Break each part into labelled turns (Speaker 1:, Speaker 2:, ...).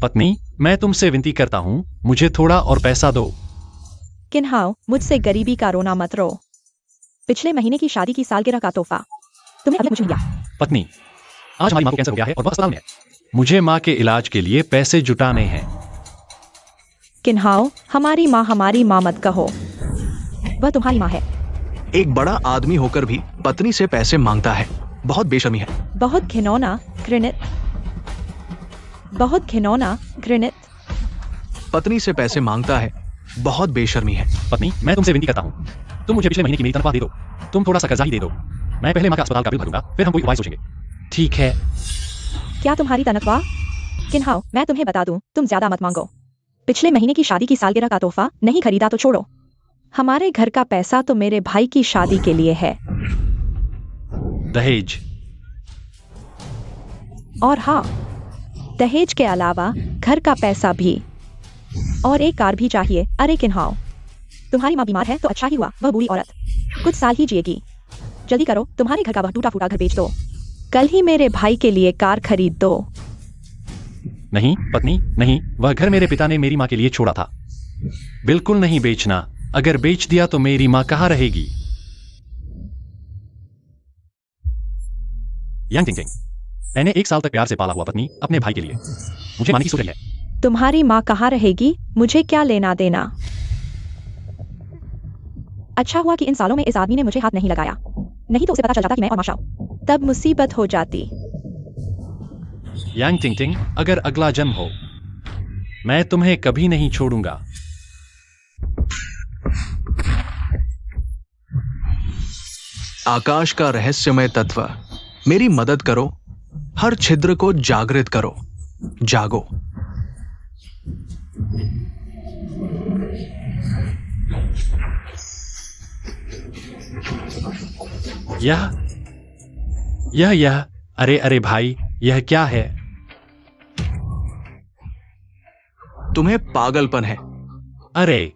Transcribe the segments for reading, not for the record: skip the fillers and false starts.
Speaker 1: पत्नी, मैं तुमसे विनती करता हूँ, मुझे थोड़ा और पैसा दो।
Speaker 2: किन्हाओ, मुझसे गरीबी का रोना मत रो। पिछले महीने की शादी की सालगिरह का तोहफा तुमने अभी मुझे दिया।
Speaker 1: पत्नी, आज हमारी माँ को कैंसर हो गया है और वह अस्पताल में है। मुझे माँ के इलाज के लिए पैसे जुटाने हैं।
Speaker 2: किन्हाओ, हमारी माँ मत कहो, वह तुम्हारी माँ है।
Speaker 3: एक बड़ा आदमी होकर भी पत्नी से पैसे मांगता है, बहुत बेशर्मी है।
Speaker 2: बहुत घिनौना, घृणित। बहुत घिनौना, घृणित।
Speaker 3: पत्नी से पैसे मांगता है, बहुत बेशर्मी है।
Speaker 1: पत्नी, मैं तुमसे विनती करता हूँ, तुम मुझे पिछले महीने की मेरी तनख्वाह दे दो। तुम थोड़ा सा कर्जा ही दे दो। मैं पहले माँ का अस्पताल का बिल भरूंगा, फिर हम कोई उपाय सोचेंगे। ठीक है।
Speaker 2: क्या तुम्हारी तनख्वाह? किन्हाओ, मैं तुम्हें बता दूं, तुम ज्यादा मत मांगो। पिछले महीने की शादी की सालगिरह का तोहफा नहीं खरीदा तो छोड़ो। हमारे घर का पैसा तो मेरे भाई की शादी के लिए है।
Speaker 1: दहेज।
Speaker 2: और हाँ, दहेज के अलावा घर का पैसा भी, और एक कार भी चाहिए। अरे किन्हाओ, तुम्हारी माँ बीमार है तो अच्छा ही हुआ, वह बूढ़ी औरत कुछ साल ही जिएगी। जल्दी करो, तुम्हारे घर का वह टूटा फूटा घर बेच दो। कल ही मेरे भाई के लिए कार खरीद दो।
Speaker 1: नहीं पत्नी, नहीं, वह घर मेरे पिता ने मेरी माँ के लिए छोड़ा था। बिल्कुल नहीं बेचना। अगर बेच दिया तो मेरी माँ कहाँ रहेगी? यांग टिंग टिंग, मैंने 1 साल तक प्यार से पाला हुआ पत्नी अपने भाई के लिए मुझे मारने की सोच रही है।
Speaker 2: तुम्हारी माँ कहाँ रहेगी, मुझे क्या लेना देना। अच्छा हुआ कि इन सालों में इस आदमी ने मुझे हाथ नहीं लगाया, नहीं तो उसे पता चल जाता कि मैं और माशा, तब मुसीबत हो जाती।
Speaker 1: यांग टिंग टिंग, अगर अगला जन्म हो, मैं तुम्हें कभी नहीं छोड़ूंगा।
Speaker 3: आकाश का रहस्यमय तत्व, मेरी मदद करो, हर छिद्र को जागृत करो, जागो।
Speaker 1: यह अरे अरे भाई, यह क्या है?
Speaker 3: तुम्हें पागलपन है।
Speaker 1: अरे,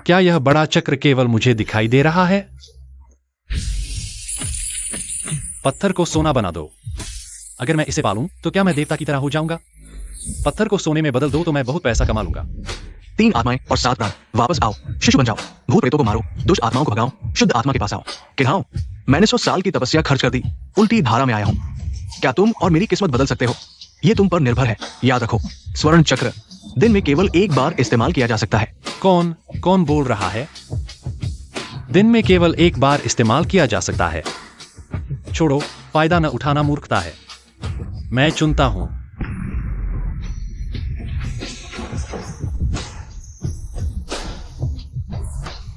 Speaker 1: क्या यह बड़ा चक्र केवल मुझे दिखाई दे रहा है? पत्थर को सोना बना दो। अगर मैं इसे पालूं तो क्या मैं देवता की तरह हो जाऊंगा? पत्थर को सोने में बदल दो तो मैं बहुत पैसा कमा लूंगा।
Speaker 3: 3 आत्माएं और 7 प्राण, वापस आओ, शिशु बन जाओ, भूत प्रेतों को मारो, दुष्ट आत्माओं को भगाओ, शुद्ध आत्मा के पास आओ। किन्हाओ, मैंने 100 साल की तपस्या खर्च कर दी, उल्टी धारा में आया हूं। क्या तुम और मेरी किस्मत बदल सकते हो? यह तुम पर निर्भर है। याद रखो, स्वर्ण चक्र दिन में केवल 1 बार इस्तेमाल किया जा सकता है।
Speaker 1: कौन बोल रहा है? दिन में केवल 1 बार इस्तेमाल किया जा सकता है? छोड़ो, फायदा न उठाना मूर्खता है। मैं चुनता हूं।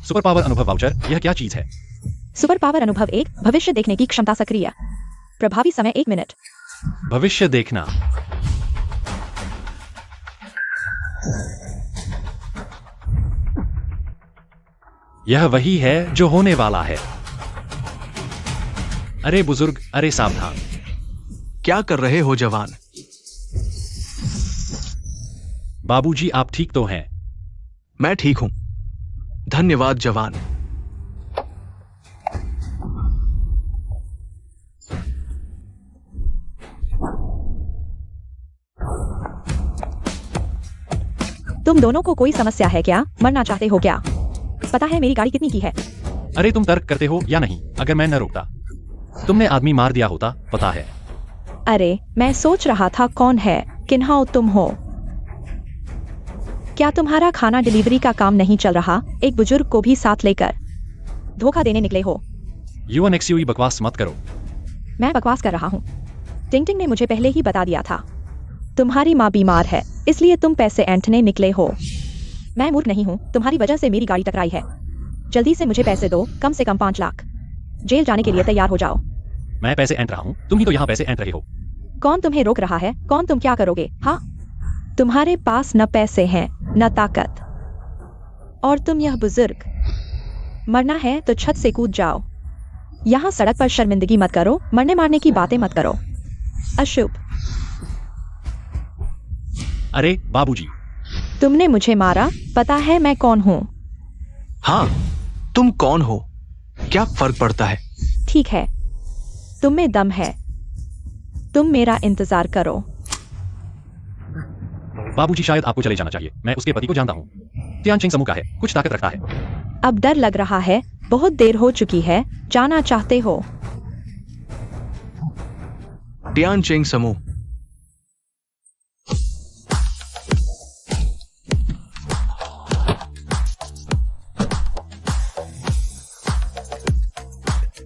Speaker 1: सुपर पावर अनुभव वाउचर, यह क्या चीज है?
Speaker 2: सुपर पावर अनुभव 1, भविष्य देखने की क्षमता सक्रिय, प्रभावी समय 1 मिनट।
Speaker 1: भविष्य देखना। यह वही है जो होने वाला है। अरे बुजुर्ग, अरे सावधान।
Speaker 3: क्या कर रहे हो जवान?
Speaker 1: बाबूजी, आप ठीक तो हैं?
Speaker 3: मैं ठीक हूं, धन्यवाद जवान।
Speaker 2: तुम दोनों को कोई समस्या है क्या? मरना चाहते हो क्या? पता है मेरी गाड़ी कितनी की है?
Speaker 1: अरे तुम तर्क करते हो या नहीं? अगर मैं न रोकता, तुमने आदमी मार दिया होता, पता है।
Speaker 2: अरे, मैं सोच रहा था कौन है। किन्हाओ, तुम हो? क्या तुम्हारा खाना डिलीवरी का काम नहीं चल रहा? एक बुजुर्ग को भी साथ लेकर धोखा देने निकले हो।
Speaker 1: यूएनएक्सयूई, बकवास मत करो।
Speaker 2: मैं बकवास कर रहा हूँ। टिंग टिंग ने मुझे पहले ही बता दिया था, तुम्हारी माँ बीमार है, इसलिए तुम पैसे ऐंठने निकले हो। मैं मूर्ख नहीं हूँ, तुम्हारी वजह से मेरी गाड़ी टकराई है। जल्दी से मुझे पैसे दो, कम से कम 5 लाख। जेल जाने के लिए तैयार हो जाओ।
Speaker 1: मैं पैसे ऐंठ रहा हूँ, तुम ही तो यहाँ पैसे ऐंठ रहे हो।
Speaker 2: कौन तुम्हें रोक रहा है? कौन? तुम क्या करोगे? हाँ, तुम्हारे पास न पैसे हैं न ताकत, और तुम यह बुजुर्ग। मरना है तो छत से कूद जाओ। यहाँ सड़क पर शर्मिंदगी मत करो, मरने मारने की बातें मत करो, अशुभ।
Speaker 1: अरे बाबूजी,
Speaker 2: तुमने मुझे मारा, पता है मैं कौन हूँ?
Speaker 3: हाँ, तुम कौन हो? क्या फर्क पड़ता है?
Speaker 2: ठीक है, तुम में दम है, तुम मेरा इंतजार करो।
Speaker 1: बाबूजी शायद आपको चले जाना चाहिए। मैं उसके पति को जानता हूँ। टियानचिंग समूह का है, कुछ ताकत रखता है।
Speaker 2: अब डर लग रहा है, बहुत देर हो चुकी है, जाना चाहते हो?
Speaker 3: टियानचिंग समूह।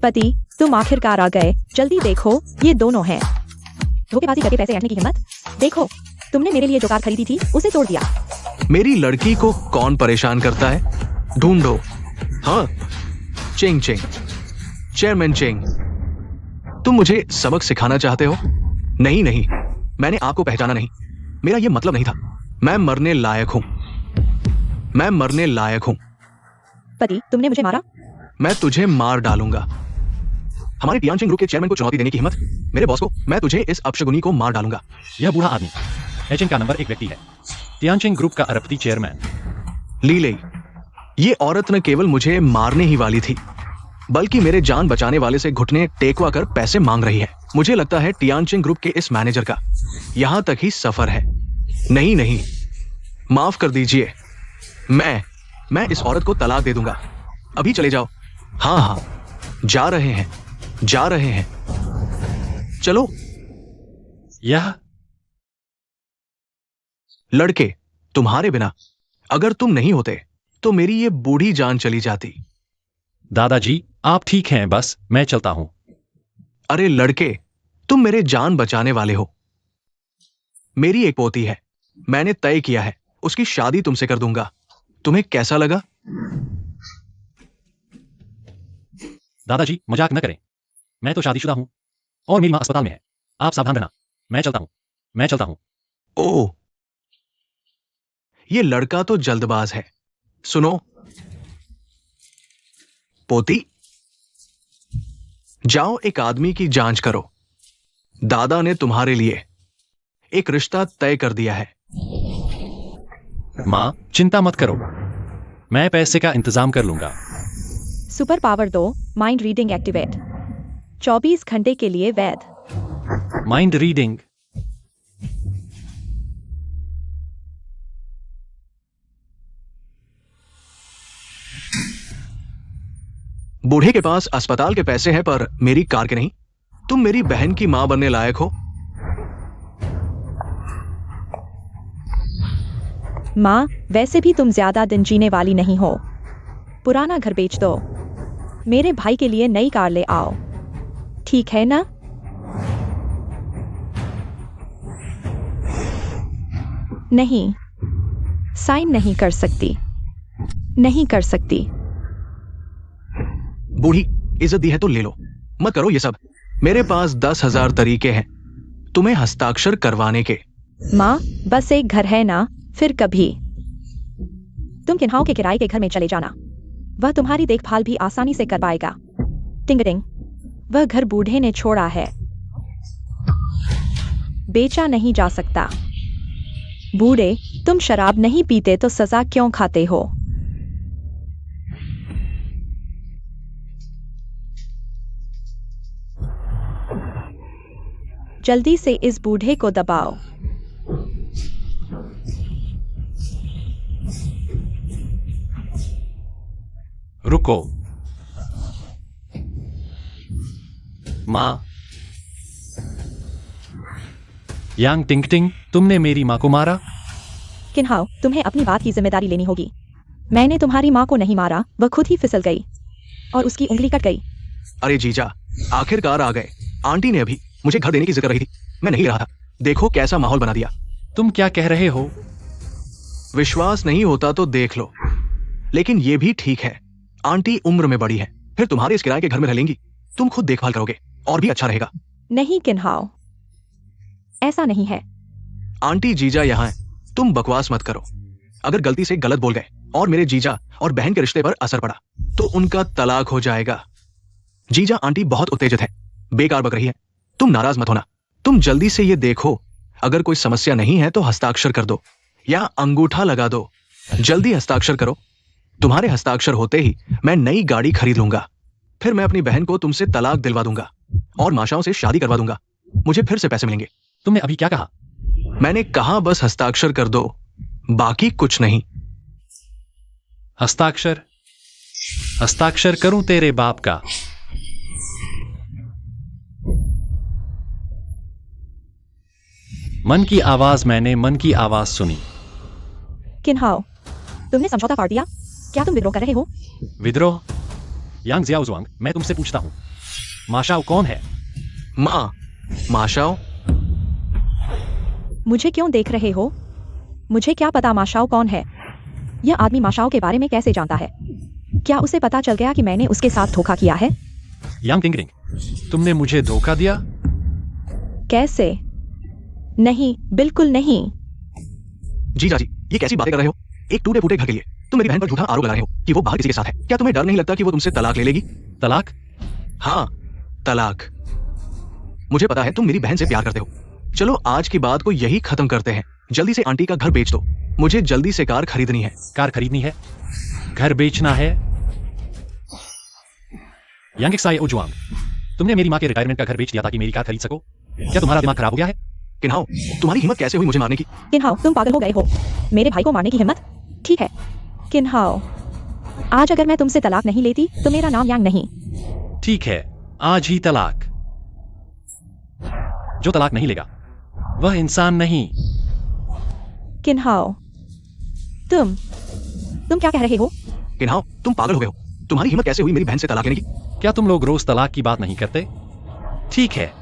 Speaker 2: पति, तुम आखिरकार आ गए। जल्दी देखो, ये दोनों हैं। धोखेबाजी करके पैसे ऐंठने की हिम्मत? देखो, तुमने मेरे लिए जो कार खरीदी थी उसे तोड़ दिया।
Speaker 3: मेरी लड़की को कौन परेशान करता है? ढूंढो। हाँ, चिंग चिंग, चेयरमैन चिंग। तुम मुझे सबक सिखाना चाहते हो? नहीं नहीं, मैंने आपको पहचाना नहीं। मेरा यह मतलब नहीं था। मैं मरने लायक हूं। मैं मरने लायक हूं।
Speaker 2: पति, तुमने मुझे मारा?
Speaker 3: मैं तुझे मार डालूंगा। हमारे टियानचिंग ग्रुप के चेयरमैन को चुनौती देने की हिम्मत? मेरे बॉस को? मैं तुझे इस अपशगुनी को मार डालूंगा।
Speaker 1: यह बूढ़ा आदमी एचएन का नंबर 1 व्यक्ति है, टियानचिंग ग्रुप का अरबपति चेयरमैन।
Speaker 3: लीले, ये औरत न केवल मुझे मारने ही वाली थी, बल्कि मेरे जान बचाने वाले से घुटने टेकवा कर पैसे मांग रही है। मुझे लगता है टियानचिंग ग्रुप के इस मैनेजर का यहां तक ही सफर है। नहीं नहीं, माफ कर दीजिए। मैं इस औरत को तलाक दे दूंगा। अभी चले जाओ। हाँ हाँ, जा रहे हैं, जा रहे हैं। चलो।
Speaker 1: यह
Speaker 3: लड़के, तुम्हारे बिना अगर तुम नहीं होते तो मेरी ये बूढ़ी जान चली जाती।
Speaker 1: दादाजी, आप ठीक हैं, बस मैं चलता हूं।
Speaker 3: अरे लड़के, तुम मेरे जान बचाने वाले हो। मेरी एक पोती है, मैंने तय किया है उसकी शादी तुमसे कर दूंगा। तुम्हें कैसा लगा?
Speaker 1: दादाजी, मजाक न करें। मैं तो शादीशुदा हूं और मेरी मां अस्पताल में है। आप सावधान रहना। मैं चलता हूं, मैं चलता हूं।
Speaker 3: ओह, ये लड़का तो जल्दबाज है। सुनो पोती, जाओ एक आदमी की जांच करो। दादा ने तुम्हारे लिए एक रिश्ता तय कर दिया है।
Speaker 1: मां, चिंता मत करो, मैं पैसे का इंतजाम कर लूंगा।
Speaker 2: सुपर पावर दो, माइंड रीडिंग एक्टिवेट। 24 घंटे के लिए वैध।
Speaker 1: Mind reading.
Speaker 3: बूढ़े के पास अस्पताल के पैसे हैं पर मेरी कार के नहीं। तुम मेरी बहन की मां बनने लायक हो।
Speaker 2: माँ, वैसे भी तुम ज्यादा दिन जीने वाली नहीं हो। पुराना घर बेच दो, मेरे भाई के लिए नई कार ले आओ, ठीक है ना? नहीं, साइन नहीं कर सकती, नहीं कर सकती।
Speaker 3: बूढ़ी, इज्जत दी है तो ले लो, मत करो ये सब। मेरे पास 10,000 तरीके हैं तुम्हें हस्ताक्षर करवाने के।
Speaker 2: माँ, बस एक घर है ना, फिर कभी। तुम किन्हाओ के किराए के घर में चले जाना, वह तुम्हारी देखभाल भी आसानी से कर पाएगा। टिंगटिंग, वह घर बूढ़े ने छोड़ा है, बेचा नहीं जा सकता। बूढ़े, तुम शराब नहीं पीते तो सजा क्यों खाते हो? जल्दी से इस बूढ़े को दबाओ।
Speaker 1: रुको। मां, यांग टिंगटिंग, तुमने मेरी मां को मारा?
Speaker 2: किन्हाओ, तुम्हें अपनी बात की जिम्मेदारी लेनी होगी। मैंने तुम्हारी माँ को नहीं मारा, वह खुद ही फिसल गई और उसकी उंगली कट गई।
Speaker 3: अरे जीजा, आखिरकार आ गए। आंटी ने अभी मुझे घर देने की जिक्र रही थी, मैं नहीं रहा था। देखो कैसा माहौल बना दिया।
Speaker 1: तुम क्या कह रहे हो?
Speaker 3: विश्वास नहीं होता तो देख लो। लेकिन ये भी ठीक है, आंटी उम्र में बड़ी है, फिर तुम्हारे इस किराए के घर में रह लेंगी। तुम खुद देखभाल करोगे और भी अच्छा रहेगा।
Speaker 2: नहीं किन्हाओ, ऐसा नहीं है।
Speaker 3: आंटी जीजा यहाँ है, तुम बकवास मत करो। अगर गलती से गलत बोल गए और मेरे जीजा और बहन के रिश्ते पर असर पड़ा तो उनका तलाक हो जाएगा। जीजा, आंटी बहुत उत्तेजित है, बेकार बक रही है। तुम नाराज मत होना। तुम जल्दी से ये देखो, अगर कोई समस्या नहीं है तो हस्ताक्षर कर दो या अंगूठा लगा दो। जल्दी हस्ताक्षर करो। तुम्हारे हस्ताक्षर होते ही मैं नई गाड़ी खरीद लूंगा। फिर मैं अपनी बहन को तुमसे तलाक दिलवा दूंगा और माशाओं से शादी करवा दूंगा। मुझे फिर से पैसे मिलेंगे।
Speaker 1: तुमने अभी क्या कहा?
Speaker 3: मैंने कहा बस हस्ताक्षर कर दो, बाकी कुछ नहीं।
Speaker 1: हस्ताक्षर? हस्ताक्षर करूं तेरे बाप का? मन की आवाज, मैंने मन की आवाज सुनी।
Speaker 2: किन्हाओ, तुमने समझौता फाड़ दिया? क्या तुम विद्रोह कर रहे हो?
Speaker 1: विद्रोह? यांग जियाओजुआंग, मैं तुमसे पूछता हूं, माशाओ कौन है?
Speaker 3: माँ, माशाओ?
Speaker 2: मुझे क्यों देख रहे हो? मुझे क्या पता माशाओ कौन है? यह आदमी माशाओ के बारे में कैसे जानता है? क्या उसे पता चल गया कि मैंने उसके साथ धोखा किया है?
Speaker 1: यांग टिंगरिंग, तुमने मुझे धोखा दिया?
Speaker 2: कैसे? नहीं, बिल्कुल नहीं।
Speaker 3: जीजा जी, ये कैसी बातें कर रहे हो? एक टूटे फूटे घर के लिए तुम मेरी बहन पर झूठा आरोप लगा रहे हो कि वो बाहर किसी के साथ है। क्या तुम्हें डर नहीं लगता कि वो तुमसे तलाक ले लेगी?
Speaker 1: तलाक?
Speaker 3: हाँ, तलाक। मुझे पता है तुम मेरी बहन से प्यार करते हो। चलो आज की बात को यही खत्म करते हैं। जल्दी से आंटी का घर बेच दो। मुझे जल्दी से कार खरीदनी है।
Speaker 1: कार खरीदनी है? घर बेचना है? यांग जियाओजुआंग, तुमने मेरी माँ के रिटायरमेंट का घर बेच दिया ताकि मेरी कार खरीद सको? क्या तुम्हारा दिमाग खराब हो गया है?
Speaker 3: किन्हाओ, तुम्हारी हिम्मत कैसे हुई मुझे मारने की?
Speaker 2: किन्हाओ, तुम पागल हो गए हो? मेरे भाई को मारने की हिम्मत? ठीक है किन्हाओ, आज अगर मैं तुमसे तलाक नहीं लेती तो मेरा नाम यांग नहीं।
Speaker 1: ठीक है, आज ही तलाक। जो तलाक नहीं लेगा वह इंसान नहीं।
Speaker 2: किन्हाओ, तुम क्या कह रहे हो?
Speaker 3: किन्हाओ, तुम पागल हो गए हो। तुम्हारी हिम्मत कैसे हुई मेरी बहन से तलाक लेने की?
Speaker 1: क्या तुम लोग रोज तलाक की बात नहीं करते? ठीक है,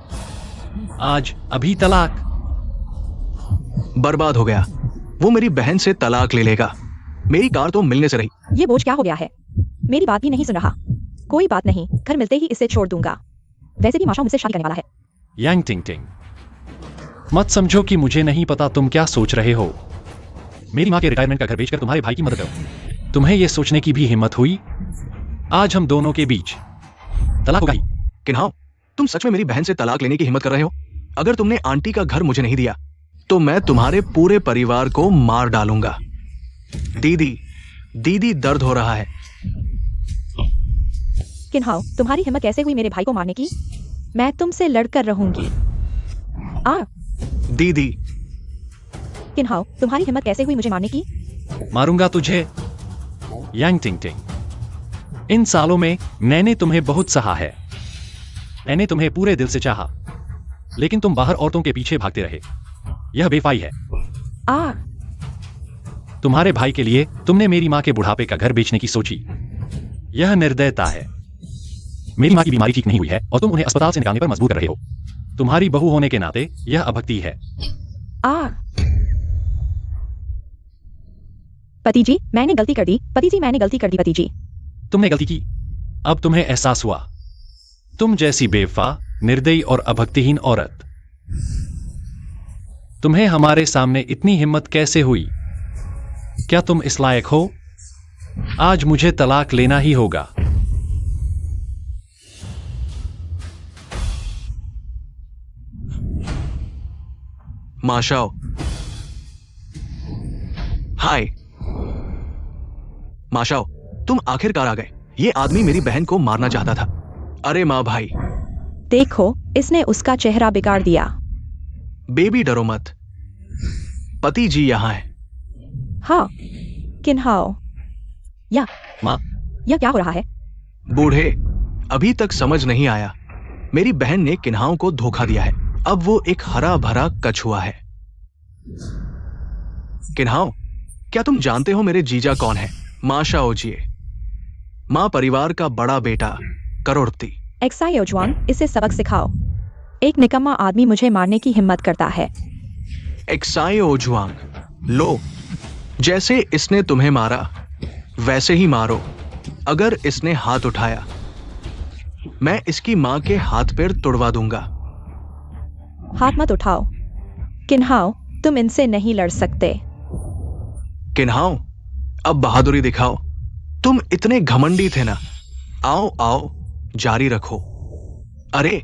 Speaker 1: आज अभी तलाक।
Speaker 3: बर्बाद हो गया। वो मेरी बहन से तलाक ले लेगा। मेरी कार तो मिलने से रही।
Speaker 2: ये बोझ क्या हो गया है? मेरी बात भी नहीं सुन रहा। कोई बात नहीं, घर मिलते ही इसे छोड़ दूंगा। वैसे भी माशाओ मुझसे शादी करने वाला है।
Speaker 1: यांग टिंगटिंग, मत समझो कि मुझे नहीं पता तुम क्या सोच रहे हो। मेरी माँ के रिटायरमेंट का घर बेचकर तुम्हारे भाई की मदद करो। तुम्हें यह सोचने की भी हिम्मत हुई? आज हम दोनों के बीच तलाक होगा ही।
Speaker 3: किन्हाओ, तुम सच में मेरी बहन से तलाक लेने की हिम्मत कर रहे हो? अगर तुमने आंटी का घर मुझे नहीं दिया तो मैं तुम्हारे पूरे परिवार को मार डालूंगा। दीदी, दीदी दर्द हो रहा है।
Speaker 2: किन्हाओ, तुम्हारी हिम्मत कैसे हुई मेरे भाई को मारने की? मैं तुमसे लड़कर रहूंगी।
Speaker 3: दीदी,
Speaker 2: किन्हाओ, तुम्हारी हिम्मत कैसे हुई मुझे मारने की?
Speaker 1: मारूंगा तुझे। यांग टिंगटिंग, इन सालों में मैंने तुम्हें बहुत सहा है। मैंने तुम्हें पूरे दिल से चाहा, लेकिन तुम बाहर औरतों के पीछे भागते रहे। यह बेवफाई है। तुम्हारे भाई के लिए तुमने मेरी माँ के बुढ़ापे का घर बेचने की सोची। यह निर्दयता है। मेरी माँ की बीमारी ठीक नहीं हुई है और तुम उन्हें अस्पताल से निकालने पर मजबूर कर रहे हो। तुम्हारी बहू होने के नाते यह अभक्ति है।
Speaker 2: पति जी, मैंने गलती कर दी। पति जी, मैंने गलती कर दी। पति जी,
Speaker 1: तुमने गलती की, अब तुम्हें एहसास हुआ। तुम जैसी बेवफा, निर्दयी और अभक्तिहीन औरत, तुम्हें हमारे सामने इतनी हिम्मत कैसे हुई? क्या तुम इस लायक हो? आज मुझे तलाक लेना ही होगा।
Speaker 3: माशाओ, हाय। माशाओ, तुम आखिरकार आ गए। ये आदमी मेरी बहन को मारना चाहता था। अरे माँ भाई,
Speaker 2: देखो, इसने उसका चेहरा बिगाड़ दिया।
Speaker 3: बेबी डरो मत, पति जी यहाँ है।
Speaker 2: हाँ, किन्हाओ,
Speaker 1: माँ,
Speaker 2: यह क्या हो रहा है?
Speaker 3: बूढ़े, अभी तक समझ नहीं आया। मेरी बहन ने किन्हाओ को धोखा दिया है। अब वो एक हरा भरा कछुआ है। किन्हाओ, क्या तुम जानते हो मेरे जीजा कौन है? माशाओ जी, माँ परिवार का बड़ा बेटा, करोड़पति।
Speaker 2: जियाओजुआंग, इसे सबक सिखाओ। एक निकम्मा आदमी मुझे मारने की हिम्मत करता है।
Speaker 3: जियाओजुआंग, लो, जैसे इसने तुम्हें मारा वैसे ही मारो। अगर इसने हाथ उठाया, मैं इसकी मां के हाथ पैर तुड़वा दूंगा।
Speaker 2: हाथ मत उठाओ। किन्हाओ, तुम इनसे नहीं लड़ सकते।
Speaker 3: किन्हाओ, अब बहादुरी दिखाओ। तुम इतने घमंडी थे ना। आओ आओ, जारी रखो। अरे,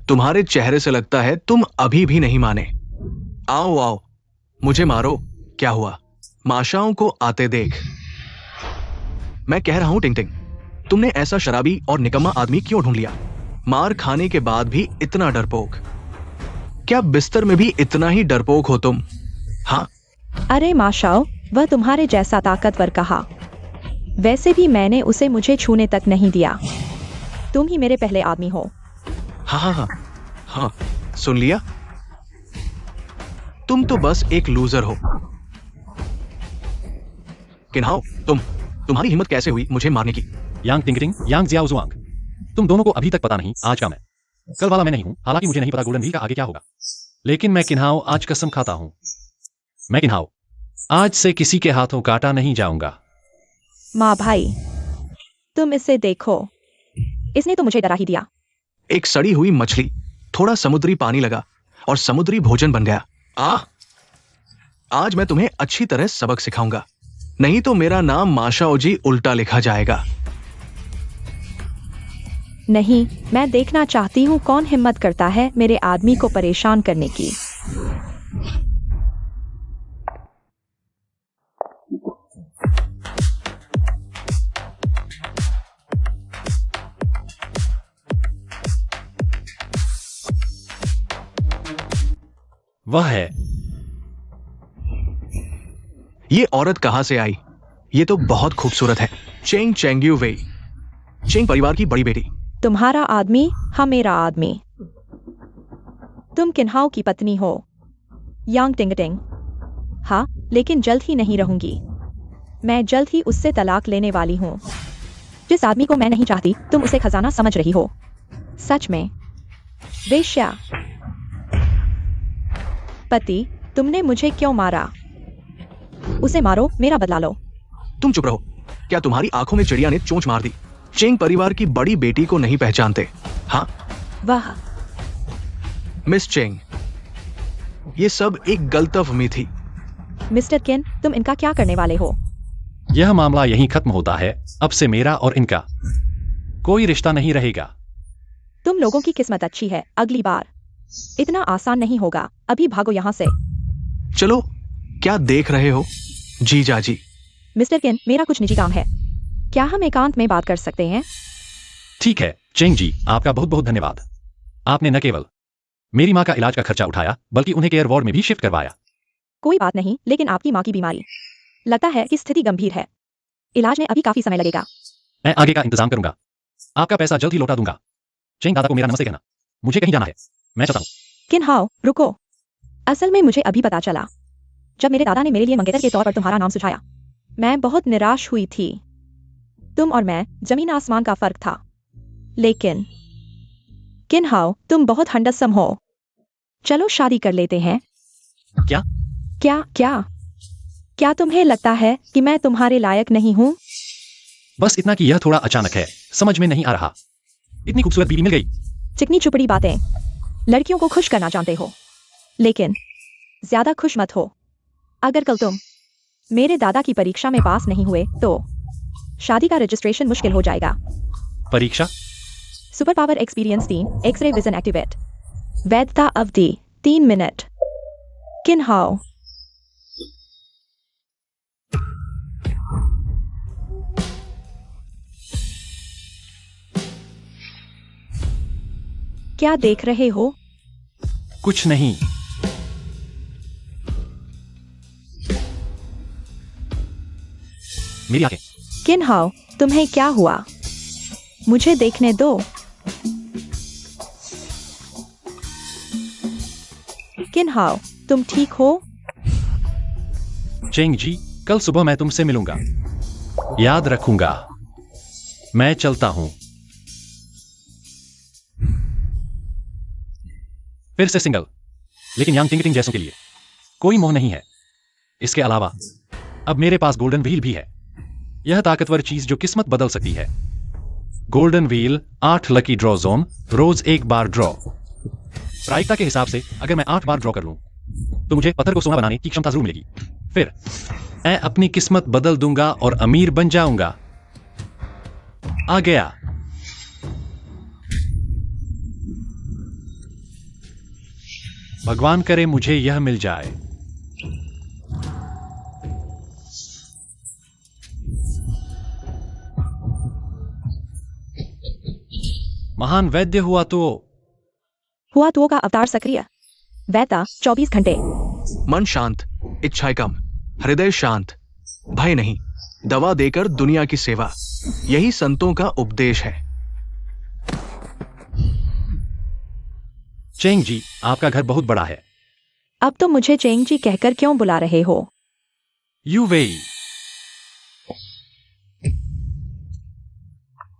Speaker 3: तुम्हारे चेहरे से लगता है तुम अभी भी नहीं माने। आओ आओ, मुझे मारो। क्या हुआ? माशाओं को आते देख। मैं कह रहा हूं टिंग टिंग, तुमने ऐसा शराबी और निकम्मा आदमी क्यों ढूंढ लिया? मार खाने के बाद भी इतना डरपोक। क्या बिस्तर में भी इतना ही डरपोक हो तुम? हाँ,
Speaker 2: अरे माशाओ, वह तुम्हारे जैसा ताकतवर कहा। वैसे भी मैंने उसे मुझे छूने तक नहीं दिया। तुम ही मेरे पहले आदमी हो।
Speaker 3: हाँ हाँ हाँ हाँ, सुन लिया? तुम तो बस एक लूजर हो। किन्हाओ, तुम्हारी हिम्मत कैसे हुई मुझे मारने की?
Speaker 1: यांग टिंगटिंग, यांग जियाओजुआंग, तुम दोनों को अभी तक पता नहीं आज का मैं, कल वाला मैं नहीं हूं। हालांकि मुझे नहीं पता गोल्डन व्हील का आगे क्या होगा, लेकिन मैं किन्हाओ आज कसम खाता हूं, मैं किन्हाओ आज से किसी के हाथों काटा नहीं जाऊंगा।
Speaker 2: माँ भाई, तुम इसे देखो, इसने तो मुझे डरा ही दिया।
Speaker 3: एक सड़ी हुई मछली, थोड़ा समुद्री पानी लगा और समुद्री भोजन बन गया। आज मैं तुम्हें अच्छी तरह सबक सिखाऊंगा, नहीं तो मेरा नाम माशाओजी उल्टा लिखा जाएगा।
Speaker 2: नहीं, मैं देखना चाहती हूँ कौन हिम्मत करता है मेरे आदमी को परेशान करने की।
Speaker 1: वह है।
Speaker 3: ये औरत कहां से आई? ये तो बहुत खूबसूरत है। चेंग चेंग्यू वेई, चेंग परिवार की बड़ी बेटी।
Speaker 2: तुम्हारा आदमी, हाँ मेरा आदमी। तुम किन्हाओ की पत्नी हो, यांग टिंगटिंग। हाँ, लेकिन जल्द ही नहीं रहूंगी। मैं जल्द ही उससे तलाक लेने वाली हूँ। जिस आदमी को मैं नहीं चाहती, तुम उसे खजाना समझ रही हो। सच में वेश्या। पति, तुमने मुझे क्यों मारा? उसे मारो, मेरा बदला लो।
Speaker 3: तुम चुप रहो। क्या तुम्हारी आंखों में चिड़िया ने चोंच मार दी? चेंग परिवार की बड़ी बेटी को नहीं पहचानते? हाँ,
Speaker 2: वाह
Speaker 3: मिस चेंग, ये सब एक गलतफहमी थी।
Speaker 2: मिस्टर किन, तुम इनका क्या करने वाले हो?
Speaker 1: यह मामला यहीं खत्म होता है। अब से मेरा और इनका कोई रिश्ता नहीं रहेगा।
Speaker 2: तुम लोगों की किस्मत अच्छी है, अगली बार इतना आसान नहीं होगा। अभी भागो यहाँ से।
Speaker 3: चलो, क्या देख रहे हो जीजा जी?
Speaker 2: मिस्टर किन, मेरा कुछ निजी काम है, क्या हम एकांत में बात कर सकते हैं?
Speaker 1: ठीक है चेंग जी, आपका बहुत बहुत धन्यवाद। आपने न केवल मेरी माँ का इलाज का खर्चा उठाया, बल्कि उन्हें केयर वार्ड में भी शिफ्ट करवाया।
Speaker 2: कोई बात नहीं, लेकिन आपकी माँ की बीमारी लगता है कि स्थिति गंभीर है। इलाज में अभी काफी समय लगेगा।
Speaker 1: मैं आगे का इंतजाम करूंगा। आपका पैसा जल्द ही लौटा दूंगा। चेंग दादा को मेरा नमस्ते कहना। मुझे कहीं जाना है, मैं चलता हूँ।
Speaker 2: किन हाओ, रुको। असल में मुझे अभी पता चला, जब मेरे दादा ने मेरे लिए मंगेतर के तौर पर तुम्हारा नाम सुझाया, मैं बहुत निराश हुई थी। तुम और मैं जमीन आसमान का फर्क था। लेकिन किन हाओ, तुम बहुत हंडसम हो। चलो शादी कर लेते हैं।
Speaker 1: क्या?
Speaker 2: क्या क्या क्या तुम्हें लगता है कि मैं तुम्हारे लायक नहीं हूँ?
Speaker 1: बस इतना कि यह थोड़ा अचानक है, समझ में नहीं आ रहा। इतनी खूबसूरत बीवी मिल गई।
Speaker 2: चिकनी चुपड़ी बातें। लड़कियों को खुश करना जानते हो, लेकिन ज्यादा खुश मत हो। अगर कल तुम मेरे दादा की परीक्षा में पास नहीं हुए तो शादी का रजिस्ट्रेशन मुश्किल हो जाएगा।
Speaker 1: परीक्षा?
Speaker 2: Super power experience 3, x ray vision activate. वैधता अवधि 3 मिनट। किन हाओ, क्या देख रहे हो?
Speaker 1: कुछ नहीं। मेरी आंखें।
Speaker 2: किन हाओ, तुम्हें क्या हुआ? मुझे देखने दो। किन हाओ, तुम ठीक हो?
Speaker 1: चेंग जी, कल सुबह मैं तुमसे मिलूंगा। याद रखूंगा। मैं चलता हूं। फिर से सिंगल, लेकिन यांग टिंगटिंग जैसों के लिए कोई मोह नहीं है। इसके अलावा अब मेरे पास गोल्डन व्हील भी है, यह ताकतवर चीज जो किस्मत बदल सकती है। Golden wheel, 8 lucky draw zone, रोज 1 बार ड्रॉ। प्रायिकता के हिसाब से अगर मैं 8 बार ड्रॉ कर लूं तो मुझे पत्थर को सोना बनाने की क्षमता जरूर मिलेगी। फिर मैं अपनी किस्मत बदल दूंगा और अमीर बन जाऊंगा। आ गया। भगवान करे मुझे यह मिल जाए। महान वैद्य हुआ तो
Speaker 2: का अवतार सक्रिय। वैता 24 घंटे।
Speaker 3: मन शांत, इच्छाएं कम, हृदय शांत, भय नहीं, दवा देकर दुनिया की सेवा, यही संतों का उपदेश है।
Speaker 1: चेंग जी, आपका घर बहुत बड़ा है।
Speaker 2: अब तो मुझे चेंग जी कहकर क्यों बुला रहे हो?
Speaker 1: यू वेई।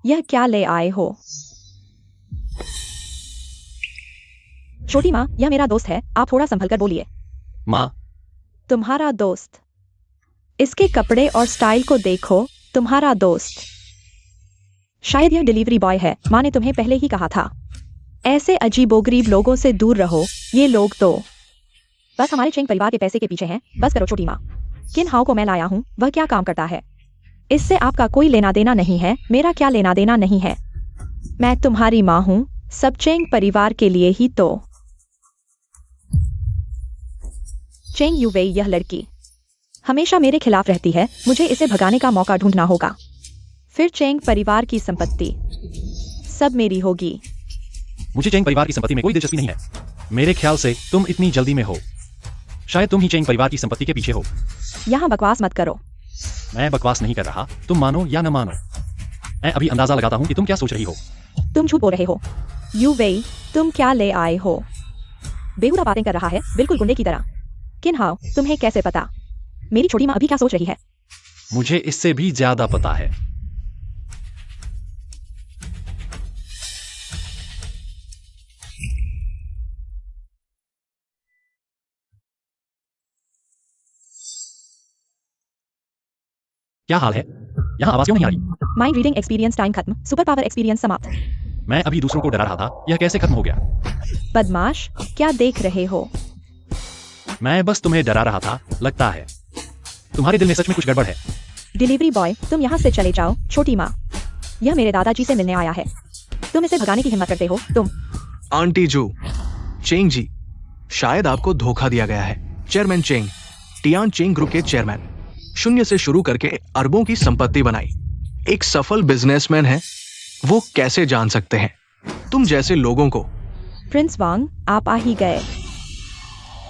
Speaker 2: यह क्या ले आए हो? छोटी माँ, यह मेरा दोस्त है, आप थोड़ा संभल कर बोलिए।
Speaker 1: माँ,
Speaker 2: तुम्हारा दोस्त? इसके कपड़े और स्टाइल को देखो, तुम्हारा दोस्त। शायद यह डिलीवरी बॉय है, माँ ने तुम्हें पहले ही कहा था। ऐसे अजीबोगरीब लोगों से दूर रहो, ये लोग तो बस हमारे चेंग परिवार के पैसे के पीछे हैं। बस करो छोटी माँ। किन हाउ को मैं लाया हूँ, वह क्या काम करता है, इससे आपका कोई लेना देना नहीं है, मेरा क्या लेना देना नहीं है। मैं तुम्हारी माँ हूँ, सब चेंग परिवार के लिए ही तो। चेंग यूवेई, यह लड़की हमेशा मेरे खिलाफ रहती है, मुझे इसे भगाने का मौका ढूंढना होगा। फिर चेंग परिवार की संपत्ति सब मेरी होगी।
Speaker 1: मुझे चेंग परिवार की संपत्ति में कोई दिलचस्पी नहीं है। मेरे ख्याल से तुम इतनी जल्दी में हो। शायद तुम ही चेंग परिवार की संपत्ति के पीछे हो।
Speaker 2: यहाँ बकवास मत करो।
Speaker 1: मैं बकवास नहीं कर रहा, तुम मानो या न मानो। मैं अभी अंदाजा लगाता हूँ कि तुम क्या सोच रही हो।
Speaker 2: तुम झूठ बोल रहे हो। यूवेई, तुम क्या ले आए हो? बेहुदा बातें कर रहा है, बिल्कुल गुंडे की तरह। किन हाउ, तुम्हें कैसे पता? मेरी छोटी माँ अभी क्या सोच रही है?
Speaker 1: मुझे इससे भी ज्यादा पता है। क्या हाल है? यहाँ आवाज क्यों नहीं आ रही?
Speaker 2: माइंड रीडिंग एक्सपीरियंस टाइम खत्म, सुपर पावर एक्सपीरियंस समाप्त।
Speaker 1: मैं अभी दूसरों को डरा रहा था, यह कैसे खत्म हो गया?
Speaker 2: बदमाश, क्या देख रहे हो?
Speaker 1: मैं बस तुम्हें डरा रहा था, लगता है। तुम्हारे दिल में सच में कुछ गड़बड़ है।
Speaker 2: डिलीवरी बॉय, तुम यहाँ से चले जाओ। छोटी माँ, यह मेरे दादाजी से मिलने आया है। तुम इसे भगाने की हिम्मत करते हो? तुम।
Speaker 3: आंटी जू, चेंग जी, शायद आपको धोखा दिया गया है। Chairman Cheng, Tian Cheng group के चेयरमैन, शून्य से शुरू करके अरबों की संपत्ति बनाई, एक सफल बिजनेसमैन है। वो कैसे जान सकते हैं तुम जैसे लोगों को?
Speaker 2: प्रिंस वांग, आप आ ही गए।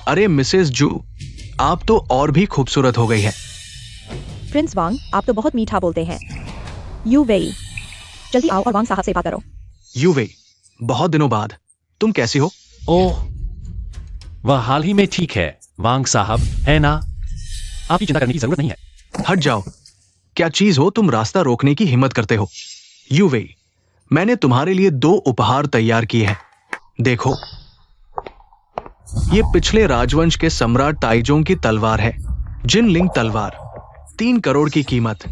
Speaker 3: अरे मिसेस जू, आप तो और भी खूबसूरत हो गई है।
Speaker 2: प्रिंस वांग, आप तो बहुत मीठा बोलते हैं। यूवेई, जल्दी आओ और वांग साहब से बात करो।
Speaker 3: यूवे, बहुत दिनों बाद, तुम कैसी हो?
Speaker 1: ओह, वह हाल ही में ठीक है, वांग साहब, है ना? आपकी चिंता करने की जरूरत नहीं है।
Speaker 3: हट जाओ, क्या चीज हो तुम रास्ता रोकने की हिम्मत करते हो? यूवे, मैंने तुम्हारे लिए 2 उपहार तैयार किए हैं, देखो। ये पिछले राजवंश के सम्राट ताइजोंग की तलवार है, जिनलिंग तलवार, 3 करोड़ की कीमत।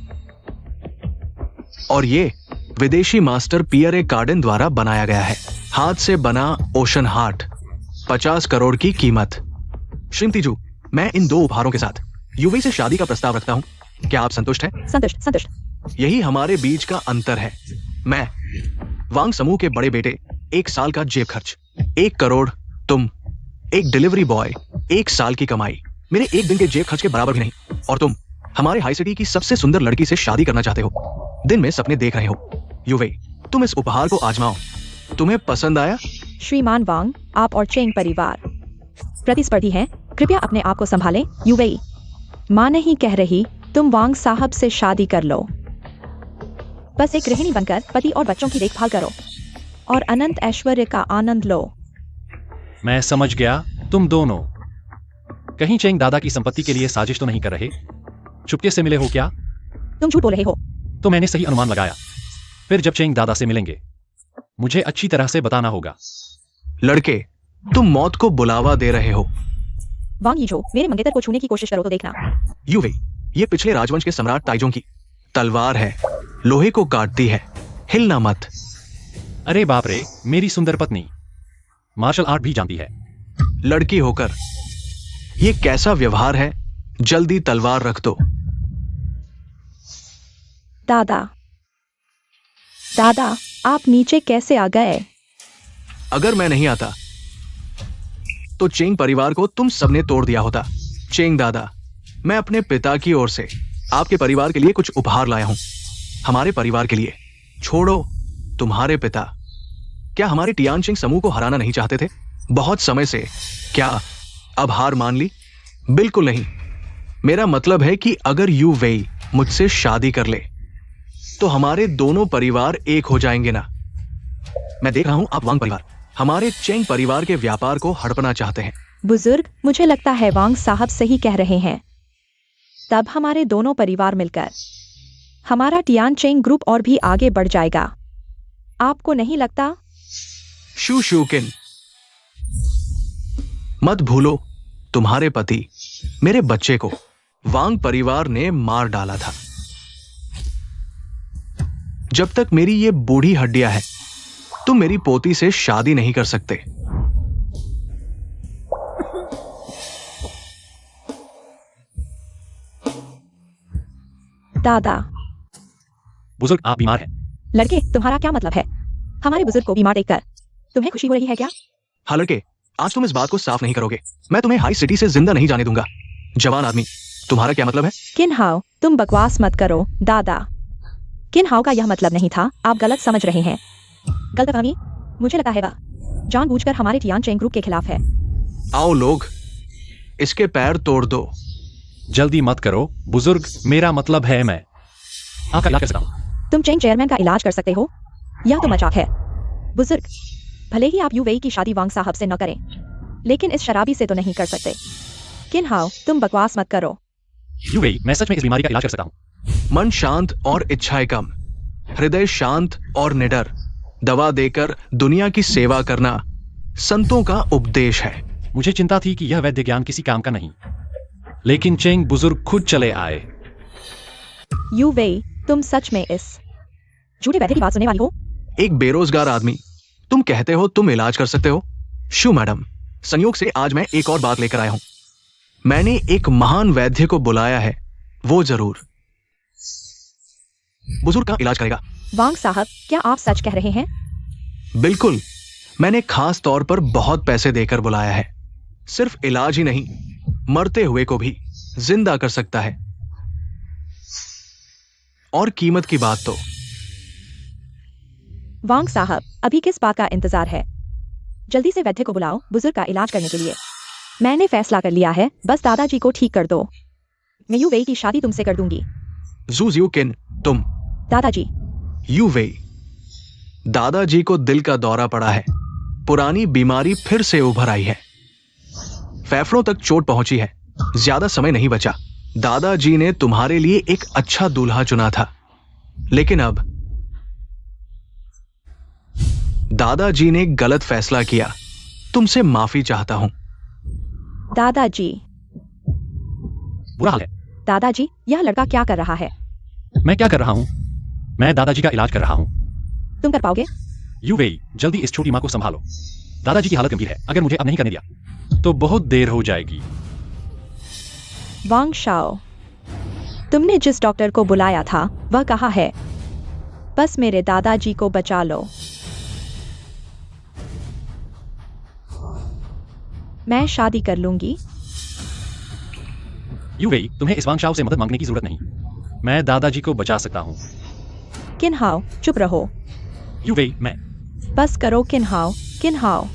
Speaker 3: और ये विदेशी मास्टर पियरे कार्डन द्वारा बनाया गया है, हाथ से बना ओशन हार्ट, 50 करोड़ की कीमत। श्रीमती जू, मैं इन 2 उपहारों के साथ यूवी से शादी का प्रस्ताव रखता हूं। क्या आप संतुष्ट हैं?
Speaker 2: संतुष्ट, संतुष्ट।
Speaker 3: यही हमारे बीच का अंतर है। मैं वांग समूह के बड़े बेटे, 1 साल का जेब खर्च 1 करोड़, तुम एक डिलीवरी बॉय, 1 साल की कमाई मेरे 1 दिन के जेब खर्च के बराबर भी नहीं। और तुम हमारे हाई सिटी की सबसे सुंदर लड़की से शादी करना चाहते हो, दिन में सपने देख रहे हो। यूवे, तुम इस उपहार को आजमाओ, तुम्हें पसंद आया?
Speaker 2: श्रीमान वांग, आप और चेंग परिवार प्रतिस्पर्धी हैं, कृपया अपने आप को संभालें। यूवेई, माँ नहीं कह रही तुम वांग साहब से शादी कर लो। बस एक गृहिणी बनकर पति और बच्चों की देखभाल करो और अनंत ऐश्वर्य का आनंद लो।
Speaker 1: मैं समझ गया, तुम दोनों कहीं चेंग दादा की संपत्ति के लिए साजिश तो नहीं कर रहे? चुपके से मिले हो क्या?
Speaker 2: तुम झूठ बोल रहे हो।
Speaker 1: तो मैंने सही अनुमान लगाया। फिर जब चेंग दादा से मिलेंगे, मुझे अच्छी तरह से बताना होगा।
Speaker 3: लड़के, तुम मौत को बुलावा दे रहे हो।
Speaker 2: वांग यीझो, मेरे मंगेतर को छूने की कोशिश करो तो देखना।
Speaker 3: यूवे, ये पिछले राजवंश के सम्राट ताइजोंग की तलवार है, लोहे को काटती है, हिलना मत।
Speaker 1: अरे बाप रे, मेरी सुंदर पत्नी मार्शल आर्ट भी जानती है।
Speaker 3: लड़की होकर ये कैसा व्यवहार है? जल्दी तलवार रख दो।
Speaker 2: दादा, दादा, आप नीचे कैसे आ गए?
Speaker 3: अगर मैं नहीं आता तो चेंग परिवार को तुम सबने तोड़ दिया होता। चेंग दादा, मैं अपने पिता की ओर से आपके परिवार के लिए कुछ उपहार लाया हूं, हमारे परिवार के लिए। छोड़ो तुम्हारे पिता क्या हमारे टियानचिंग समूह को हराना नहीं चाहते थे? बहुत समय से क्या अब हार मान ली? बिल्कुल नहीं। मेरा मतलब है कि अगर यू वेई मुझसे शादी कर ले तो हमारे दोनों परिवार एक हो जाएंगे ना। मैं देख रहा हूं आप वांग परिवार हमारे चेंग परिवार के व्यापार को हड़पना चाहते हैं।
Speaker 2: बुजुर्ग, मुझे लगता है वांग साहब सही कह रहे हैं। तब हमारे दोनों परिवार मिलकर हमारा टियान चेंग ग्रुप और भी आगे बढ़ जाएगा। आपको नहीं लगता?
Speaker 3: शू शूकिन, मत भूलो तुम्हारे पति मेरे बच्चे को वांग परिवार ने मार डाला था। जब तक मेरी ये बूढ़ी हड्डियां हैं तुम मेरी पोती से शादी नहीं कर सकते।
Speaker 2: दादा।
Speaker 1: बुजुर्ग, आप बीमार हैं।
Speaker 2: लड़के, तुम्हारा क्या मतलब है? हमारे बुजुर्ग को बीमार देखकर तुम्हें खुशी हो रही है क्या?
Speaker 3: हाँ लड़के, आज तुम इस बात को साफ नहीं करोगे। मैं तुम्हें हाई सिटी से जिंदा नहीं जाने दूंगा। जवान आदमी, तुम्हारा क्या मतलब है?
Speaker 2: किन्हाओ, तुम बकवास मत करो। दादा, किन्हाओ का यह मतलब नहीं था। आप गलत समझ रहे हैं। गलतफहमी, मुझे लगता है वह जानबूझकर हमारे टियान चेंग ग्रुप के खिलाफ है।
Speaker 3: आओ लोग, इसके पैर तोड़ दो।
Speaker 1: जल्दी मत करो बुजुर्ग, मेरा मतलब है मैं आपका इलाज कर सकता हूं।
Speaker 2: तुम चेंग चेयरमैन का इलाज कर सकते हो? यह तो मजाक है। बुजुर्ग, भले ही आप यू वेई की शादी वांग साहब से न करें, लेकिन इस शराबी से तो नहीं कर सकते। किन्हाओ, तुम बकवास मत करो।
Speaker 1: यू वेई, मैं सच में इस बीमारी का इलाज कर सकता हूं।
Speaker 3: मन शांत और इच्छाएं कम, हृदय शांत और निडर, दवा देकर दुनिया की सेवा करना संतों का उपदेश है।
Speaker 1: मुझे चिंता थी कि यह वैद्य ज्ञान किसी काम का नहीं, लेकिन चेंग बुजुर्ग खुद चले आए।
Speaker 2: यू वेई, तुम सच में इस झूठे वैद्य की बात सुनने वाली हो?
Speaker 3: एक बेरोजगार आदमी, तुम कहते हो तुम इलाज कर सकते हो? शू मैडम, संयोग से आज मैं एक और बात लेकर आया हूं। मैंने एक महान वैद्य को बुलाया है, वो जरूर बुजुर्ग का इलाज करेगा।
Speaker 2: वांग साहब, क्या आप सच कह रहे हैं?
Speaker 3: बिल्कुल, मैंने खास तौर पर बहुत पैसे देकर बुलाया है। सिर्फ इलाज ही नहीं, मरते हुए को भी जिंदा कर सकता है। और कीमत की बात तो
Speaker 2: वांग साहब, अभी किस बात का इंतजार है? जल्दी से वैद्य को बुलाओ बुजुर्ग का इलाज करने के लिए। मैंने फैसला कर लिया है, बस दादाजी को ठीक कर दो। मैं यू वेई की शादी तुमसे कर दूंगी।
Speaker 3: जू जियो किन, तुम
Speaker 2: दादाजी।
Speaker 3: यू वेई, दादाजी को दिल का दौरा पड़ा है। पुरानी बीमारी फिर से उभर आई है। फेफड़ों तक चोट पहुंची है। ज्यादा समय नहीं बचा। दादाजी ने तुम्हारे लिए एक अच्छा दूल्हा चुना था, लेकिन अब दादाजी ने गलत फैसला किया। तुमसे माफी चाहता हूं।
Speaker 2: दादाजी।
Speaker 1: बुरा हाल है।
Speaker 2: दादाजी, यह लड़का क्या कर रहा है?
Speaker 1: मैं क्या कर रहा हूं? मैं दादाजी का इलाज कर रहा हूं।
Speaker 2: तुम कर पाओगे?
Speaker 1: यू वेई, जल्दी इस छोटी मां को संभालो। दादाजी की हालत गंभीर है। अगर मुझे अब नहीं करने दिया तो बहुत देर हो जाएगी।
Speaker 2: वांग शाओ, तुमने जिस डॉक्टर को बुलाया था वह कहाँ है? बस मेरे दादाजी को बचा लो। मैं शादी कर लूंगी।
Speaker 1: यू वेई, तुम्हें इस वांग शाओ से मदद मांगने की जरूरत नहीं। मैं दादाजी को बचा सकता हूं।
Speaker 2: किन्हाओ, चुप रहो।
Speaker 1: यू वेई, मैं
Speaker 2: बस करो किन्हाओ। किन्हाओ,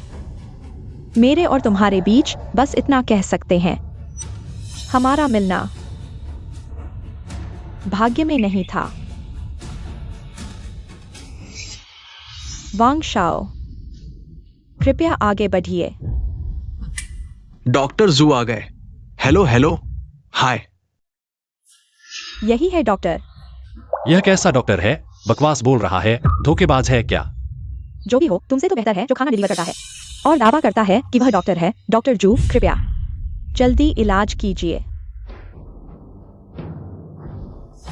Speaker 2: मेरे और तुम्हारे बीच बस इतना कह सकते हैं, हमारा मिलना भाग्य में नहीं था। वांग शाओ, कृपया आगे बढ़िए।
Speaker 3: डॉक्टर जू आ गए। हेलो हेलो, हाय।
Speaker 2: यही है डॉक्टर।
Speaker 1: यह कैसा डॉक्टर है? बकवास बोल रहा है, धोखेबाज है क्या?
Speaker 2: जो भी हो, तुमसे तो बेहतर है जो खाना डिलीवर करता है और दावा करता है कि वह डॉक्टर है। डॉक्टर जू, कृपया जल्दी इलाज कीजिए।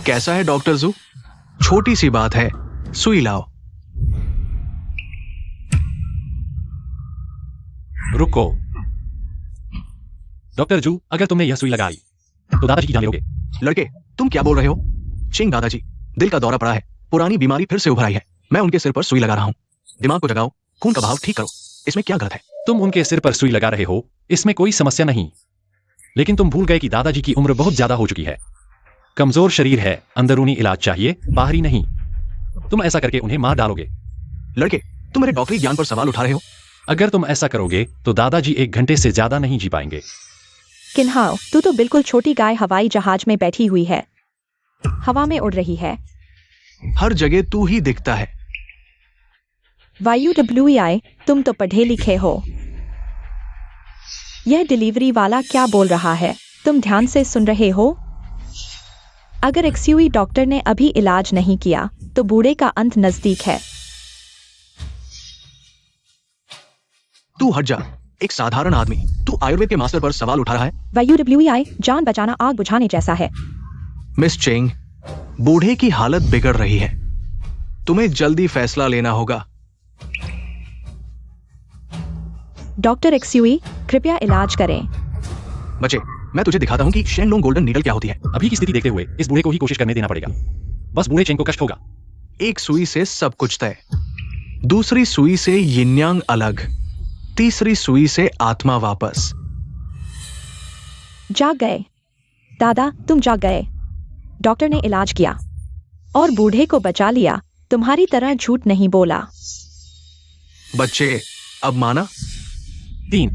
Speaker 3: कैसा है डॉक्टर जू? छोटी सी बात है, सुई लाओ।
Speaker 1: रुको डॉक्टर जू, अगर तुमने यह सुई लगाई तो दादाजी की जान लोगे।
Speaker 3: लड़के, तुम क्या बोल रहे हो? चिंग दादाजी, दिल का दौरा पड़ा है। पुरानी बीमारी फिर से उभर आई है। मैं उनके सिर पर सुई लगा रहा हूं। दिमाग को जगाओ, खून का बहाव ठीक करो। इसमें क्या गलत है?
Speaker 1: तुम उनके सिर पर सुई लगा रहे हो, इसमें कोई समस्या नहीं, लेकिन तुम भूल गए कि दादाजी की उम्र बहुत ज्यादा हो चुकी है। कमजोर शरीर है, अंदरूनी इलाज चाहिए, बाहरी नहीं। तुम ऐसा करके उन्हें मार डालोगे।
Speaker 3: लड़के, तुम मेरे डॉक्टरी ज्ञान पर सवाल उठा रहे हो।
Speaker 1: अगर तुम ऐसा करोगे तो दादाजी 1 घंटे से ज्यादा नहीं जी पाएंगे।
Speaker 2: किन्हाओ, तू तो बिल्कुल छोटी गाय हवाई जहाज में बैठी हुई है, हवा में उड़ रही है।
Speaker 3: हर जगह तू ही दिखता है।
Speaker 2: YUWEI, तुम तो पढ़े लिखे हो। यह डिलीवरी वाला क्या बोल रहा है? तुम ध्यान से सुन रहे हो? अगर XUE डॉक्टर ने अभी इलाज नहीं किया तो बूढ़े का अंत नजदीक है।
Speaker 3: तू हट जा, एक साधारण आदमी। तू आयुर्वेद के मास्टर पर सवाल उठा रहा है।
Speaker 2: YUWEI, जान बचाना आग बुझाने जैसा है।
Speaker 3: मिस चेंग, बूढ़े की हालत बिगड़ रही है। तुम्हें जल्दी फैसला लेना होगा।
Speaker 2: डॉक्टर XUE, कृपया इलाज करें।
Speaker 3: बच्चे, मैं तुझे दिखाता हूं कि शेनलोंग गोल्डन नीडल क्या होती है।
Speaker 1: अभी की स्थिति देखते हुए इस बूढ़े को ही कोशिश करने देना पड़ेगा। बस बूढ़े चेंग को कष्ट होगा।
Speaker 3: एक सुई से सब कुछ तय, दूसरी सुई से यिन यांग अलग, तीसरी सुई से आत्मा वापस।
Speaker 2: जाग गए दादा, तुम जाग गए। डॉक्टर ने इलाज किया और बूढ़े को बचा लिया। तुम्हारी तरह झूठ नहीं बोला।
Speaker 3: बच्चे, अब माना?
Speaker 1: 3,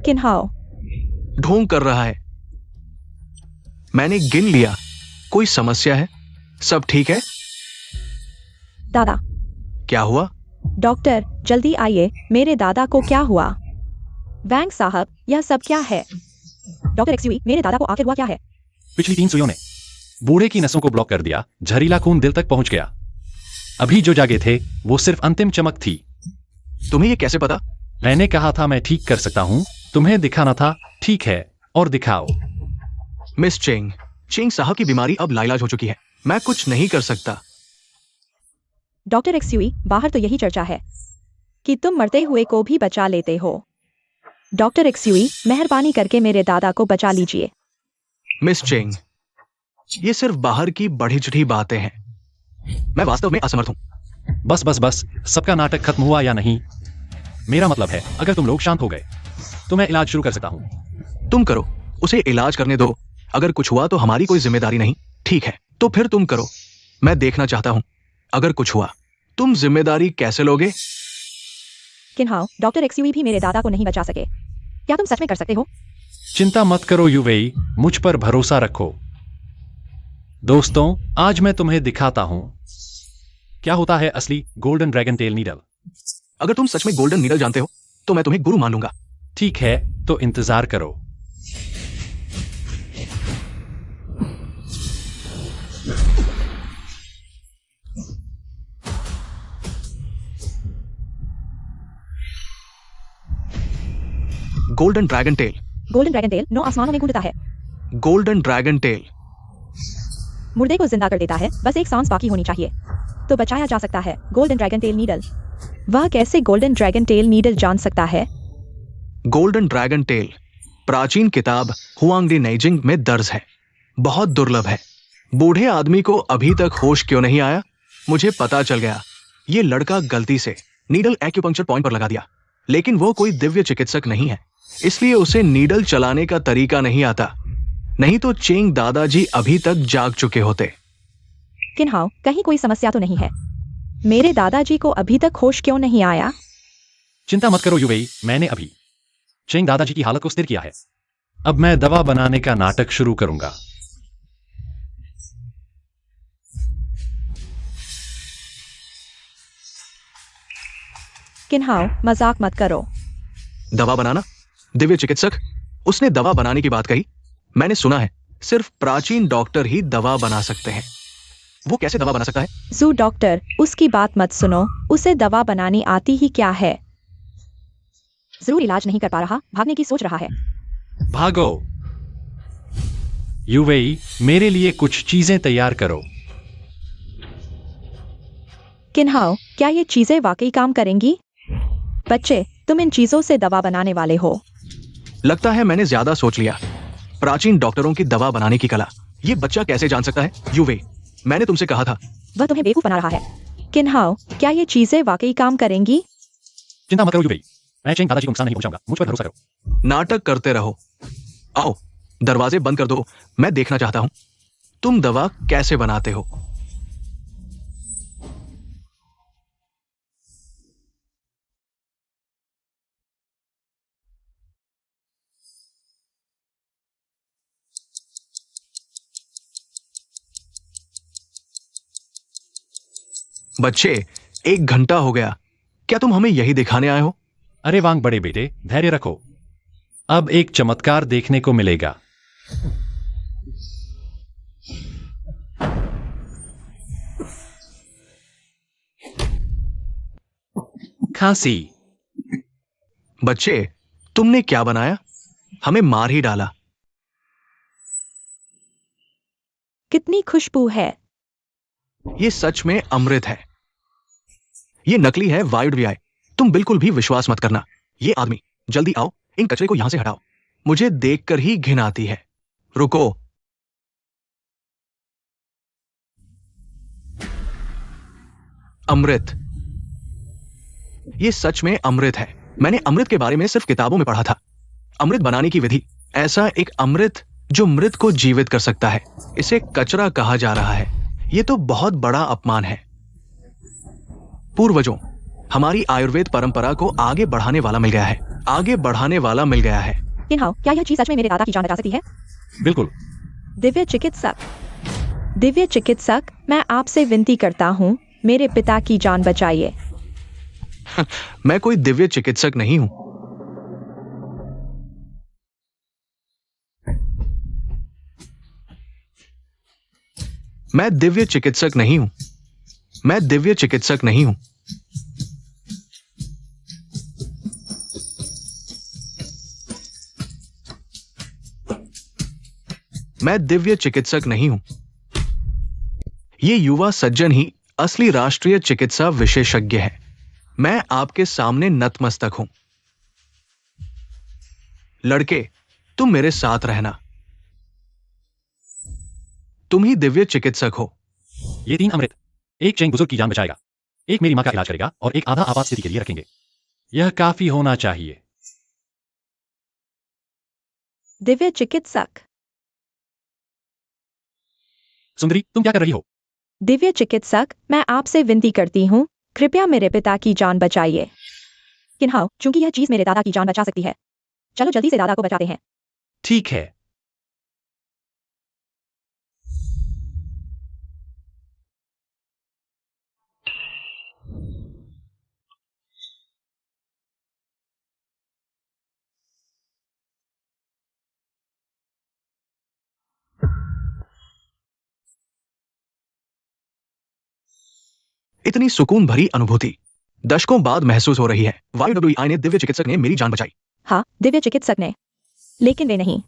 Speaker 2: किन्हाओ,
Speaker 3: ढोंग कर रहा है। मैंने गिन लिया। कोई समस्या है? सब ठीक है?
Speaker 2: दादा।
Speaker 3: क्या हुआ?
Speaker 2: डॉक्टर, जल्दी आइए, मेरे दादा को क्या हुआ? वैंग साहब, यह सब क्या है? डॉक्टर XUE, मेरे दादा को आखिर हुआ क्या है?
Speaker 1: पिछली 3 सुइयों ने बूढ़े की नसों को ब्लॉक कर दिया। जहरीला खून दिल तक पहुंच गया। अभी जो जागे थे वो सिर्फ अंतिम चमक थी।
Speaker 3: तुम्हें यह कैसे पता?
Speaker 1: मैंने कहा था मैं ठीक कर सकता हूं। तुम्हें दिखाना था। ठीक है, और दिखाओ।
Speaker 3: मिस चेंग, चेंग साहब की बीमारी अब लाइलाज हो चुकी है। मैं कुछ नहीं कर सकता।
Speaker 2: डॉक्टर XUE, बाहर तो यही चर्चा है कि तुम मरते हुए को भी बचा लेते हो। डॉक्टर XUE, मेहरबानी करके मेरे दादा को बचा लीजिए।
Speaker 3: मिस चेंग, ये सिर्फ बाहर की बढ़ी चढ़ी बातें हैं। मैं वास्तव में असमर्थ हूं।
Speaker 1: बस बस बस, सबका नाटक खत्म हुआ या नहीं? मेरा मतलब है, अगर तुम लोग शांत हो गए तो मैं इलाज शुरू कर सकता हूं।
Speaker 3: तुम करो, उसे इलाज करने दो। अगर कुछ हुआ तो हमारी कोई जिम्मेदारी नहीं। ठीक है, तो फिर तुम करो। मैं देखना चाहता हूं, अगर कुछ हुआ तुम जिम्मेदारी कैसे लोगे?
Speaker 2: किन्हाओ, डॉक्टर XUE भी मेरे दादा को नहीं बचा सके। क्या तुम सच में कर सकते हो?
Speaker 1: चिंता मत करो यूवेई, मुझ पर भरोसा रखो। दोस्तों, आज मैं तुम्हें दिखाता हूं क्या होता है असली गोल्डन ड्रैगन टेल नीडल।
Speaker 3: अगर तुम सच में गोल्डन नीडल जानते हो तो मैं तुम्हें गुरु मान लूंगा।
Speaker 1: ठीक है, तो इंतजार करो।
Speaker 3: Golden dragon tell.
Speaker 2: Golden dragon tell 9 आसमानों में कूदता है।
Speaker 3: Golden dragon tell.
Speaker 2: मुर्दे को जिंदा कर देता है, बस एक सांस बाकी होनी चाहिए तो बचाया जा सकता है। Golden dragon tell needle. वह कैसे गोल्डन ड्रैगन टेल नीडल जान सकता है?
Speaker 3: गोल्डन ड्रैगन टेल प्राचीन किताब हुआंगडी नेजिंग में दर्ज है। बहुत दुर्लभ है। बूढ़े आदमी को अभी तक होश क्यों नहीं आया? मुझे पता चल गया। ये लड़का गलती से नीडल एक्यूपंक्चर पॉइंट पर लगा दिया, लेकिन वो कोई दिव्य चिकित्सक नहीं है, इसलिए उसे नीडल चलाने का तरीका नहीं आता। नहीं तो चेंग दादाजी अभी तक जाग चुके होते।
Speaker 2: किन्हाओ, कहीं कोई समस्या तो नहीं है? मेरे दादाजी को अभी तक होश क्यों नहीं आया?
Speaker 1: चिंता मत करो यूवेई, मैंने अभी चेंग दादाजी की हालत को स्थिर किया है। अब मैं दवा बनाने का नाटक शुरू करूंगा।
Speaker 2: किन्हाओ, मजाक मत करो।
Speaker 3: दवा बनाना? दिव्य चिकित्सक? उसने दवा बनाने की बात कही। मैंने सुना है सिर्फ प्राचीन डॉक्टर ही दवा बना सकते हैं। वो कैसे दवा बना सकता है?
Speaker 2: जू डॉक्टर, उसकी बात मत सुनो। उसे दवा बनानी आती ही क्या है? जरूर इलाज नहीं कर पा रहा, भागने की सोच रहा है।
Speaker 1: भागो। यूवेई, मेरे लिए कुछ चीजें तैयार करो।
Speaker 2: किन्हाओ, क्या ये चीजें वाकई काम करेंगी? बच्चे, तुम इन चीजों से दवा बनाने वाले हो।
Speaker 3: लगता है मैंने ज्यादा सोच लिया। प्राचीन डॉक्टरों की दवा बनाने की कला, ये बच्चा कैसे जान सकता है? यूवे, मैंने तुमसे कहा था।
Speaker 2: वह तुम्हें बेवकूफ बना रहा है। किन्हाओ, क्या ये चीजें वाकई काम करेंगी?
Speaker 1: चिंता मत करो यूवेई, मैं चेंग दादाजी को नुकसान नहीं पहुंचाऊंगा। मुझ पर भरोसा करो।
Speaker 3: नाटक करते रहो। आओ, दरवाजे बंद कर दो। मैं देखना चाहता हूं तुम दवा कैसे बनाते हो। बच्चे, 1 घंटा हो गया। क्या तुम हमें यही दिखाने आए हो?
Speaker 1: अरे वांग बड़े बेटे, धैर्य रखो। अब एक चमत्कार देखने को मिलेगा। खांसी।
Speaker 3: बच्चे, तुमने क्या बनाया? हमें मार ही डाला।
Speaker 2: कितनी खुशबू है।
Speaker 3: ये सच में अमृत है। ये नकली है वायुडवीआई। तुम बिल्कुल भी विश्वास मत करना। ये आदमी, जल्दी आओ, इन कचरे को यहां से हटाओ। मुझे देखकर ही घिन आती है। रुको। अमृत। ये सच में अमृत है। मैंने अमृत के बारे में सिर्फ किताबों में पढ़ा था। अमृत बनाने की विधि, ऐसा एक अमृत जो मृत को जीवित कर सकता है, इसे कचरा कहा जा रहा है। यह तो बहुत बड़ा अपमान है। पूर्वजों, हमारी आयुर्वेद परंपरा को आगे बढ़ाने वाला मिल गया है। आगे बढ़ाने वाला मिल गया है।
Speaker 2: किन्हाओ, क्या यह चीज सच में मेरे दादा की जान बचा सकती है?
Speaker 1: बिल्कुल।
Speaker 2: दिव्य चिकित्सक, दिव्य चिकित्सक, मैं आपसे विनती करता हूँ, मेरे पिता की जान बचाइए।
Speaker 3: मैं कोई दिव्य चिकित्सक नहीं हूं। मैं दिव्य चिकित्सक नहीं हूं। मैं दिव्य चिकित्सक नहीं हूं। मैं दिव्य चिकित्सक नहीं हूं। ये युवा सज्जन ही असली राष्ट्रीय चिकित्सा विशेषज्ञ है। मैं आपके सामने नतमस्तक हूं। लड़के, तुम मेरे साथ रहना। तुम ही दिव्य चिकित्सक हो।
Speaker 1: ये 3 अमृत, एक चैन बुजुर्ग की जान बचाएगा, एक मेरी मां का इलाज करेगा और एक आधा आपात स्थिति के लिए रखेंगे। यह काफी होना चाहिए।
Speaker 2: दिव्य चिकित्सक,
Speaker 1: सुंदरी, तुम क्या कर रही हो?
Speaker 2: दिव्य चिकित्सक, मैं आपसे विनती करती हूँ, कृपया मेरे पिता की जान बचाइए। किन्हाओ, चूंकि यह चीज मेरे दादा की जान बचा सकती है, चलो जल्दी से दादा को बचाते हैं।
Speaker 1: ठीक है।
Speaker 3: इतनी सुकून भरी अनुभूति दशकों बाद महसूस हो रही है। वायुडब्ल्यूआई ने, दिव्य चिकित्सक ने मेरी जान बचाई।
Speaker 2: हाँ, दिव्य चिकित्सक ने, लेकिन वे नहीं।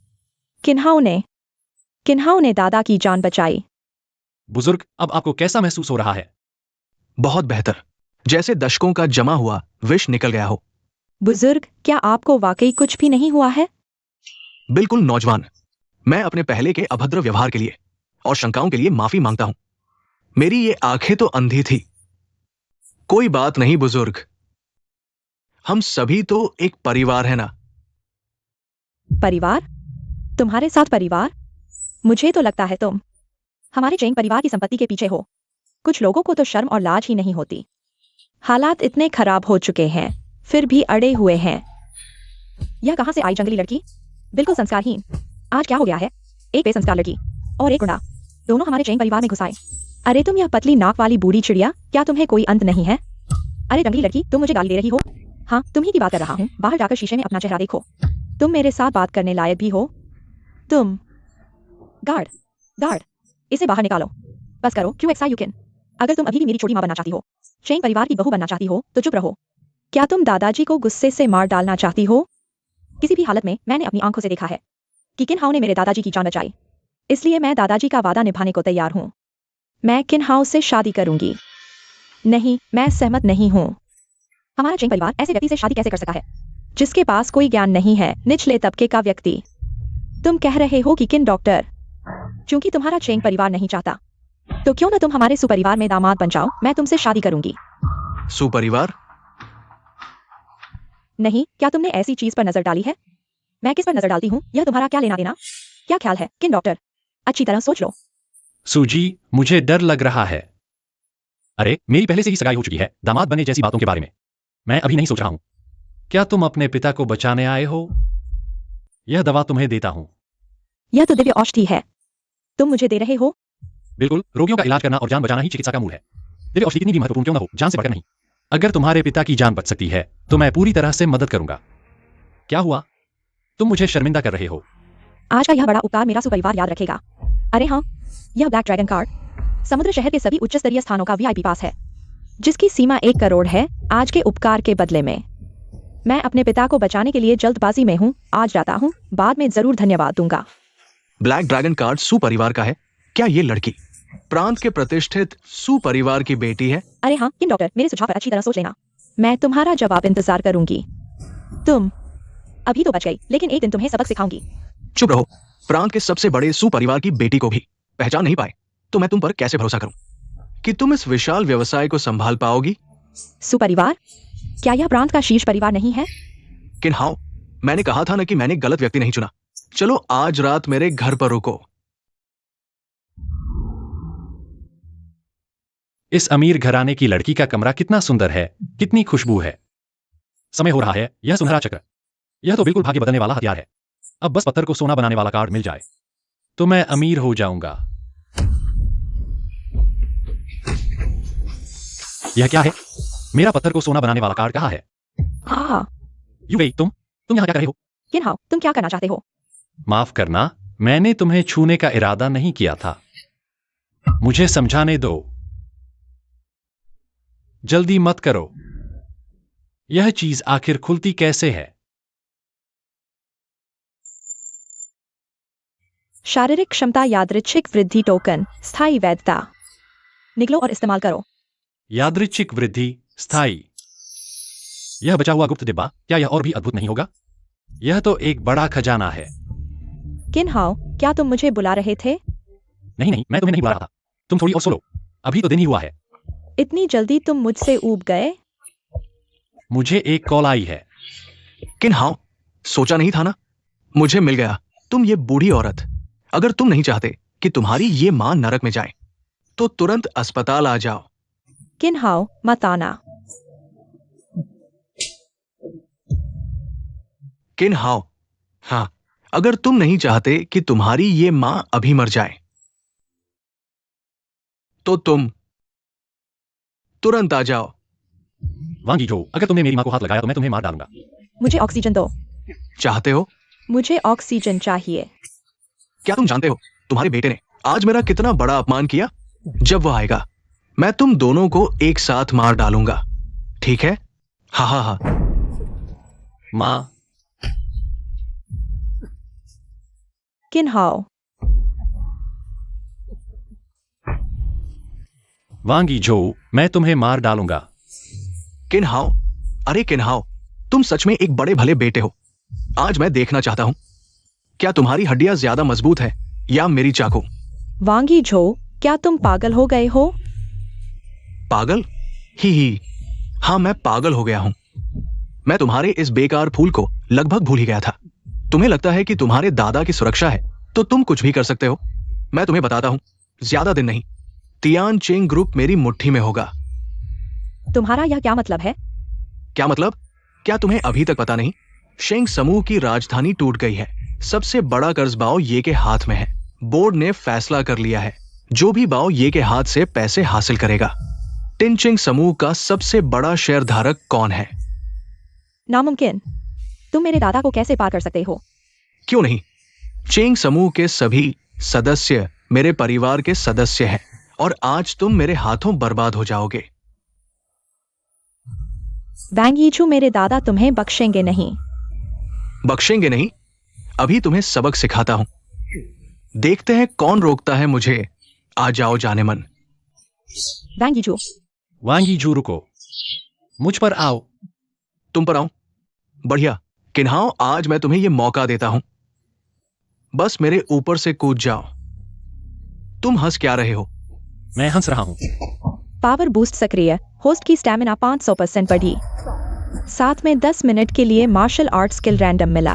Speaker 2: किन्हाओ ने दादा की जान बचाई।
Speaker 1: बुजुर्ग, अब आपको कैसा महसूस हो रहा है?
Speaker 3: बहुत बेहतर, जैसे दशकों का जमा हुआ विष निकल गया हो।
Speaker 2: बुजुर्ग, क्या आपको वाकई कुछ भी नहीं हुआ है?
Speaker 3: बिल्कुल नौजवान। मैं अपने पहले के अभद्र व्यवहार के लिए और शंकाओं के लिए माफी मांगता हूं। मेरी ये आंखें तो अंधी थी। कोई बात नहीं बुजुर्ग, हम सभी तो एक परिवार है ना।
Speaker 2: परिवार? तुम्हारे साथ परिवार? मुझे तो लगता है तुम हमारे चैंग परिवार की संपत्ति के पीछे हो। कुछ लोगों को तो शर्म और लाज ही नहीं होती। हालात इतने खराब हो चुके हैं, फिर भी अड़े हुए हैं। यह कहां से आई जंगली लड़की? बिल्कुल संस्कारहीन। आज क्या हो गया है? एक बेसंस्कार लड़की और एक गुंडा, दोनों हमारे चैंग परिवार में घुस आए। अरे तुम यह पतली नाक वाली बूढ़ी चिड़िया, क्या तुम्हें कोई अंत नहीं है? अरे जंगली लड़की, तुम मुझे गाली दे रही हो? हाँ, तुम ही की बात कर रहा हूँ। बाहर जाकर शीशे में अपना चेहरा देखो। तुम मेरे साथ बात करने लायक भी हो? तुम गार्ड, गार्ड, इसे बाहर निकालो। बस करो, QXI यू कैन। अगर तुम अभी भी मेरी छोटी मां बनना चाहती हो, चैंग परिवार की बहू बनना चाहती हो, तो चुप रहो। क्या तुम दादाजी को गुस्से से मार डालना चाहती हो? किसी भी हालत में मैंने अपनी आंखों से देखा है कि किन्हाओ ने मेरे दादाजी की जान बचाई, इसलिए मैं दादाजी का वादा निभाने को तैयार हूं। मैं किन्हाओ से शादी करूंगी। नहीं, मैं सहमत नहीं हूं। हमारा चैंग परिवार ऐसे व्यक्ति से शादी कैसे कर सकता है जिसके पास कोई ज्ञान नहीं है? निचले तबके का व्यक्ति। तुम कह रहे हो कि किन डॉक्टर, क्योंकि तुम्हारा चैंग परिवार नहीं चाहता, तो क्यों न तुम हमारे सुपरिवार में दामाद बन जाओ? मैं तुमसे शादी करूंगी।
Speaker 3: सुपरिवार?
Speaker 2: नहीं, क्या तुमने ऐसी चीज पर नजर डाली है? मैं किस पर नजर डालती हूँ, यह तुम्हारा क्या लेना देना? क्या ख्याल है, किन डॉक्टर? अच्छी तरह सोच लो।
Speaker 1: सूजी, मुझे डर लग रहा है। अरे, मेरी पहले से ही सगाई हो चुकी है, दामाद बने जैसी बातों के बारे में मैं अभी नहीं सोच रहा हूं। क्या तुम अपने पिता को बचाने आए हो? यह दवा तुम्हें देता हूं।
Speaker 2: यह तो दिव्य औषधि है, तुम मुझे दे रहे हो?
Speaker 1: बिल्कुल, रोगियों का इलाज करना और जान बचाना ही चिकित्सा का मूल है। तेरे औषधि कितनी भी महत्वपूर्ण क्यों ना हो, जान से बढ़कर नहीं। अगर तुम्हारे पिता की जान बच सकती है तो मैं पूरी तरह से मदद करूंगा। क्या हुआ? तुम मुझे शर्मिंदा कर रहे हो।
Speaker 2: आज का यह बड़ा उपकार मेरा सुपरिवार याद रखेगा। अरे हाँ, यह ब्लैक ड्रैगन कार्ड समुद्र शहर के सभी उच्च स्तरीय स्थानों का VIP पास है, जिसकी सीमा 1 करोड़ है। आज के उपकार के बदले में मैं अपने पिता को बचाने के लिए जल्दबाजी में हूँ। आज जाता हूँ, बाद में जरूर धन्यवाद दूंगा।
Speaker 3: ब्लैक ड्रैगन कार्ड सुपरिवार का है। क्या ये लड़की प्रांत के प्रतिष्ठित सुपरिवार की बेटी है?
Speaker 2: अरे हाँ, किन डॉक्टर, मेरे सुझाव पर अच्छी तरह सोच लेना। मैं तुम्हारा जवाब इंतजार करूंगी। तुम अभी तो बच गई, लेकिन एक दिन तुम्हें सबक सिखाऊंगी।
Speaker 3: चुप रहो। प्रांत के सबसे बड़े सुपरिवार की बेटी को भी पहचान नहीं पाए तो मैं तुम पर कैसे भरोसा करूं कि तुम इस विशाल व्यवसाय को संभाल पाओगी?
Speaker 2: सुपरिवार? क्या यह प्रांत का शीर्ष परिवार नहीं है?
Speaker 3: किन्हाओ, मैंने कहा था ना कि मैंने गलत व्यक्ति नहीं चुना। चलो आज रात मेरे घर पर रुको।
Speaker 1: इस अमीर घराने की लड़की का कमरा कितना सुंदर है, कितनी खुशबू है। समय हो रहा है, यह सुनहरा चक्र, यह तो बिल्कुल भाग्य बदलने वाला हथियार है। अब बस पत्थर को सोना बनाने वाला कार्ड मिल जाए तो मैं अमीर हो जाऊंगा। यह क्या है? मेरा पत्थर को सोना बनाने वाला कार्ड कहाँ है?
Speaker 2: हाँ,
Speaker 1: युवई, तुम यहाँ क्या कर रहे हो?
Speaker 2: किन्हाओ, तुम क्या करना चाहते हो?
Speaker 1: माफ करना, मैंने तुम्हें छूने का इरादा नहीं किया था। मुझे समझाने दो। जल्दी मत करो। यह चीज आखिर खुलती कैसे है?
Speaker 2: शारीरिक क्षमता, यादृच्छिक वृद्धि टोकन, स्थायी वैधता। निकलो और इस्तेमाल करो।
Speaker 1: यादृच्छिक वृद्धि, स्थायी। यह बचा हुआ गुप्त डिब्बा, क्या यह और भी अद्भुत नहीं होगा? यह तो एक बड़ा खजाना है।
Speaker 2: किन्हाओ, क्या तुम मुझे बुला रहे थे?
Speaker 1: नहीं नहीं, मैं तुम्हें नहीं बुला रहा था। तुम थोड़ी और सो लो, अभी तो दिन ही हुआ है।
Speaker 2: इतनी जल्दी तुम मुझसे ऊब गए?
Speaker 1: मुझे एक कॉल आई है।
Speaker 3: किन्हाओ, सोचा नहीं था ना, मुझे मिल गया। तुम ये बूढ़ी औरत, अगर तुम नहीं चाहते कि तुम्हारी ये मां नरक में जाए तो तुरंत अस्पताल आ जाओ।
Speaker 2: किन्हाओ, मत आना।
Speaker 3: किन्हाओ, हाँ, अगर तुम नहीं चाहते कि तुम्हारी ये मां अभी मर जाए तो तुम तुरंत आ जाओ।
Speaker 1: वांगी जो, अगर तुमने मेरी मां को हाथ लगाया तो मैं तुम्हें मार डालूंगा।
Speaker 2: मुझे ऑक्सीजन दो।
Speaker 3: चाहते हो?
Speaker 2: मुझे ऑक्सीजन चाहिए।
Speaker 3: क्या तुम जानते हो तुम्हारे बेटे ने आज मेरा कितना बड़ा अपमान किया? जब वह आएगा मैं तुम दोनों को एक साथ मार डालूंगा, ठीक है? हा हा हा।
Speaker 1: मां।
Speaker 2: किन्हाओ,
Speaker 1: वांगी जो, मैं तुम्हें मार डालूंगा।
Speaker 3: किन्हाओ, अरे किन्हाओ, तुम सच में एक बड़े भले बेटे हो। आज मैं देखना चाहता हूं क्या तुम्हारी हड्डियां ज्यादा मजबूत है या मेरी चाकू?
Speaker 2: वांगी झो, क्या तुम पागल हो गए हो?
Speaker 3: पागल? ही, हाँ मैं पागल हो गया हूं। मैं तुम्हारे इस बेकार फूल को लगभग भूल ही गया था। तुम्हें लगता है कि तुम्हारे दादा की सुरक्षा है तो तुम कुछ भी कर सकते हो। मैं तुम्हें बताता हूं, ज्यादा दिन नहीं, तियान चेंग ग्रुप मेरी मुट्ठी में होगा।
Speaker 2: तुम्हारा यह क्या मतलब है?
Speaker 3: क्या मतलब? क्या तुम्हें अभी तक पता नहीं? शेंग समूह की राजधानी टूट गई है। सबसे बड़ा कर्ज बाओ ये के हाथ में है। बोर्ड ने फैसला कर लिया है, जो भी बाओ ये के हाथ से पैसे हासिल करेगा। टिनचिंग समूह का सबसे बड़ा शेयर धारक कौन है?
Speaker 2: नामुमकिन। तुम मेरे दादा को कैसे पार कर सकते हो?
Speaker 3: क्यों नहीं, चेंग समूह के सभी सदस्य मेरे परिवार के सदस्य हैं और आज तुम मेरे हाथों बर्बाद हो जाओगे।
Speaker 2: वांगीचू, मेरे दादा तुम्हें बख्शेंगे नहीं।
Speaker 3: बख्शेंगे नहीं? अभी तुम्हें सबक सिखाता हूं। देखते हैं कौन रोकता है मुझे। आ जाओ जाने मन।
Speaker 2: वांगीचू।
Speaker 1: वांगी जो, रुको, मुझ पर आओ।
Speaker 3: तुम पर आऊं? बढ़िया। किन्हाओ, आज मैं तुम्हें यह मौका देता हूं, बस मेरे ऊपर से कूद जाओ। तुम हंस क्या रहे हो?
Speaker 1: मैं हंस रहा हूं।
Speaker 2: पावर बूस्ट सक्रिय। होस्ट की स्टैमिना 500% बढ़ी। साथ में 10 मिनट के लिए मार्शल आर्ट स्किल रैंडम मिला।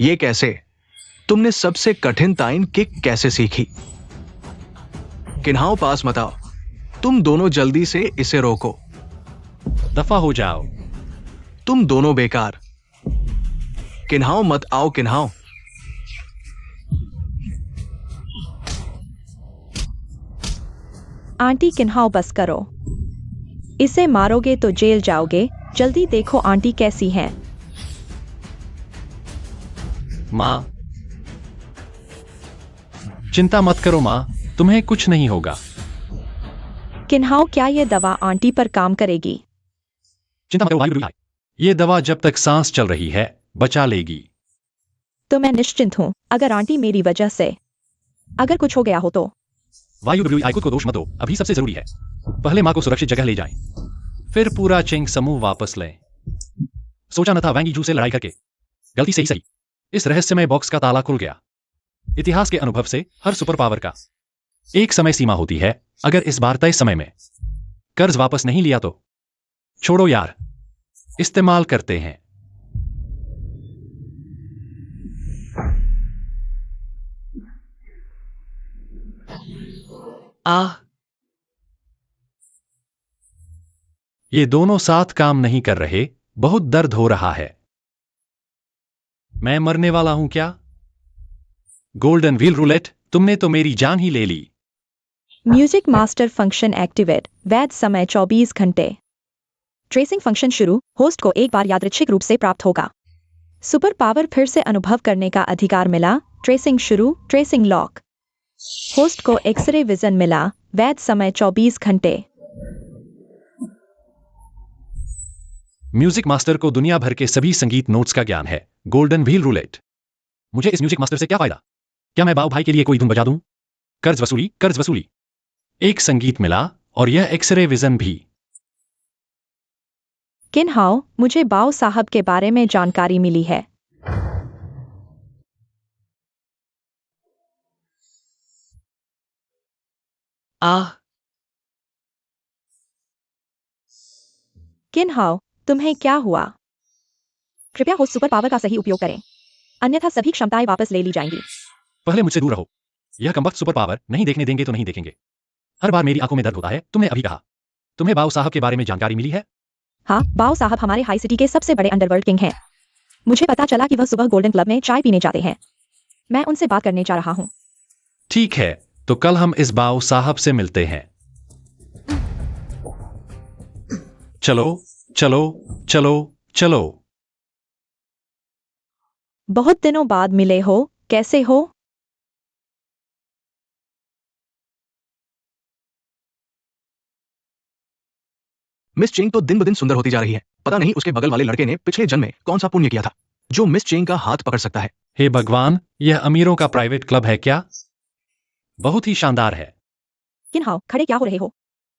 Speaker 3: ये कैसे? तुमने सबसे कठिन ताइन किक कैसे सीखी? किन्हाओ, पास मत आओ। तुम दोनों जल्दी से इसे रोको।
Speaker 1: दफा हो जाओ।
Speaker 3: तुम दोनों बेकार। किन्हाओ, मत आओ। किन्हाओ,
Speaker 2: आंटी किन्हाओ बस करो। इसे मारोगे तो जेल जाओगे। जल्दी देखो आंटी कैसी हैं।
Speaker 1: माँ, चिंता मत करो माँ, तुम्हें कुछ नहीं होगा।
Speaker 2: किन्हाओ क्या ये दवा आंटी पर काम करेगी?
Speaker 1: चिंता मत करो वायु रुलाई। ये दवा जब तक सांस चल रही है बचा लेगी।
Speaker 2: तो मैं निश्चिंत हूँ। अगर आंटी मेरी वजह से अगर कुछ हो गया हो तो?
Speaker 1: वायु रुलाई, खुद को दोष मत दो, अभी सबसे जरूरी है पहले माँ को सुरक्षित जगह ले जाएं, फिर पूरा चिंग समूह वापस लें। सोचा न था वैंगी जू से लड़ाई करके, गलती से ही सही इस रहस्यमय बॉक्स का ताला खुल गया। इतिहास के अनुभव से हर सुपर पावर का एक समय सीमा होती है। अगर इस बार तय समय में कर्ज वापस नहीं लिया तो छोड़ो यार, इस्तेमाल करते हैं। ये दोनों साथ काम नहीं कर रहे, बहुत दर्द हो रहा है। मैं मरने वाला हूं क्या? गोल्डन व्हील रूलेट, तुमने तो मेरी जान ही ले ली।
Speaker 2: Music master function activate. वैध समय 24 घंटे। ट्रेसिंग फंक्शन शुरू। होस्ट को एक बार यादृच्छिक रूप से प्राप्त होगा। सुपर पावर फिर से अनुभव करने का अधिकार मिला। ट्रेसिंग शुरू। Tracing lock. होस्ट को एक्सरे विजन मिला। वैध समय 24 घंटे।
Speaker 1: म्यूजिक मास्टर को दुनिया भर के सभी संगीत नोट्स का ज्ञान है। Golden wheel roulette. मुझे इस म्यूजिक मास्टर से क्या फायदा? क्या मैं बाऊ भाई के लिए कोई धुन बजा दूं? कर्ज वसूली, कर्ज वसूली। एक संगीत मिला और यह एक्सरे विजन भी।
Speaker 2: किन्हाओ, मुझे बाओ साहब के बारे में जानकारी मिली है। किन्हाओ, तुम्हें क्या हुआ? कृपया होस्ट सुपर पावर का सही उपयोग करें, अन्यथा सभी क्षमताएं वापस ले ली जाएंगी।
Speaker 1: पहले मुझसे दूर रहो। यह कमबख्त सुपर पावर नहीं देखने देंगे तो नहीं देखेंगे। हर बार मेरी आंखों में दर्द होता है। तुमने अभी कहा तुम्हें बाऊ साहब के बारे में जानकारी मिली है।
Speaker 2: हाँ, बाओ साहब हमारे हाई सिटी के सबसे बड़े अंडरवर्ल्ड किंग हैं। मुझे पता चला कि वह सुबह गोल्डन क्लब में चाय पीने जाते हैं। मैं उनसे बात करने जा रहा हूँ।
Speaker 1: ठीक है, तो कल हम इस बाऊ साहब से मिलते हैं। चलो चलो चलो चलो।
Speaker 2: बहुत दिनों बाद मिले हो, कैसे हो?
Speaker 3: मिस चेंग तो दिन ब दिन सुंदर होती जा रही है। पता नहीं उसके बगल वाले लड़के ने पिछले जन्म में कौन सा पुण्य किया था जो मिस चेंग का हाथ पकड़ सकता है।
Speaker 1: हे भगवान, यह अमीरों का प्राइवेट क्लब है क्या? बहुत ही शानदार है।
Speaker 2: किन्हाओ, खड़े क्या हो रहे हो?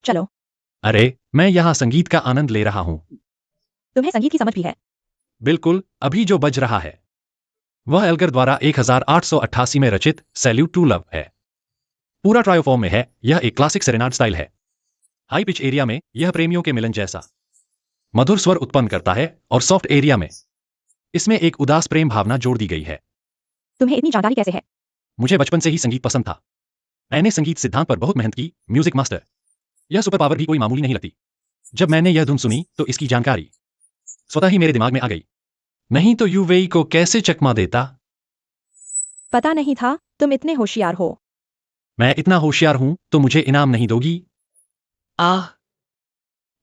Speaker 2: चलो।
Speaker 1: अरे, मैं यहाँ संगीत का आनंद ले रहा हूँ।
Speaker 2: तुम्हें संगीत की समझ भी है?
Speaker 1: बिल्कुल, अभी जो बज रहा है वह एल्गर द्वारा 1888 में रचित सैल्यूट टू लव है। पूरा ट्रायोफॉर्म में है। यह एक क्लासिक सेरेनाड स्टाइल है। हाई पिच एरिया में यह प्रेमियों के मिलन जैसा मधुर स्वर उत्पन्न करता है और सॉफ्ट एरिया में इसमें एक उदास प्रेम भावना जोड़ दी गई है।
Speaker 2: तुम्हें इतनी जानकारी कैसे है?
Speaker 1: मुझे बचपन से ही संगीत पसंद था। मैंने संगीत सिद्धांत पर बहुत मेहनत की। म्यूजिक मास्टर, यह सुपर पावर भी कोई मामूली नहीं लगती। जब मैंने यह धुन सुनी तो इसकी जानकारी स्वतः ही मेरे दिमाग में आ गई। नहीं तो यूवेई को कैसे चकमा देता।
Speaker 2: पता नहीं था तुम इतने होशियार हो।
Speaker 1: मैं इतना होशियार हूं तो मुझे इनाम नहीं दोगी?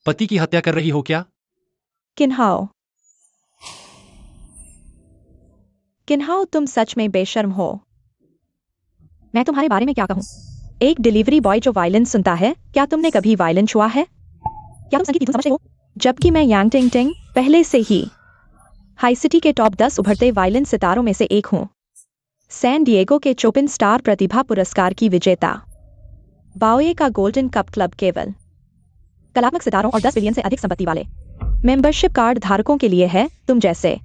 Speaker 1: पति की हत्या कर रही हो क्या?
Speaker 2: किन्हाओ, किन्हाओ, तुम सच में बेशर्म हो। मैं तुम्हारे बारे में क्या कहूं? एक डिलीवरी बॉय जो वायलिन सुनता है। क्या तुमने कभी वायलिन छुआ है? क्या तुम संगीत की धुन समझते हो? जबकि मैं यांग टिंग टिंग पहले से ही हाई सिटी के टॉप 10 उभरते वायलिन सितारों में से एक हूं। सैन डिएगो के चोपिन स्टार प्रतिभा पुरस्कार की विजेता। बाओए का गोल्डन कप क्लब केवल कलात्मक सितारों और 10 बिलियन से अधिक संपत्ति वाले मेंबरशिप कार्ड धारकों के लिए है, तुम जैसे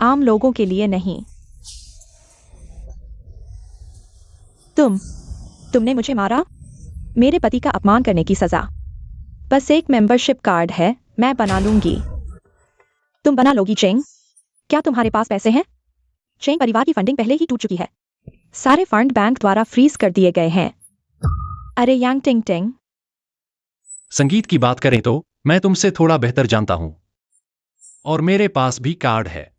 Speaker 2: आम लोगों के लिए नहीं। तुमने मुझे मारा। मेरे पति का अपमान करने की सजा। बस एक मेंबरशिप कार्ड है, मैं बना लूंगी। तुम बना लोगी चेंग? क्या तुम्हारे पास पैसे हैं? चेंग परिवार की फंडिंग पहले ही टूट चुकी है। सारे फंड बैंक द्वारा फ्रीज कर दिए गए हैं। अरे यांग टिंग टिंग,
Speaker 1: संगीत की बात करें तो मैं तुमसे थोड़ा बेहतर जानता हूं और मेरे पास भी कार्ड है।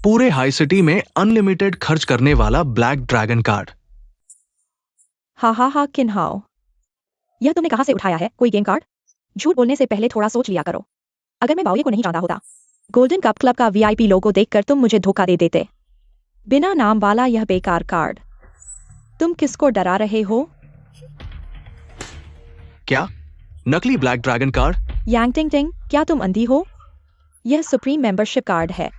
Speaker 3: पूरे हाई सिटी में अनलिमिटेड खर्च करने वाला ब्लैक ड्रैगन कार्ड।
Speaker 2: हा किन्हाओ, यह तुमने कहाँ से उठाया है? कोई गेम कार्ड? झूठ बोलने से पहले थोड़ा सोच लिया करो। अगर मैं बाउये को नहीं जानता होता, गोल्डन कप क्लब का वीआईपी लोगो देखकर तुम मुझे धोखा दे देते। बिना नाम वाला यह बेकार कार्ड। तुम किसको डरा रहे हो?
Speaker 3: क्या? नकली ब्लैक ड्रैगन कार्ड?
Speaker 2: यांग टिंग टिंग, क्या तुम अंधी हो? यह सुप्रीम मेंबरशिप कार्ड है,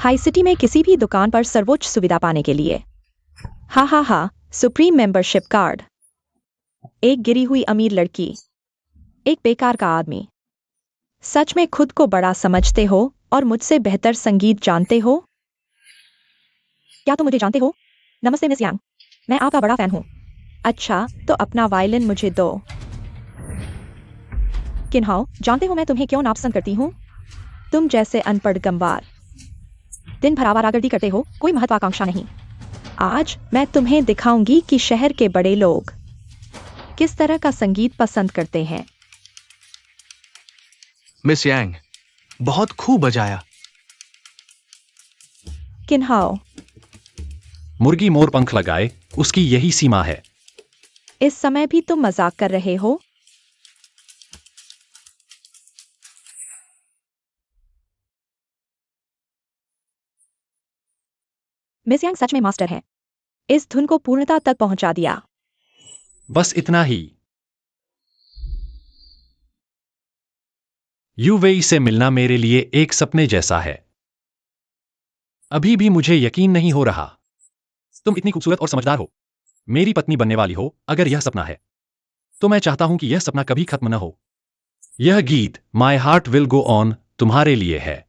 Speaker 2: हाई सिटी में किसी भी दुकान पर सर्वोच्च सुविधा पाने के लिए। हा, सुप्रीम मेंबरशिप कार्ड। एक गिरी हुई अमीर लड़की, एक बेकार का आदमी। सच में खुद को बड़ा समझते हो और मुझसे बेहतर संगीत जानते हो? क्या तुम मुझे जानते हो? नमस्ते मिस यांग, मैं आपका बड़ा फैन हूं। अच्छा, तो अपना वायलिन मुझे दो। किन्हाओ, जानते हो मैं तुम्हें क्यों नापसंद करती हूँ? तुम जैसे अनपढ़ गंवार दिन भर आवारागर्दी करते हो, कोई महत्वाकांक्षा नहीं। आज मैं तुम्हें दिखाऊंगी कि शहर के बड़े लोग किस तरह का संगीत पसंद करते हैं।
Speaker 3: मिस यांग, बहुत खूब बजाया।
Speaker 2: किन्हाओ,
Speaker 1: मुर्गी मोर पंख लगाए, उसकी यही सीमा है।
Speaker 2: इस समय भी तुम मजाक कर रहे हो? मिस यांग सच में मास्टर है, इस धुन को पूर्णता तक पहुंचा दिया।
Speaker 1: बस इतना ही। यूवेई से मिलना मेरे लिए एक सपने जैसा है। अभी भी मुझे यकीन नहीं हो रहा। तुम इतनी खूबसूरत और समझदार हो, मेरी पत्नी बनने वाली हो। अगर यह सपना है तो मैं चाहता हूं कि यह सपना कभी खत्म न हो। यह गीत my heart will go on तुम्हारे लिए है।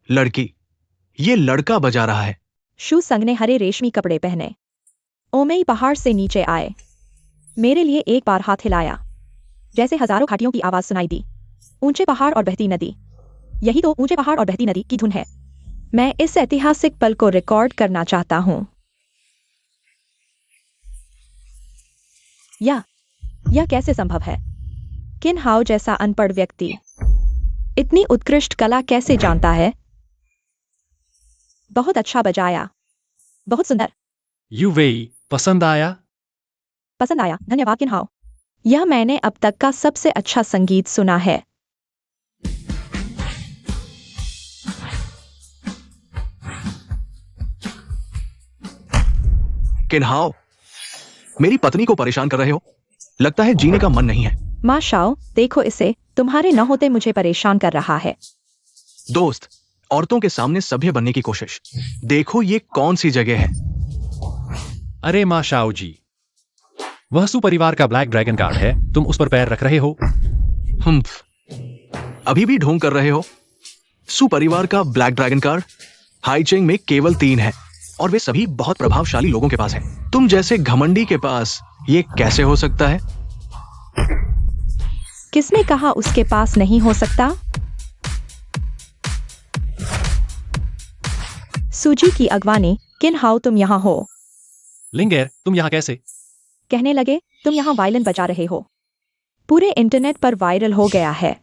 Speaker 3: लड़की, ये लड़का बजा रहा है।
Speaker 2: शू संग ने हरे रेशमी कपड़े पहने ओमेई पहाड़ से नीचे आए। मेरे लिए एक बार हाथ हिलाया, जैसे हजारों घाटियों की आवाज सुनाई दी। ऊंचे पहाड़ और बहती नदी, यही तो ऊंचे पहाड़ और बहती नदी की धुन है। मैं इस ऐतिहासिक पल को रिकॉर्ड करना चाहता हूं। यह कैसे संभव है? किन्हाओ जैसा अनपढ़ व्यक्ति इतनी उत्कृष्ट कला कैसे जानता है? बहुत अच्छा बजाया, बहुत सुंदर।
Speaker 1: यूवेई, पसंद आया?
Speaker 2: पसंद आया, धन्यवाद किन्हाओ। यह मैंने अब तक का सबसे अच्छा संगीत सुना है।
Speaker 3: किन्हाओ, मेरी पत्नी को परेशान कर रहे हो। लगता है जीने का मन नहीं है।
Speaker 2: माँ शाओ, देखो इसे, तुम्हारे न होते मुझे परेशान कर रहा है।
Speaker 3: दोस्त, औरतों के सामने सभ्य बनने की कोशिश। देखो ये कौन सी जगह है।
Speaker 1: अरे माँ शाओ जी, वह सुपरिवार का ब्लैक ड्रैगन कार्ड है, तुम उस पर पैर रख रहे हो।
Speaker 3: अभी भी ढोंग कर रहे हो? सुपरिवार का ब्लैक ड्रैगन कार्ड हाईचेंग में केवल 3 है और वे सभी बहुत प्रभावशाली लोगों के पास है। तुम जैसे घमंडी के पास ये कैसे हो सकता है?
Speaker 2: किसने कहा उसके पास नहीं हो सकता? सूजी की अगवानी, किन्हाओ तुम यहाँ हो।
Speaker 1: लिंगेर, तुम यहाँ कैसे?
Speaker 2: कहने लगे तुम यहाँ वायलिन बजा रहे हो। पूरे इंटरनेट पर वायरल हो गया है।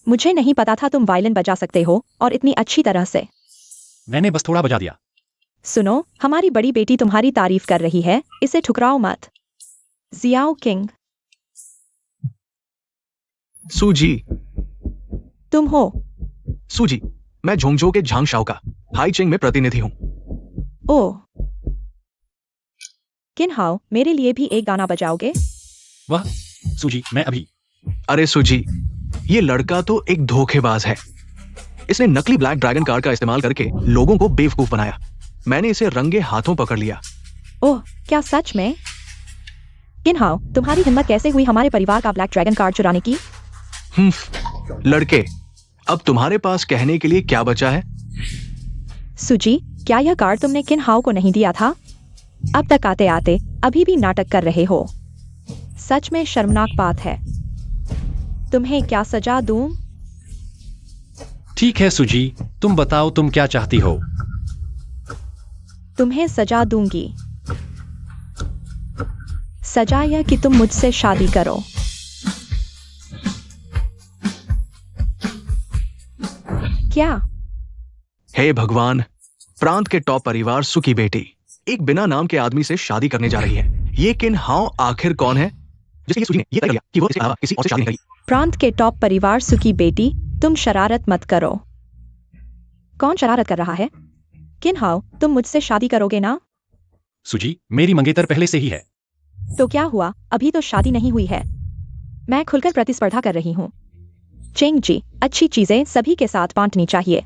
Speaker 2: मुझे नहीं पता था तुम वायलिन बजा सकते हो और इतनी अच्छी तरह से।
Speaker 1: मैंने बस थोड़ा बजा दिया।
Speaker 2: सुनो, हमारी बड़ी बेटी तुम्हारी तारीफ कर रही है, इसे ठुकराओ मत। Jiao Qing.
Speaker 3: सूजी।
Speaker 2: तुम हो?
Speaker 3: सूजी, मैं झोंगझो के झांग शाओ का हाईचेंग में प्रतिनिधि हूं।
Speaker 2: ओह, किन्हाओ, मेरे लिए भी एक गाना बजाओगे?
Speaker 1: वाह सूजी, मैं अभी।
Speaker 3: अरे सूजी, ये लड़का तो एक धोखेबाज है। इसने नकली ब्लैक ड्रैगन कार्ड का इस्तेमाल करके लोगों को बेवकूफ बनाया। मैंने इसे रंगे हाथों पकड़ लिया।
Speaker 2: ओह, क्या सच में? किन्हाओ, तुम्हारी हिम्मत कैसे हुई हमारे परिवार का ब्लैक ड्रैगन कार्ड चुराने की?
Speaker 3: लड़के, अब तुम्हारे पास कहने के लिए क्या बचा है?
Speaker 2: सूजी, क्या यह कार्ड तुमने किन्हाओ को नहीं दिया था? अब तक आते आते अभी भी नाटक कर रहे हो। सच में शर्मनाक बात है। तुम्हें क्या सजा दूं?
Speaker 1: ठीक है सुजी, तुम बताओ तुम क्या चाहती हो।
Speaker 2: तुम्हें सजा दूंगी। सजा यह कि तुम मुझसे शादी करो। क्या?
Speaker 3: हे भगवान, प्रांत के टॉप परिवार सु की बेटी एक बिना नाम के आदमी से शादी करने जा रही है। ये किन हाउ आखिर कौन है जिसके सुजी ने ये तय कर लिया कि वो इसके अलावा किसी और से शादी नहीं करेगी।
Speaker 2: प्रांत के टॉप परिवार सु की बेटी, तुम शरारत मत करो। कौन शरारत कर रहा है? किन हाउ, तुम मुझसे शादी करोगे ना?
Speaker 1: सुजी, मेरी मंगेतर पहले से ही है।
Speaker 2: तो क्या हुआ, अभी तो शादी नहीं हुई है। मैं खुलकर प्रतिस्पर्धा कर रही हूँ। चेंग जी, अच्छी चीजें सभी के साथ बांटनी चाहिए।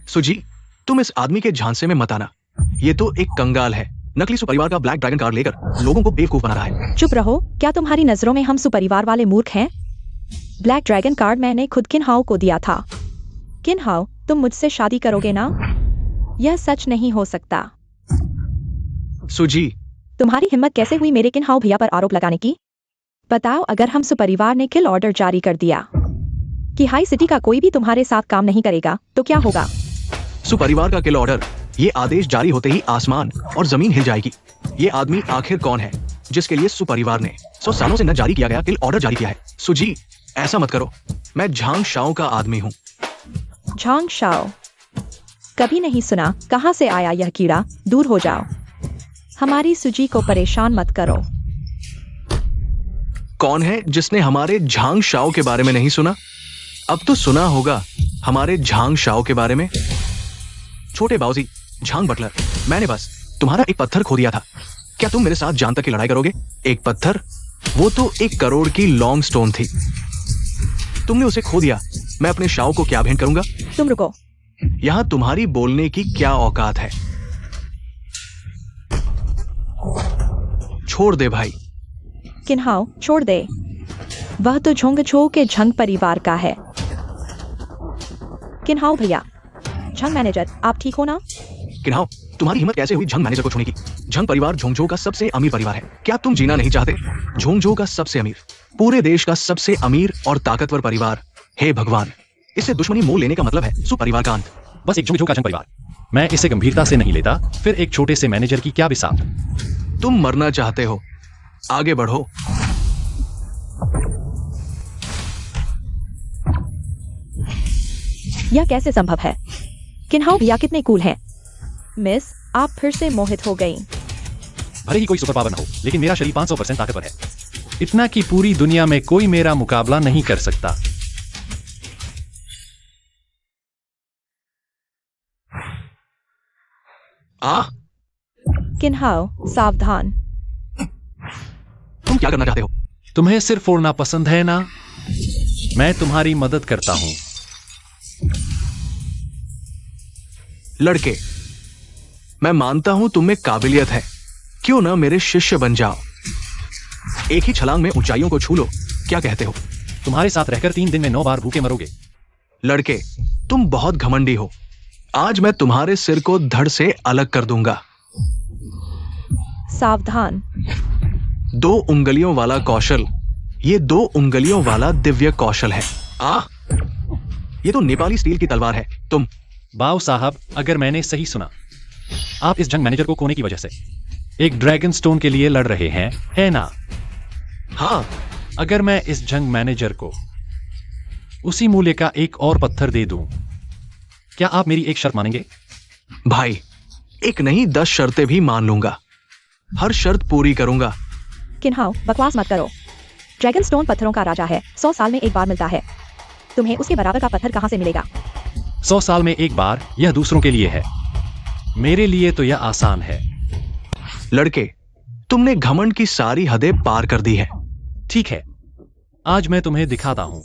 Speaker 3: सुजी, तुम इस आदमी के झांसे में मत आना। ये तो एक कंगाल है, नकली सुपरिवार का ब्लैक ड्रैगन कार्ड लेकर लोगों को बेवकूफ बना रहा है।
Speaker 2: चुप रहो, क्या तुम्हारी नजरों में हम सुपरिवार वाले मूर्ख हैं? ब्लैक ड्रैगन कार्ड मैंने खुद किन हाउ को दिया था। किन हाउ, तुम मुझसे शादी करोगे ना? यह सच नहीं हो सकता।
Speaker 3: सुजी,
Speaker 2: तुम्हारी हिम्मत कैसे हुई मेरे किन हाउ भैया पर आरोप लगाने की? बताओ, अगर हम सुपरिवार ने किल ऑर्डर जारी कर दिया कि हाई सिटी का कोई भी तुम्हारे साथ काम नहीं करेगा तो क्या होगा?
Speaker 3: सुपरिवार का किल ऑर्डर, ये आदेश जारी होते ही आसमान और जमीन हिल जाएगी। ये आदमी आखिर कौन है जिसके लिए सुपरिवार ने 100 सालों से न जारी किया गया किल ऑर्डर जारी किया है? सुजी, ऐसा मत करो। मैं झांग शाओ का आदमी हूँ।
Speaker 2: झांग शाओ? कभी नहीं सुना। कहाँ से आया यह कीड़ा? दूर हो जाओ। हमारी सुजी को परेशान मत करो।
Speaker 3: कौन है जिसने हमारे झांग शाओ के बारे में नहीं सुना? अब तो सुना होगा हमारे झांग शाओ के बारे में। छोटे बाऊजी, झांग बटलर, मैंने बस तुम्हारा एक पत्थर खो दिया था। क्या तुम मेरे साथ जान तक की लड़ाई करोगे? एक पत्थर, वो तो 1 करोड़ की लॉन्ग स्टोन थी। तुमने उसे खो दिया, मैं अपने शाओ को क्या भेंट करूंगा?
Speaker 2: तुम रुको।
Speaker 3: यहां तुम्हारी बोलने की क्या औकात है? छोड़ दे भाई।
Speaker 2: किन्हाओ, छोड़ दे। वह तो झोंगछो के झंग परिवार का है। किन्हाओ भैया, झंग मैनेजर, आप ठीक हो ना?
Speaker 3: किन्हाओ, तुम्हारी हिम्मत कैसे हुई झंग मैनेजर को छूने की? झंग परिवार झोंगझो का सबसे अमीर परिवार है। क्या तुम जीना नहीं चाहते? झोंगझो का सबसे अमीर, पूरे देश का सबसे अमीर और ताकतवर परिवार। हे भगवान, इससे दुश्मनी मोल लेने का मतलब है सुपरिवार का अंत।
Speaker 1: बस एक झुंझुं का झंग परिवार। मैं इसे गंभीरता से नहीं लेता, फिर एक छोटे से मैनेजर की क्या बिसात।
Speaker 3: तुम मरना चाहते हो, आगे बढ़ो।
Speaker 2: यह कैसे संभव है? किन्हाओ भैया कितने कूल हैं। मिस, आप फिर से मोहित हो गई।
Speaker 1: भले ही कोई सुपर पावर न हो, लेकिन मेरा शरीर 500% ताकतवर है। इतना कि पूरी दुनिया में कोई मेरा मुकाबला नहीं कर सकता।
Speaker 2: किन्हाओ, सावधान।
Speaker 3: तुम क्या करना चाहते हो?
Speaker 1: तुम्हें सिर फोड़ना पसंद है ना? मैं तुम्हारी मदद करता हूं।
Speaker 3: लड़के, मैं मानता हूं तुम में काबिलियत है, क्यों ना मेरे शिष्य बन जाओ। एक ही छलांग में ऊंचाइयों को छू लो, क्या कहते हो?
Speaker 1: तुम्हारे साथ रहकर 3 दिन में 9 बार भूखे मरोगे।
Speaker 3: लड़के, तुम बहुत घमंडी हो। आज मैं तुम्हारे सिर को धड़ से अलग कर दूंगा।
Speaker 2: सावधान।
Speaker 3: 2 उंगलियों वाला कौशल, ये 2 उंगलियों वाला दिव्य कौशल है। ये तो नेपाली स्टील की तलवार है। तुम
Speaker 1: बाव साहब, अगर मैंने सही सुना, आप इस जंग मैनेजर को खोने की वजह से एक ड्रैगन स्टोन के लिए लड़ रहे हैं, है ना?
Speaker 3: हाँ।
Speaker 1: अगर मैं इस जंग मैनेजर को उसी मूल्य का एक और पत्थर दे दूं, क्या आप मेरी एक शर्त मानेंगे?
Speaker 3: भाई, एक नहीं 10 शर्तें भी मान लूंगा। हर शर्त पूरी करूंगा।
Speaker 2: किन्हाओ, बकवास मत करो। ड्रैगन स्टोन पत्थरों का राजा है, 100 साल में एक बार मिलता है। तुम्हें उसके बराबर का पत्थर कहां से मिलेगा?
Speaker 1: 100 साल में एक बार, यह दूसरों के लिए है। मेरे लिए तो यह आसान है।
Speaker 3: लड़के, तुमने घमंड की सारी हदें पार कर दी है।
Speaker 1: ठीक है, आज मैं तुम्हें दिखाता हूं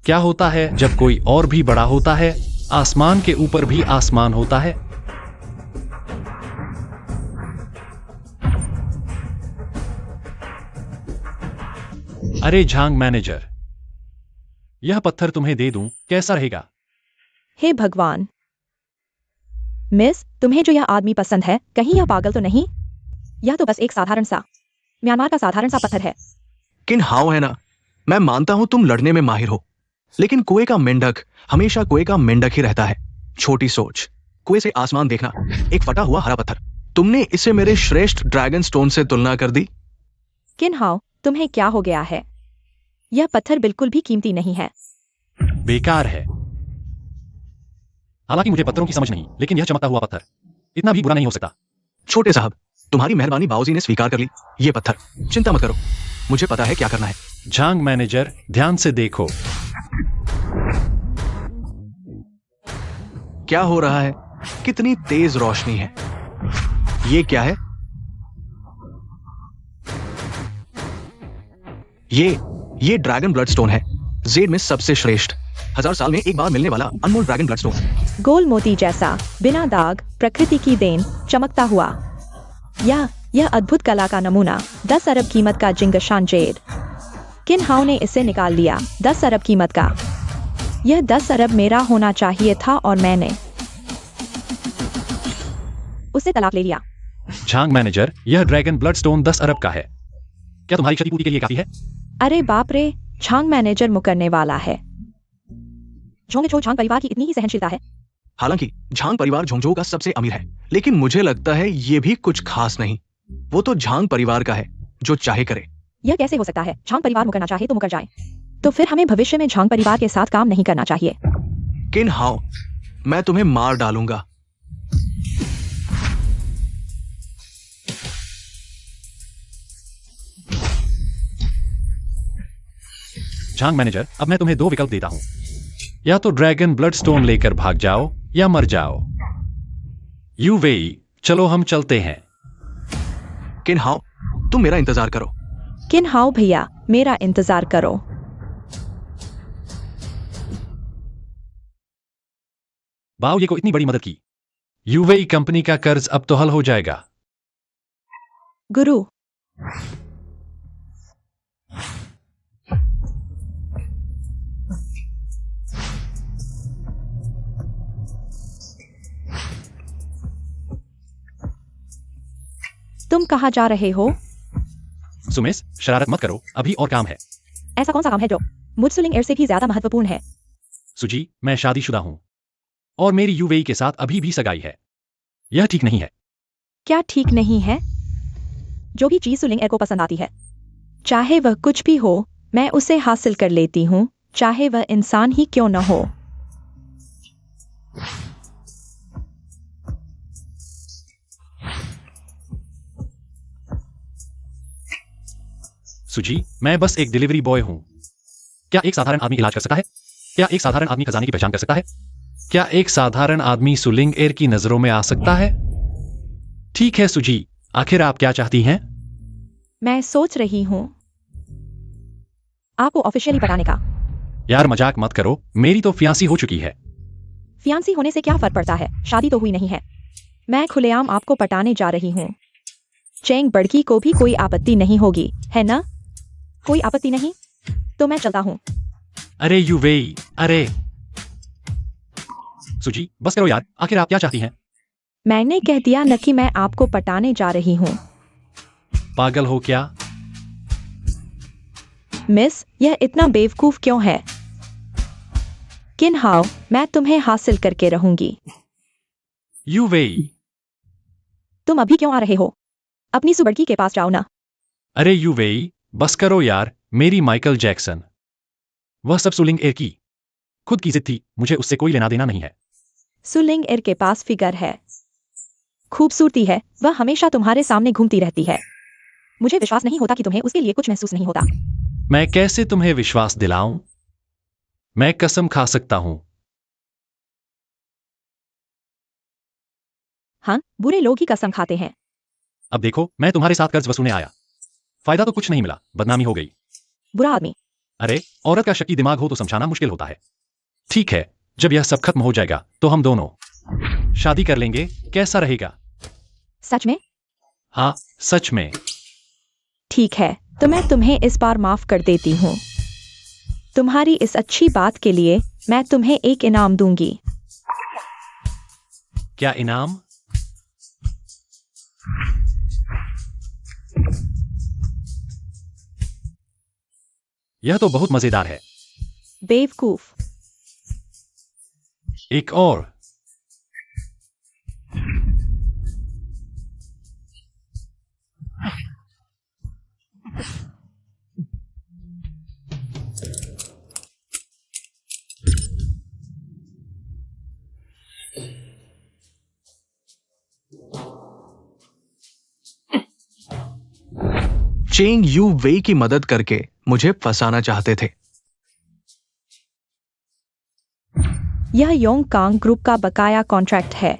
Speaker 1: क्या होता है जब कोई और भी बड़ा होता है। आसमान के ऊपर भी आसमान होता है। अरे झांग मैनेजर, यह पत्थर तुम्हें दे दूं, कैसा रहेगा?
Speaker 2: हे भगवान। मिस, तुम्हें जो यह आदमी पसंद है, कहीं यह पागल तो नहीं? यह तो बस एक साधारण सा म्यांमार का साधारण सा पत्थर है।
Speaker 3: किन हाउ है ना, मैं मानता हूं तुम लड़ने में माहिर हो, लेकिन कुएं का मेंढक हमेशा कुएं का मेंढक ही रहता है। छोटी सोच, कुएं से आसमान देखना, एक फटा हुआ हरा पत्थर। तुमने इसे मेरे श्रेष्ठ ड्रैगन स्टोन से तुलना कर दी।
Speaker 2: किन्हाओ, तुम्हें क्या हो गया है? यह पत्थर बिल्कुल भी कीमती नहीं है।
Speaker 1: बेकार है। हालांकि मुझे पत्थरों की समझ नहीं, लेकिन यह चमकता हुआ पत्थर इतना भी बुरा नहीं हो सकता।
Speaker 3: छोटे साहब, तुम्हारी मेहरबानी बाबूजी ने स्वीकार कर ली। ये पत्थर, चिंता मत करो, मुझे पता है क्या करना है।
Speaker 1: झांग मैनेजर, ध्यान से देखो।
Speaker 3: क्या हो रहा है? कितनी तेज रोशनी है। ये क्या है? ये ड्रैगन ब्लडस्टोन है, जेड में सबसे श्रेष्ठ, 1000 साल में एक बार मिलने वाला अनमोल ड्रैगन ब्लडस्टोन।
Speaker 2: गोल मोती जैसा, बिना दाग, प्रकृति की देन, चमकता हुआ। यह अद्भुत कला का नमूना, 10 अरब कीमत का जिंगशान जेड। किन्हाओ ने इसे निकाल लिया, 10 अरब कीमत का। यह 10 अरब मेरा होना चाहिए था और मैंने उससे तलाक ले लिया।
Speaker 1: झांग मैनेजर, यह ड्रैगन ब्लडस्टोन 10 अरब का है। क्या तुम्हारी क्षतिपूर्ति के लिए काफी है?
Speaker 2: अरे बाप रे, झांग मैनेजर मुकरने वाला है। झांग परिवार की इतनी ही सहनशीलता है।
Speaker 3: हालांकि झांग परिवार झोंगझों का सबसे अमीर है, लेकिन मुझे लगता है ये भी कुछ खास नहीं। वो तो झांग परिवार का है, जो चाहे करे।
Speaker 2: यह कैसे हो सकता है? झांग परिवार मुकरना चाहे तो मुकर जाए। तो फिर हमें भविष्य में झांग परिवार के साथ काम नहीं करना चाहिए।
Speaker 3: किन्हाओ, मैं तुम्हें मार डालूंगा।
Speaker 1: झांग मैनेजर, अब मैं तुम्हें 2 विकल्प देता हूं। या तो ड्रैगन ब्लडस्टोन लेकर भाग जाओ या मर जाओ। यूवेई, चलो हम चलते हैं।
Speaker 3: किन्हाओ, तुम मेरा इंतजार करो।
Speaker 2: किन्हाओ भैया, मेरा इंतजार करो।
Speaker 1: बाओये को इतनी बड़ी मदद की। यूवेई कंपनी का कर्ज अब तो हल हो जाएगा।
Speaker 2: गुरु, तुम कहाँ जा रहे हो?
Speaker 1: सुमिस, शरारत मत करो, अभी और काम है।
Speaker 2: ऐसा कौन सा काम है जो मुझसुलिंग एयर से भी ज्यादा महत्वपूर्ण है?
Speaker 1: सुजी, मैं शादीशुदा हूं और मेरी यूवेई के साथ अभी भी सगाई है। यह ठीक नहीं है।
Speaker 2: क्या ठीक नहीं है? जो भी चीज सुलिंग एयर को पसंद आती है, चाहे वह कुछ भी हो, मैं उसे हासिल कर लेती हूँ, चाहे वह इंसान ही क्यों न हो।
Speaker 1: सुजी, मैं बस एक डिलीवरी बॉय हूं। क्या एक साधारण आदमी इलाज कर सकता है? क्या एक साधारण आदमी खजाने की पहचान कर सकता है? क्या एक साधारण आदमी सुलिंग एयर की नजरों में आ सकता है? ठीक है सुजी, आखिर आप क्या चाहती हैं?
Speaker 2: मैं सोच रही हूँ आपको ऑफिशियली पटाने का।
Speaker 1: यार मजाक मत करो, मेरी तो फियांसी हो चुकी है।
Speaker 2: फियांसी होने से क्या फर्क पड़ता है? शादी तो हुई नहीं है। मैं खुलेआम आपको पटाने जा रही हूँ। चेंग बड़की को भी कोई आपत्ति नहीं होगी, है ना? कोई आपत्ति नहीं? तो मैं चलता हूँ।
Speaker 1: अरे यूवेई, अरे सुजी, बस करो यार, आखिर आप क्या चाहती हैं?
Speaker 2: मैंने कह दिया न कि मैं आपको पटाने जा रही हूँ।
Speaker 1: पागल हो क्या?
Speaker 2: मिस, यह इतना बेवकूफ क्यों है? किन्हाओ, मैं तुम्हें हासिल करके रहूंगी।
Speaker 1: यूवेई,
Speaker 2: तुम अभी क्यों आ रहे हो? अपनी सुबड़की के पास जाओ ना।
Speaker 1: अरे यूवेई, बस करो यार, मेरी माइकल जैक्सन। वह सब सुलिंग एयर की खुद की जिद थी, मुझे उससे कोई लेना देना नहीं है।
Speaker 2: सुलिंग एर के पास फिगर है, खूबसूरती है, वह हमेशा तुम्हारे सामने घूमती रहती है। मुझे विश्वास नहीं होता कि तुम्हें उसके लिए कुछ महसूस नहीं होता।
Speaker 1: मैं कैसे तुम्हें विश्वास दिलाऊं? मैं कसम खा सकता हूं।
Speaker 2: हाँ, बुरे लोग ही कसम खाते हैं।
Speaker 1: अब देखो, मैं तुम्हारे साथ कर्ज वसूलने आया। फायदा तो कुछ नहीं मिला, बदनामी हो गई।
Speaker 2: बुरा आदमी।
Speaker 1: अरे, औरत का शक्की दिमाग हो तो समझाना मुश्किल होता है। ठीक है, जब यह सब खत्म हो जाएगा तो हम दोनों शादी कर लेंगे, कैसा रहेगा?
Speaker 2: सच में?
Speaker 1: हाँ, सच में।
Speaker 2: ठीक है, तो मैं तुम्हें इस बार माफ कर देती हूँ। तुम्हारी इस अच्छी बात के लिए मैं तुम्हें एक इनाम दूंगी।
Speaker 1: क्या इनाम? यह तो बहुत मजेदार है।
Speaker 2: बेवकूफ।
Speaker 1: एक और।
Speaker 3: चेंग यू वेई की मदद करके मुझे फंसाना चाहते थे।
Speaker 2: यह योंग कांग ग्रुप का बकाया कॉन्ट्रैक्ट है।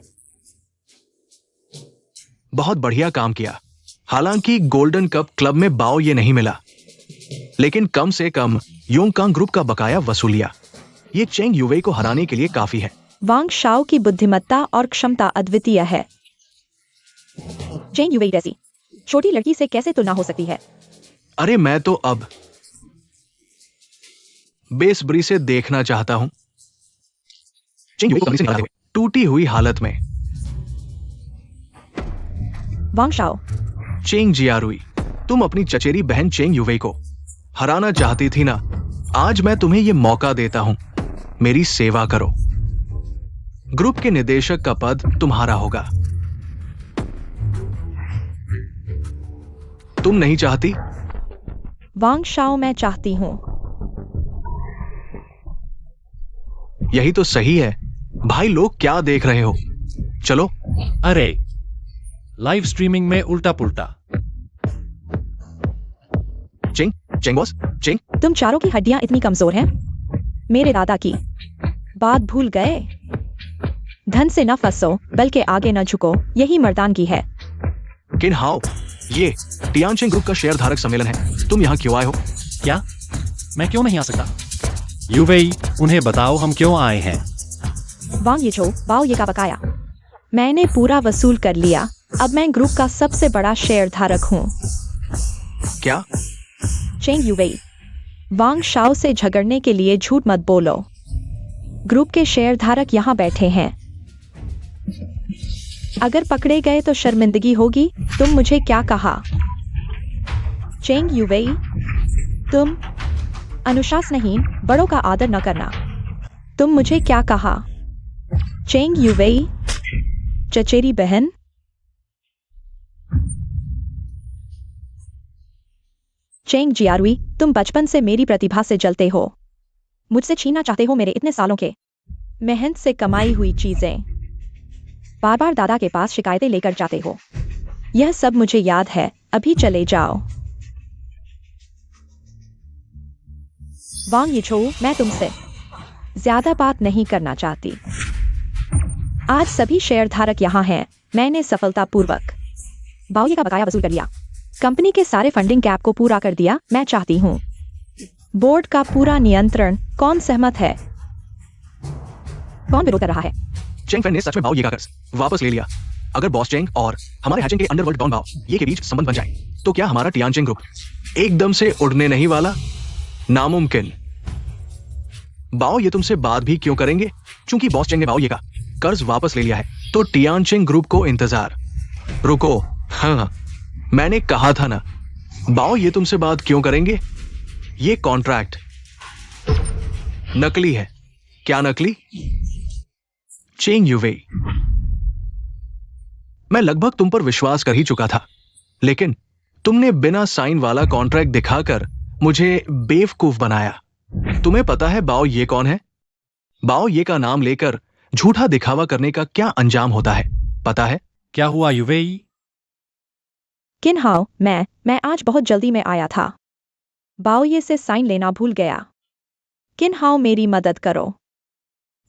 Speaker 3: बहुत बढ़िया काम किया। हालांकि गोल्डन कप क्लब में बाओ ये नहीं मिला, लेकिन कम से कम योंगकांग ग्रुप का बकाया वसूलिया। ये चेंग युवेई को हराने के लिए काफी है।
Speaker 2: वांग शाओ की बुद्धिमत्ता और क्षमता अद्वितीय है। चेंग युवेई जैसी छोटी लड़की से कैसे तुलना हो सकती है?
Speaker 3: अरे मैं तो अब बेसब्री से देखना चाहता हूं। चेंग युवेई को कंपनी से निकालते हुए टूटी हुई हालत में।
Speaker 2: वांग शाओ,
Speaker 3: चेंग जियारुई, तुम अपनी चचेरी बहन चेंग युवेई को हराना चाहती थी ना। आज मैं तुम्हें यह मौका देता हूं, मेरी सेवा करो। ग्रुप के निदेशक का पद तुम्हारा होगा। तुम नहीं चाहती?
Speaker 2: वांग शाओ, मैं चाहती हूं।
Speaker 3: यही तो सही है। भाई लोग क्या देख रहे हो? चलो।
Speaker 1: अरे लाइव स्ट्रीमिंग में उल्टा पुल्टा।
Speaker 3: Cheng, Cheng boss, Cheng.
Speaker 2: तुम चारों की हड्डियां इतनी कमजोर हैं? मेरे दादा की बात भूल गए? धन से न फंसो, बल्कि आगे न झुको, यही मर्दानगी है।
Speaker 3: किन हाओ, ये टियानचेंग ग्रुप का शेयर धारक सम्मेलन है। तुम यहाँ क्यों आए हो?
Speaker 1: क्या? मैं क्यों नहीं आ सकता? युवेई, उन्हें बताओ हम क्यों आए हैं।
Speaker 2: वांग येचो, बाओ ये का बकाया मैंने पूरा वसूल कर लिया। अब मैं ग्रुप का सबसे बड़ा शेयर धारक हूँ।
Speaker 3: क्या?
Speaker 2: चेंग युवेई, वांग शाओ से झगड़ने के लिए झूठ मत बोलो। ग्रुप के शेयर धारक यहाँ बैठे हैं। अगर पकड़े गए तो शर्मिंदगी होगी। तुम मुझे क्या कहा? चेंग युवेई, तुम अनुशासनहीन, बड़ों का आदर न करना। तुम मुझे क्या कहा? चेंग युवेई, चचेरी बहन। चेंग जियारुई, तुम बचपन से मेरी प्रतिभा से जलते हो। मुझसे छीनना चाहते हो मेरे इतने सालों के मेहनत से कमाई हुई चीजें। बार बार दादा के पास शिकायतें लेकर जाते हो। यह सब मुझे याद है। अभी चले जाओ। वांग येचो, मैं तुमसे ज्यादा बात नहीं करना चाहती। आज सभी शेयर धारक यहाँ हैं। मैंने सफलतापूर्वक बाओये का बकाया वसूल कर लिया। कंपनी के सारे फंडिंग कैप को पूरा कर दिया। मैं चाहती हूँ बोर्ड का पूरा नियंत्रण। कौन सहमत है? कौन विरोध कर रहा है?
Speaker 3: चेंग फैन ने सच में बाओ ये का कर्ज वापस ले लिया। अगर बॉस चेंग और हमारे हैचिंग के अंडरवर्ल्ड डॉन बाओ ये के बीच संबंध बन जाए, तो क्या हमारा टियानचेंग ग्रुप एकदम से उड़ने नहीं वाला? नामुमकिन। बाओ ये तुमसे बात भी क्यों करेंगे? क्योंकि बॉस चेंग ने बाओ ये का कर्ज वापस ले लिया है, तो टियानचेंग ग्रुप को इंतजार। रुको, हाँ मैंने कहा था ना। बाओ ये तुमसे बात क्यों करेंगे? ये कॉन्ट्रैक्ट नकली है। क्या नकली? चेंग युवेई, मैं लगभग तुम पर विश्वास कर ही चुका था, लेकिन तुमने बिना साइन वाला कॉन्ट्रैक्ट दिखाकर मुझे बेवकूफ बनाया। तुम्हें पता है बाओ ये कौन है? बाओ ये का नाम लेकर झूठा दिखावा करने का क्या अंजाम होता है, पता है?
Speaker 1: क्या हुआ युवेई?
Speaker 2: किन हाओ, मैं आज बहुत जल्दी में आया था। बाओये से साइन लेना भूल गया। किन हाओ, मेरी मदद करो।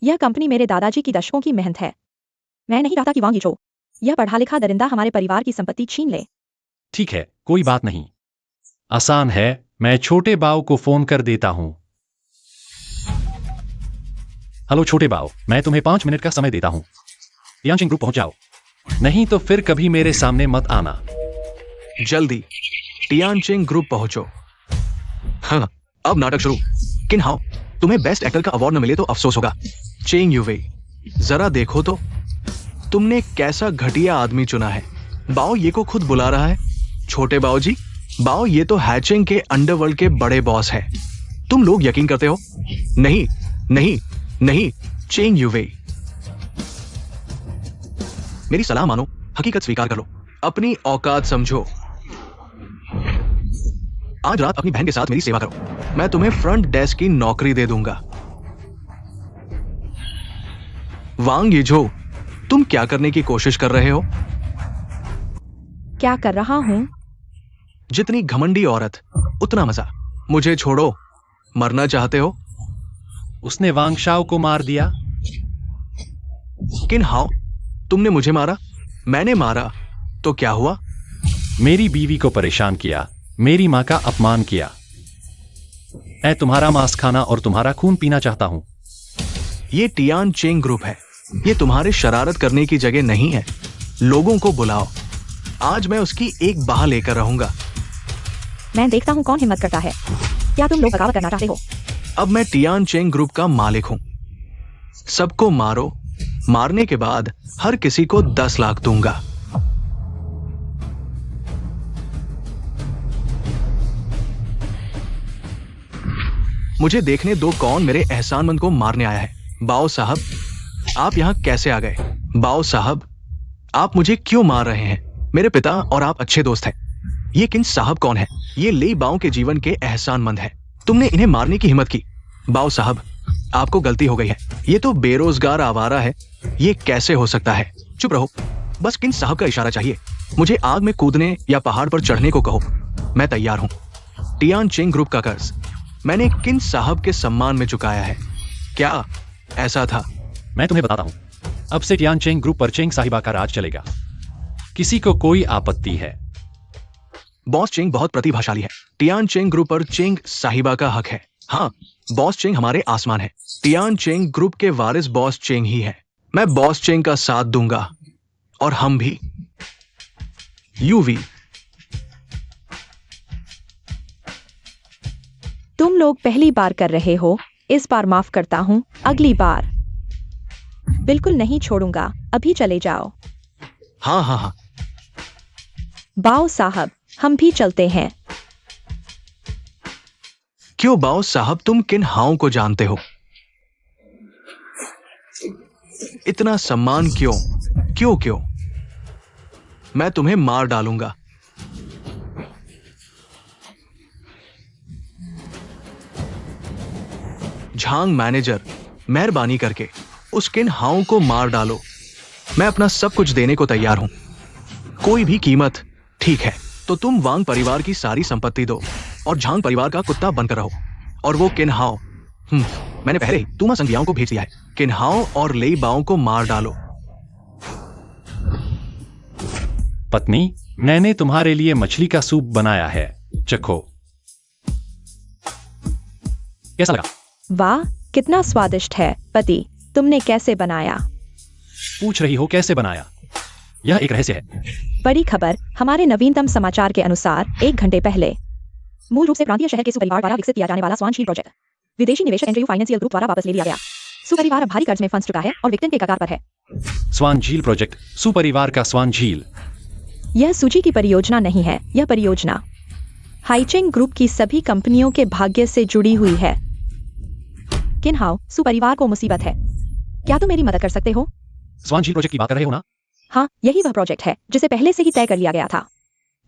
Speaker 2: यह कंपनी मेरे दादाजी की दशकों की मेहनत है। मैं नहीं चाहता कि वांग येचो यह पढ़ा लिखा दरिंदा हमारे परिवार की संपत्ति छीन ले।
Speaker 1: ठीक है, कोई बात नहीं। आसान है, मैं छोटे बाव को फोन कर देता हूं। हेलो छोटे बाव, मैं तुम्हें 5 मिनट का समय देता हूं। टियानचेंग ग्रुप पहुंच जाओ, नहीं तो फिर कभी मेरे सामने मत आना।
Speaker 3: जल्दी टियानचेंग ग्रुप पहुंचो। हाँ, अब नाटक शुरू। किन हाओ, तुम्हें बेस्ट एक्टर का अवार्ड न मिले तो अफसोस होगा। चेंग युवेई, जरा देखो तो तुमने कैसा घटिया आदमी चुना है। बाओ ये को खुद बुला रहा है। छोटे बाओ जी, बाओ ये तो हैचिंग के अंडरवर्ल्ड के बड़े बॉस है। तुम लोग यकीन करते हो? नहीं नहीं नहीं, चेंग यूवे, मेरी सलाह मानो, हकीकत स्वीकार कर लो, अपनी औकात समझो। आज रात अपनी बहन के साथ मेरी सेवा करो, मैं तुम्हें फ्रंट डेस्क की नौकरी दे दूंगा। वांग यीझो, तुम क्या करने की कोशिश कर रहे हो?
Speaker 2: क्या कर रहा हूँ?
Speaker 3: जितनी घमंडी औरत उतना मजा। मुझे छोड़ो, मरना चाहते हो?
Speaker 1: उसने वांग शाओ को मार दिया।
Speaker 3: किन हाओ, तुमने मुझे मारा? मैंने मारा तो क्या हुआ?
Speaker 1: मेरी बीवी को परेशान किया, मेरी मां का अपमान किया। मैं तुम्हारा मांस खाना और तुम्हारा खून पीना चाहता हूं।
Speaker 3: ये टियान चेंग ग्रुप है, ये तुम्हारे शरारत करने की जगह नहीं है। लोगों को बुलाओ, आज मैं उसकी एक बाह लेकर रहूंगा।
Speaker 2: मैं देखता हूँ कौन हिम्मत करता है। क्या तुम लोग बगावत करना चाहते हो?
Speaker 3: अब मैं टियान चेंग ग्रुप का मालिक हूं। सबको मारो, मारने के बाद हर किसी को 10 लाख दूंगा। मुझे देखने दो कौन मेरे एहसानमंद को मारने आया है। बाओ साहब, आप यहां कैसे आ गए? बाओ साहब, आप मुझे क्यों मार रहे हैं? मेरे पिता और आप अच्छे दोस्त हैं। ये किन साहब कौन है? ये लेई बाओ के जीवन के एहसानमंद है। तुमने इन्हें मारने की हिम्मत की। बाओ साहब, आपको गलती हो गई है। ये तो बेरोजगार आवारा है, ये कैसे हो सकता है? चुप रहो, बस किन साहब का इशारा चाहिए। मुझे आग में कूदने या पहाड़ पर चढ़ने को कहो, मैं तैयार हूं। टियान चेंग ग्रुप का कर्ज मैंने किन साहब के सम्मान में चुकाया है? क्या ऐसा था?
Speaker 1: मैं तुम्हें बताता हूं, अब से टियान चेंग ग्रुप पर चेंग साहिबा का राज चलेगा। किसी को कोई आपत्ति है?
Speaker 3: बॉस चेंग बहुत प्रतिभाशाली है। टियान चेंग ग्रुप पर चेंग साहिबा का हक है। हाँ, बॉस चेंग हमारे आसमान है। टियान चेंग ग्रुप के वारिस बॉस चेंग ही है। मैं बॉस चेंग का साथ दूंगा, और हम भी। यूवी,
Speaker 2: तुम लोग पहली बार कर रहे हो, इस बार माफ करता हूँ, अगली बार बिल्कुल नहीं छोड़ूंगा। अभी चले जाओ।
Speaker 3: हाँ हाँ हाँ,
Speaker 2: बाओ साहब, हम भी चलते हैं।
Speaker 3: क्यों बाओ साहब, तुम किन हाओं को जानते हो? इतना सम्मान क्यों? क्यों क्यों? मैं तुम्हें मार डालूंगा। झांग मैनेजर, मेहरबानी करके उस किन हाओं को मार डालो। मैं अपना सब कुछ देने को तैयार हूं, कोई भी कीमत। ठीक है, तो तुम वांग परिवार की सारी संपत्ति दो और झांग परिवार का कुत्ता बनकर रहो। और वो किन हाओ, मैंने पहले ही तुमा संज्ञाओं को भेज दिया है। किन हाओ और लेई बाओ को मार डालो।
Speaker 1: पत्नी, मैंने तुम्हारे लिए मछली का सूप बनाया है, चखो। कैसा लगा?
Speaker 2: वाह, कितना स्वादिष्ट है। पति, तुमने कैसे बनाया?
Speaker 1: पूछ रही हो कैसे बनाया? यह एक रहस्य है।
Speaker 2: बड़ी खबर, हमारे नवीनतम समाचार के अनुसार 1 घंटे पहले मूल रूप से प्रांतीय शहर के सुपरिवार द्वारा विकसित किया जाने वाला स्वान झील प्रोजेक्ट विदेशी निवेशक एंड्रयू फाइनेंशियल ग्रुप द्वारा वापस ले लिया गया। सुपरिवार अब भारी कर्ज में फंस चुका है और विक्टिम के कगार पर है।
Speaker 1: स्वान झील प्रोजेक्ट, सुपरिवार का स्वान झील।
Speaker 2: यह सूची की परियोजना नहीं है, यह परियोजना हाइचेंग ग्रुप की सभी कंपनियों के भाग्य से जुड़ी हुई है। किनहाओ, सुपरिवार को मुसीबत है। क्या तुम मेरी मदद कर सकते हो?
Speaker 1: स्वान झील प्रोजेक्ट की बात कर रहे हो ना?
Speaker 2: हाँ, यही वह प्रोजेक्ट है जिसे पहले से ही तय कर लिया गया था,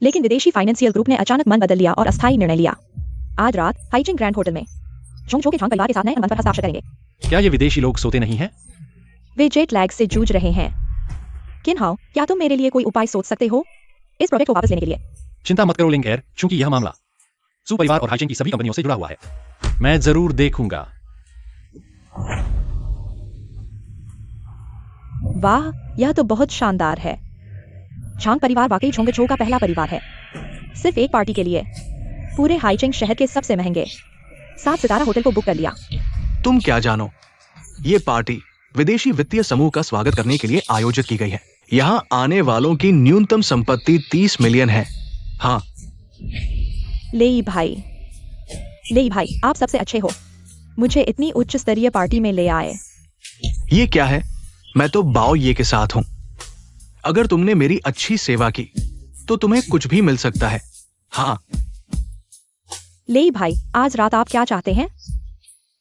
Speaker 2: लेकिन विदेशी फाइनेंशियल ग्रुप ने अचानक मन बदल लिया और अस्थायी निर्णय लिया। आज रात हाइचिंग ग्रैंड होटल में जोंगचो के झांग परिवार के साथ नए अनुबंध पर हस्ताक्षर करेंगे।
Speaker 1: क्या ये विदेशी लोग सोते नहीं हैं?
Speaker 2: वे जेट लैग से जूझ रहे हैं। किनहाओ, क्या तुम मेरे लिए कोई उपाय सोच सकते हो इस प्रोजेक्ट को वापस लेने के लिए?
Speaker 1: चिंता मत करो लिंग एयर, चूंकि यह मामला सुपरिवार और हाइचिंग की सभी कंपनियों से जुड़ा हुआ है। मैं जरूर देखूंगा।
Speaker 2: वाह, यह तो बहुत शानदार है। झांग परिवार वाकई झोंगचो का पहला परिवार है। सिर्फ एक पार्टी के लिए पूरे हाइचिंग शहर के सबसे महंगे 7 सितारा होटल को बुक कर लिया।
Speaker 3: तुम क्या जानो, ये पार्टी विदेशी वित्तीय समूह का स्वागत करने के लिए आयोजित की गई है। यहाँ आने वालों की न्यूनतम संपत्ति 30 मिलियन है। हाँ,
Speaker 2: लेई भाई, आप सबसे अच्छे हो। मुझे इतनी उच्च स्तरीय पार्टी में ले आए।
Speaker 3: ये क्या है? मैं तो बाओ ये के साथ हूं। अगर तुमने मेरी अच्छी सेवा की तो तुम्हें कुछ भी मिल सकता है। हाँ,
Speaker 2: ले भाई, आज रात आप क्या चाहते हैं?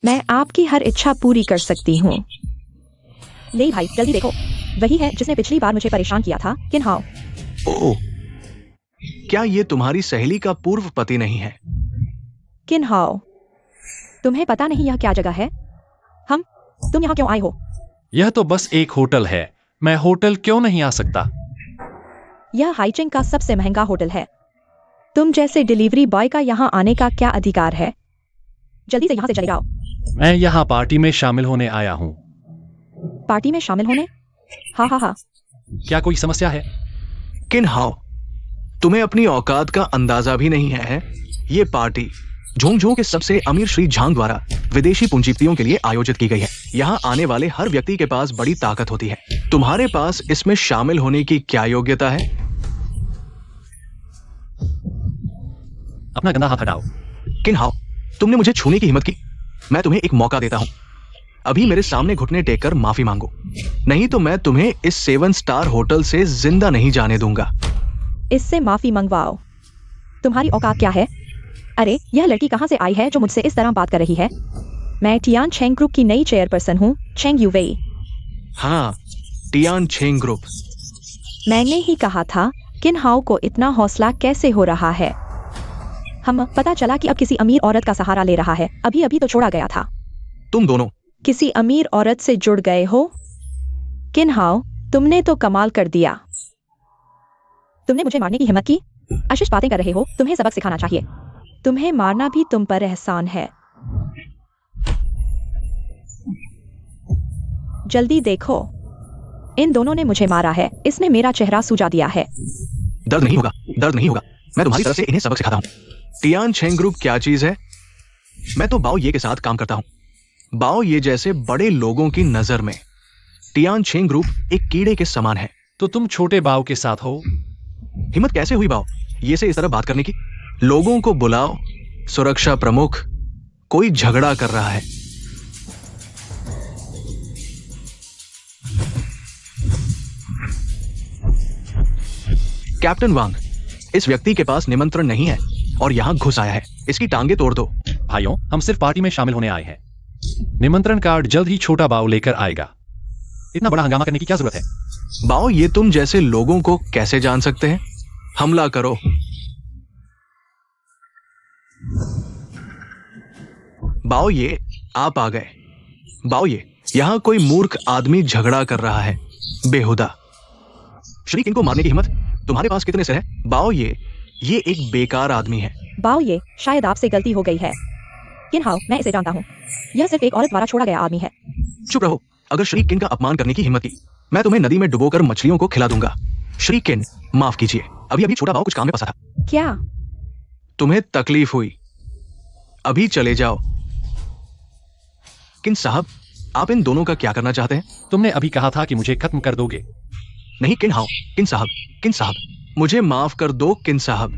Speaker 2: मैं आपकी हर इच्छा पूरी कर सकती हूँ। ले भाई, जल्दी देखो, वही है जिसने पिछली बार मुझे परेशान किया था, किन्हाओ।
Speaker 3: ओह, क्या ये तुम्हारी सहेली का पूर्व पति नहीं है?
Speaker 2: किन्हाओ, तुम्हें पता नहीं यह क्या जगह है? तुम यहाँ क्यों आए हो?
Speaker 1: यह तो बस एक होटल है, मैं होटल क्यों नहीं आ सकता?
Speaker 2: यह हाइचिंग का सबसे महंगा होटल है। तुम जैसे डिलीवरी बॉय का यहाँ आने का क्या अधिकार है? जल्दी से यहाँ से चले जाओ।
Speaker 1: मैं यहाँ पार्टी में शामिल होने आया हूँ।
Speaker 2: पार्टी में शामिल होने? हाँ हाँ हाँ।
Speaker 1: क्या कोई समस्या है?
Speaker 3: किन्हाओ, तुम्हें अपनी औकात का अंदाजा भी नहीं है? ये पार्टी झोंगझों के सबसे अमीर श्री झांग द्वारा विदेशी पूंजीपतियों के लिए आयोजित की गई है। यहाँ आने वाले हर व्यक्ति के पास बड़ी ताकत होती है। तुम्हारे पास इसमें शामिल होने की क्या योग्यता है?
Speaker 1: अपना गंदा हाथ हटाओ।
Speaker 3: किन्हाओ, तुमने मुझे छूने की हिम्मत की। मैं तुम्हें एक मौका देता हूँ। अभी मेरे सामने घुटने टेककर माफी मांगो, नहीं तो मैं तुम्हें इस 7 स्टार होटल से जिंदा नहीं जाने दूंगा।
Speaker 2: इससे माफी मंगवाओ। तुम्हारी औकात क्या है? अरे, यह लड़की कहाँ से आई है जो मुझसे इस तरह बात कर रही है? मैं टियान छेंग ग्रुप की नई चेयरपर्सन हूँ, छेंग युवेई।
Speaker 3: हाँ, टियान छेंग ग्रुप।
Speaker 2: मैंने ही कहा था, किन्हाओ को इतना हौसला कैसे हो रहा है? हम पता चला कि अब किसी अमीर औरत का सहारा ले रहा है। अभी अभी तो छोड़ा गया था।
Speaker 3: तुम दोनों
Speaker 2: किसी अमीर औरत से जुड़ गए हो? किन्हाओ, तुमने तो कमाल कर दिया। तुमने मुझे मारने की हिम्मत की? अशिष्ट बातें कर रहे हो, तुम्हें सबक सिखाना चाहिए। तुम्हें मारना भी तुम पर एहसान है। जल्दी देखो, इन दोनों ने मुझे मारा है। इसने मेरा चेहरा सूजा दिया है।
Speaker 3: दर्द नहीं होगा, दर्द नहीं होगा। मैं तुम्हारी तरफ से इन्हें सबक सिखाता हूँ। टियान छेंग ग्रुप क्या चीज है? मैं तो बाओ ये के साथ काम करता हूँ। बाओ ये जैसे बड़े लोगों की नजर में टियान छेंग ग्रुप एक कीड़े के समान है।
Speaker 1: तो तुम छोटे बाव के साथ हो?
Speaker 3: हिम्मत कैसे हुई बाओ ये से इस तरह बात करने की? लोगों को बुलाओ। सुरक्षा प्रमुख, कोई झगड़ा कर रहा है। कैप्टन वांग, इस व्यक्ति के पास निमंत्रण नहीं है और यहाँ घुस आया है। इसकी टांगे तोड़ दो।
Speaker 1: भाइयों, हम सिर्फ पार्टी में शामिल होने आए हैं। निमंत्रण कार्ड जल्द ही छोटा बाव लेकर आएगा। इतना बड़ा हंगामा करने की क्या जरूरत है?
Speaker 3: बाओ ये तुम जैसे लोगों को कैसे जान सकते हैं? हमला करो। बाओ ये आप आ गए। बाओ ये यहाँ कोई मूर्ख आदमी झगड़ा कर रहा है, बेहुदा। श्री किंग को मारने की हिम्मत तुम्हारे पास कितने से है? बाओ ये एक बेकार आदमी है।
Speaker 2: बाओ ये, शायद आपसे गलती हो गई है। किन्हाओ, मैं इसे जानता हूँ। यह सिर्फ एक औरत द्वारा छोड़ा गया आदमी है।
Speaker 3: चुप रहो। अगर श्री किंग का अपमान करने की हिम्मत की, मैं तुम्हें नदी में डुबोकर मछलियों को खिला दूंगा। श्री किंग, माफ कीजिए, अभी अभी छोटा बाओ कुछ काम में फंसा था।
Speaker 2: क्या?
Speaker 3: तुम्हें तकलीफ हुई? अभी चले जाओ। किन साहब, आप इन दोनों का क्या करना चाहते हैं?
Speaker 1: तुमने अभी कहा था कि मुझे खत्म कर दोगे।
Speaker 3: नहीं किन हाओ, किन साहब, मुझे माफ कर दो किन साहब।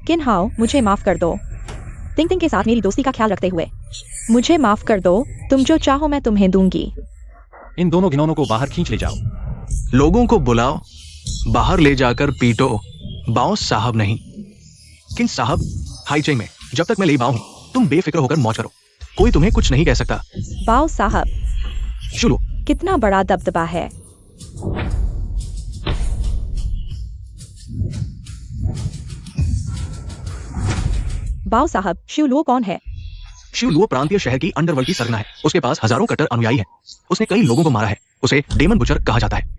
Speaker 2: किन्हाओ, मुझे माफ कर दो। तिंग तिंग के साथ मेरी दोस्ती का ख्याल रखते हुए मुझे माफ कर दो। तुम जो चाहो मैं तुम्हें दूंगी।
Speaker 1: इन दोनों घिनौनों को बाहर खींच ले जाओ।
Speaker 3: लोगों को बुलाओ, बाहर ले जाकर पीटो। बाओ साहब नहीं। किन साहब, हाईचेंग में जब तक मैं ले बाओ हूं, तुम बेफिक्र होकर मौज करो। कोई तुम्हें कुछ नहीं कह सकता।
Speaker 2: बाओ साहब,
Speaker 3: शुरू।
Speaker 2: कितना बड़ा दबदबा है। बाओ साहब, शिवलुओ कौन है?
Speaker 3: शिवलुओ प्रांतीय शहर की अंडरवर्ल्ड की सरगना है। उसके पास हजारों कट्टर अनुयायी हैं। उसने कई लोगों को मारा है। उसे डेमन बुचर कहा जाता है।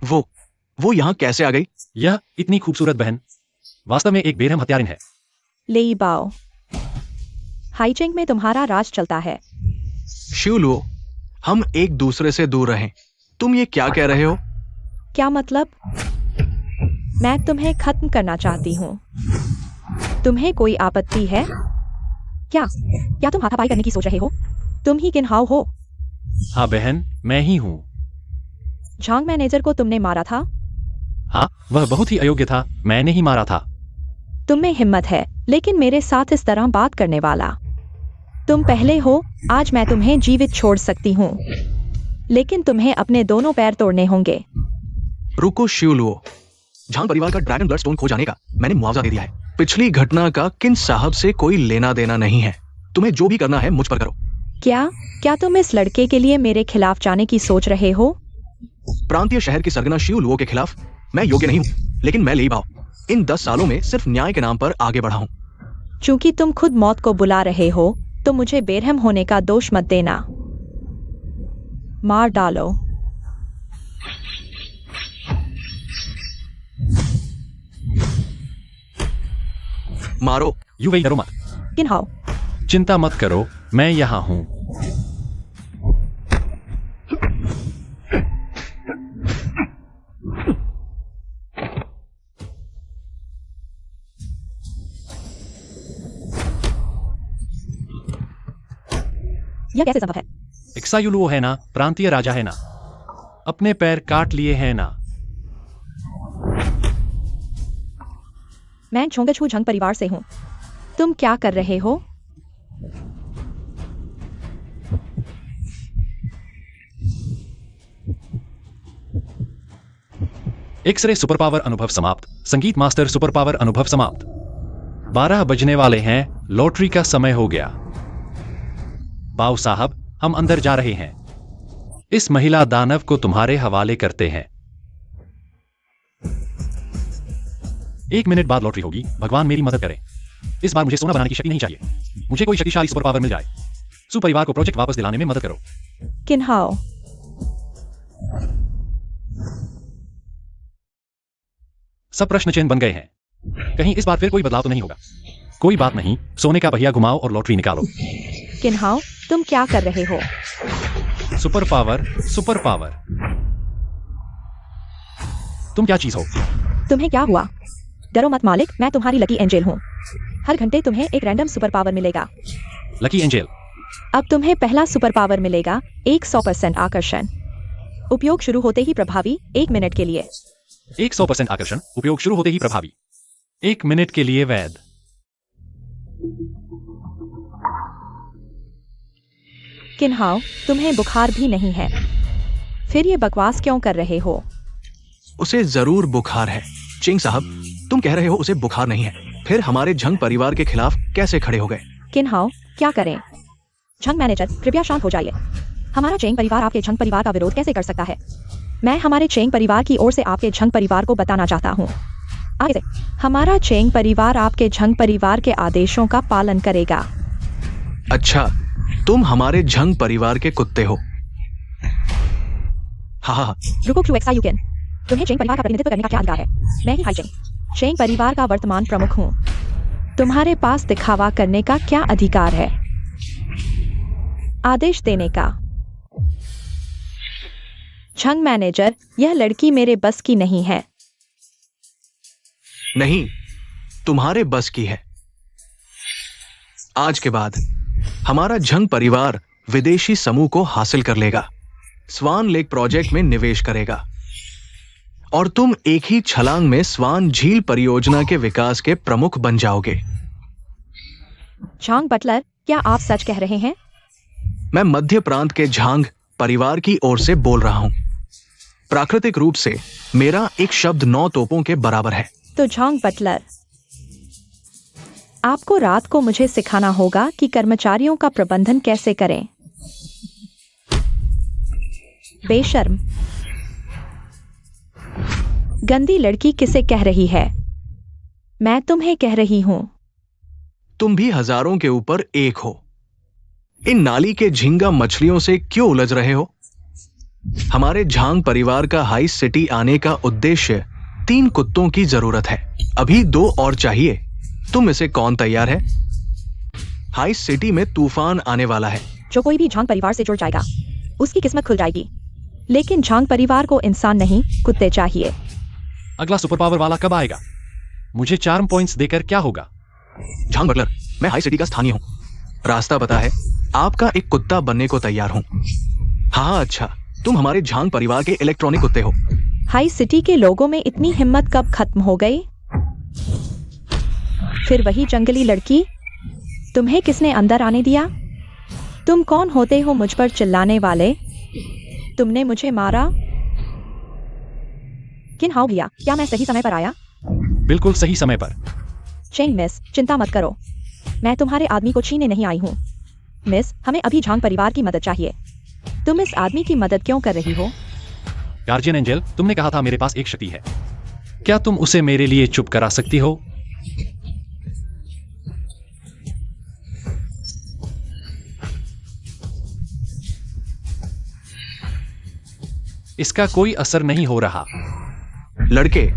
Speaker 3: वो यहाँ कैसे आ गई?
Speaker 1: यह इतनी खूबसूरत बहन वास्तव में एक बेरहम हत्यारिन है।
Speaker 2: ले बाओ, हाईचेंग में तुम्हारा राज चलता है।
Speaker 3: शिवलुओ, हम एक दूसरे से दूर रहें। तुम ये क्या कह रहे हो?
Speaker 2: क्या मतलब? मैं तुम्हें खत्म करना चाहती हूँ। तुम्हें कोई आपत्ति है क्या तुम हाथापाई करने की सोच रहे हो? तुम ही किन्हाओ हो?
Speaker 1: हाँ बहन, मैं ही हूँ।
Speaker 2: झांग मैनेजर को तुमने मारा था?
Speaker 1: हाँ, वह बहुत ही अयोग्य था। मैंने ही मारा था।
Speaker 2: तुम में हिम्मत है, लेकिन मेरे साथ इस तरह बात करने वाला तुम पहले हो। आज मैं तुम्हें जीवित छोड़ सकती हूँ, लेकिन तुम्हें अपने दोनों पैर तोड़ने होंगे।
Speaker 3: रुको शिवलुओ, झांग परिवार का ड्रैगन ब्लड स्टोन खो जाने का मैंने मुआवजा दे दिया है। पिछली घटना का किन साहब से कोई लेना देना नहीं है। तुम्हें जो भी करना है मुझ पर करो।
Speaker 2: क्या क्या तुम इस लड़के के लिए मेरे खिलाफ जाने की सोच रहे हो?
Speaker 3: प्रांतीय शहर की सरगना शिवलुओं के खिलाफ मैं योग्य नहीं हूँ, लेकिन मैं ली भाव इन 10 सालों में सिर्फ न्याय के नाम पर आगे बढ़ा हूँ।
Speaker 2: चूंकि तुम खुद मौत को बुला रहे हो तो मुझे बेरहम होने का दोष मत देना। मार डालो।
Speaker 3: मारो।
Speaker 1: यू वही डरो मत,
Speaker 2: किन्हाओ,
Speaker 1: चिंता मत करो, मैं यहाँ हूँ।
Speaker 2: यह कैसे संभव है?
Speaker 1: एक्सायुलुओ है ना, प्रांतीय राजा है ना, अपने पैर काट लिए हैं ना।
Speaker 2: मैं झोंगछू झंग परिवार से हूँ। तुम क्या कर रहे हो?
Speaker 1: एक्सरे सुपर पावर अनुभव समाप्त। संगीत मास्टर सुपर पावर अनुभव समाप्त। 12 बजने वाले हैं, लॉटरी का समय हो गया। बाऊ साहब, हम अंदर जा रहे हैं। इस महिला दानव को तुम्हारे हवाले करते हैं। 1 मिनट बाद लॉटरी होगी। भगवान मेरी मदद करें। इस बार मुझे सोना बनाने की शक्ति नहीं चाहिए। मुझे कोई शक्तिशाली सुपर पावर मिल जाए। सुपरिवार को प्रोजेक्ट वापस दिलाने में मदद करो।
Speaker 2: किन्हाओ,
Speaker 1: सब प्रश्न चिन्ह बन गए हैं। कहीं इस बार फिर कोई बदलाव तो नहीं होगा। कोई बात नहीं, सोने का पहिया घुमाओ और लॉटरी निकालो।
Speaker 2: किन्हाओ, तुम क्या कर रहे हो?
Speaker 1: Super power, super power. तुम क्या चीज हो?
Speaker 2: तुम्हें क्या हुआ? डरो मत मालिक, मैं तुम्हारी लकी एंजल हूँ। हर घंटे तुम्हें एक रैंडम सुपर पावर मिलेगा।
Speaker 1: Lucky angel.
Speaker 2: अब तुम्हें पहला सुपर पावर मिलेगा, 100% आकर्षण। उपयोग शुरू होते ही प्रभावी, 1 मिनट के लिए।
Speaker 1: 100% आकर्षण, उपयोग शुरू होते ही प्रभावी, 1 मिनट के लिए वैध।
Speaker 2: किन्हाओ, तुम्हें बुखार भी नहीं है, फिर ये बकवास क्यों कर रहे हो?
Speaker 3: उसे जरूर बुखार है। चिंग साहब, तुम कह रहे हो उसे बुखार नहीं है, फिर हमारे झंग परिवार के खिलाफ कैसे खड़े हो गए?
Speaker 2: किन्हाओ, क्या करें? झंग मैनेजर, कृपया शांत हो जाइए। हमारा चेंग परिवार आपके झंग परिवार का विरोध कैसे कर सकता है? मैं हमारे चेंग परिवार की ओर से आपके झंग परिवार को बताना चाहता हूँ। आगे से, हमारा चेंग परिवार आपके झंग परिवार के आदेशों का पालन करेगा।
Speaker 3: अच्छा, तुम हमारे झंग परिवार के कुत्ते हो। हाँ।
Speaker 2: रुको क्यूएक्सायुकेन, तुम्हें चेंग परिवार का प्रतिनिधित्व करने का क्या अधिकार है? मैं ही हाइचेंग, चेंग परिवार का वर्तमान प्रमुख हूँ। तुम्हारे पास दिखावा करने का क्या अधिकार है? आदेश देने का। झंग मैनेजर, यह लड़की मेरे बस की नहीं है।
Speaker 3: नहीं, तुम्हारे बस की है। आज के बाद हमारा झंग परिवार विदेशी समूह को हासिल कर लेगा, स्वान लेक प्रोजेक्ट में निवेश करेगा और तुम एक ही छलांग में स्वान झील परियोजना के विकास के प्रमुख बन जाओगे।
Speaker 2: झांग बटलर, क्या आप सच कह रहे हैं?
Speaker 3: मैं मध्य प्रांत के झांग परिवार की ओर से बोल रहा हूं। प्राकृतिक रूप से मेरा एक शब्द 9 तोपों के बराबर है।
Speaker 2: तो झांग बटलर, आपको रात को मुझे सिखाना होगा कि कर्मचारियों का प्रबंधन कैसे करें। बेशर्म, गंदी लड़की किसे कह रही है? मैं तुम्हें कह रही हूं।
Speaker 3: तुम भी हजारों के ऊपर एक हो। इन नाली के झींगा मछलियों से क्यों उलझ रहे हो? हमारे झांग परिवार का हाई सिटी आने का उद्देश्य 3 कुत्तों की जरूरत है। अभी 2 और चाहिए। तुम इसे कौन तैयार है? हाई सिटी में तूफान आने वाला है।
Speaker 2: जो कोई भी झांग परिवार से जुड़ जाएगा, उसकी किस्मत खुल जाएगी। लेकिन झांग परिवार को इंसान नहीं, कुत्ते चाहिए।
Speaker 1: अगला सुपर पावर वाला कब आएगा? मुझे चार्म पॉइंट्स देकर क्या होगा?
Speaker 3: झांग बटलर, मैं हाई सिटी का स्थानीय हूं। रास्ता पता है, आपका एक कुत्ता बनने को तैयार हूं। हाँ, अच्छा, तुम हमारे झांग परिवार के इलेक्ट्रॉनिक कुत्ते हो।
Speaker 2: हाई सिटी के लोगों में इतनी हिम्मत कब खत्म हो गई? फिर वही जंगली लड़की, तुम्हें किसने अंदर आने दिया? तुम कौन होते हो मुझ पर चिल्लाने वाले? तुमने मुझे मारा? किन्हाओ भैया, क्या मैं सही समय पर आया?
Speaker 1: बिल्कुल सही समय पर।
Speaker 2: चेंग मिस, चिंता मत करो, मैं तुम्हारे आदमी को छीनने नहीं आई हूँ। मिस, हमें अभी झांग परिवार की मदद चाहिए। तुम इस आदमी की मदद क्यों कर रही हो?
Speaker 1: गार्जियन एंजल, तुमने कहा था मेरे पास एक शक्ति है, क्या तुम उसे मेरे लिए चुप करा सकती हो? इसका कोई असर नहीं हो रहा।
Speaker 3: लड़के,